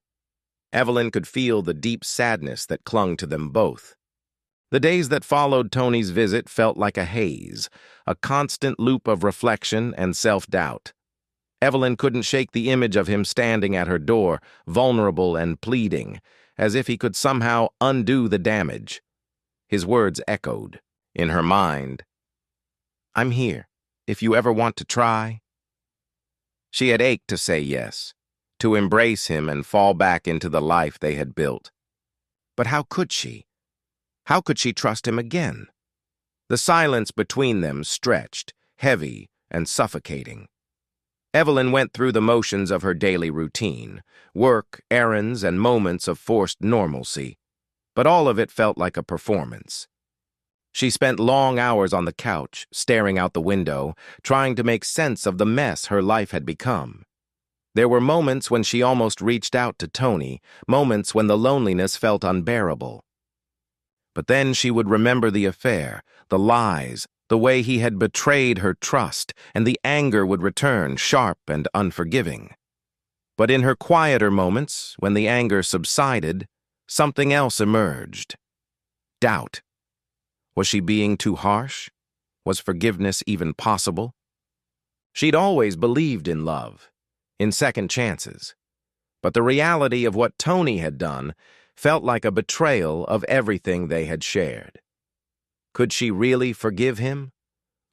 Evelyn could feel the deep sadness that clung to them both. The days that followed Tony's visit felt like a haze, a constant loop of reflection and self-doubt. Evelyn couldn't shake the image of him standing at her door, vulnerable and pleading, as if he could somehow undo the damage. His words echoed in her mind. "I'm here, if you ever want to try." She had ached to say yes, to embrace him and fall back into the life they had built. But how could she? How could she trust him again? The silence between them stretched, heavy and suffocating. Evelyn went through the motions of her daily routine, work, errands, and moments of forced normalcy, but all of it felt like a performance. She spent long hours on the couch, staring out the window, trying to make sense of the mess her life had become. There were moments when she almost reached out to Tony, moments when the loneliness felt unbearable. But then she would remember the affair, the lies, the way he had betrayed her trust, and the anger would return, sharp and unforgiving. But in her quieter moments, when the anger subsided, something else emerged. Doubt. Was she being too harsh? Was forgiveness even possible? She'd always believed in love, in second chances. But the reality of what Tony had done felt like a betrayal of everything they had shared. Could she really forgive him?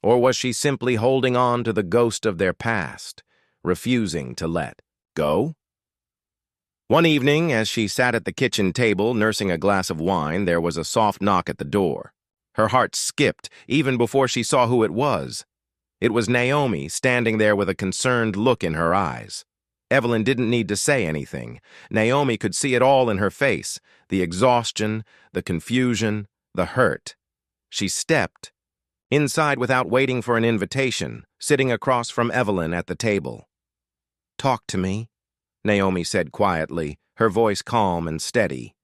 Or was she simply holding on to the ghost of their past, refusing to let go? One evening, as she sat at the kitchen table nursing a glass of wine, there was a soft knock at the door. Her heart skipped even before she saw who it was. It was Naomi, standing there with a concerned look in her eyes. Evelyn didn't need to say anything. Naomi could see it all in her face, the exhaustion, the confusion, the hurt. She stepped inside without waiting for an invitation, sitting across from Evelyn at the table. "Talk to me," Naomi said quietly, her voice calm and steady.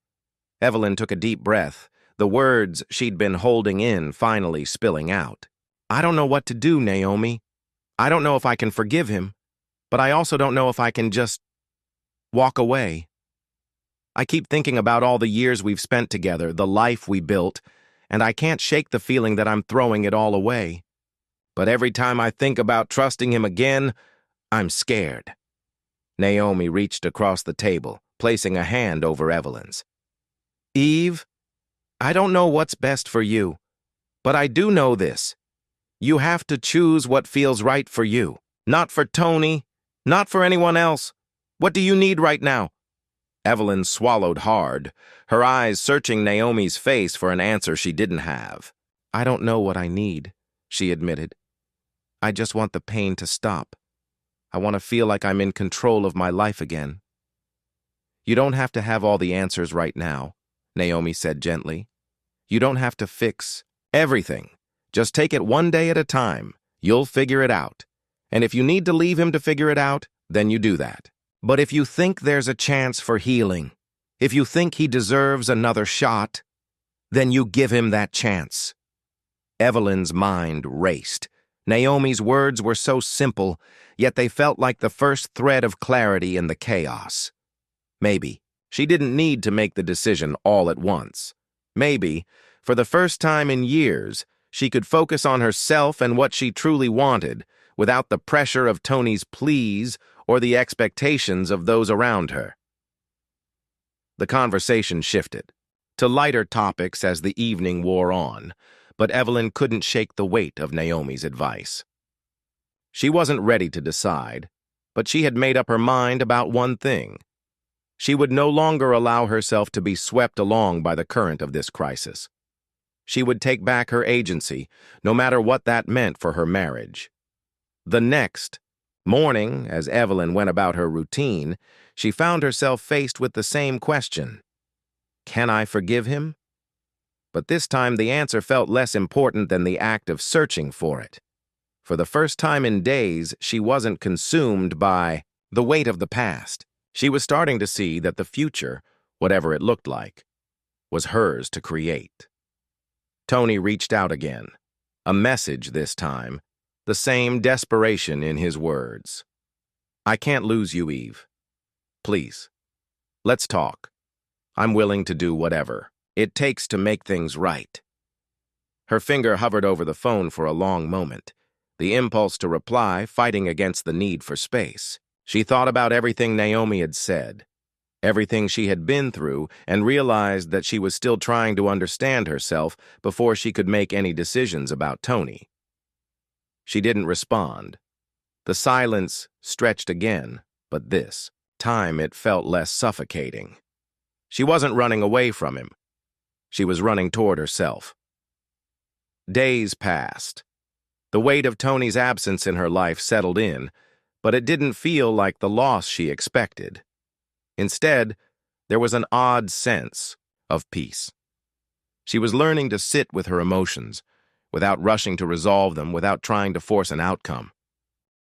Evelyn took a deep breath, the words she'd been holding in finally spilling out. "I don't know what to do, Naomi. I don't know if I can forgive him, but I also don't know if I can just walk away. I keep thinking about all the years we've spent together, the life we built, and I can't shake the feeling that I'm throwing it all away. But every time I think about trusting him again, I'm scared." Naomi reached across the table, placing a hand over Evelyn's. "Eve, I don't know what's best for you, but I do know this. You have to choose what feels right for you. Not for Tony, not for anyone else. What do you need right now?" Evelyn swallowed hard, her eyes searching Naomi's face for an answer she didn't have. "I don't know what I need," she admitted. "I just want the pain to stop. I want to feel like I'm in control of my life again." "You don't have to have all the answers right now," Naomi said gently. "You don't have to fix everything. Just take it one day at a time. You'll figure it out. And if you need to leave him to figure it out, then you do that. But if you think there's a chance for healing, if you think he deserves another shot, then you give him that chance." Evelyn's mind raced. Naomi's words were so simple, yet they felt like the first thread of clarity in the chaos. Maybe she didn't need to make the decision all at once. Maybe, for the first time in years, she could focus on herself and what she truly wanted, without the pressure of Tony's pleas or the expectations of those around her. The conversation shifted to lighter topics as the evening wore on, but Evelyn couldn't shake the weight of Naomi's advice. She wasn't ready to decide, but she had made up her mind about one thing. She would no longer allow herself to be swept along by the current of this crisis. She would take back her agency, no matter what that meant for her marriage. The next morning, as Evelyn went about her routine, she found herself faced with the same question. Can I forgive him? But this time the answer felt less important than the act of searching for it. For the first time in days, she wasn't consumed by the weight of the past. She was starting to see that the future, whatever it looked like, was hers to create. Tony reached out again. A message this time, the same desperation in his words. "I can't lose you, Eve. Please, let's talk. I'm willing to do whatever it takes to make things right." Her finger hovered over the phone for a long moment, the impulse to reply fighting against the need for space. She thought about everything Naomi had said, everything she had been through, and realized that she was still trying to understand herself before she could make any decisions about Tony. She didn't respond. The silence stretched again, but this time it felt less suffocating. She wasn't running away from him. She was running toward herself. Days passed. The weight of Tony's absence in her life settled in, but it didn't feel like the loss she expected. Instead, there was an odd sense of peace. She was learning to sit with her emotions, without rushing to resolve them, without trying to force an outcome.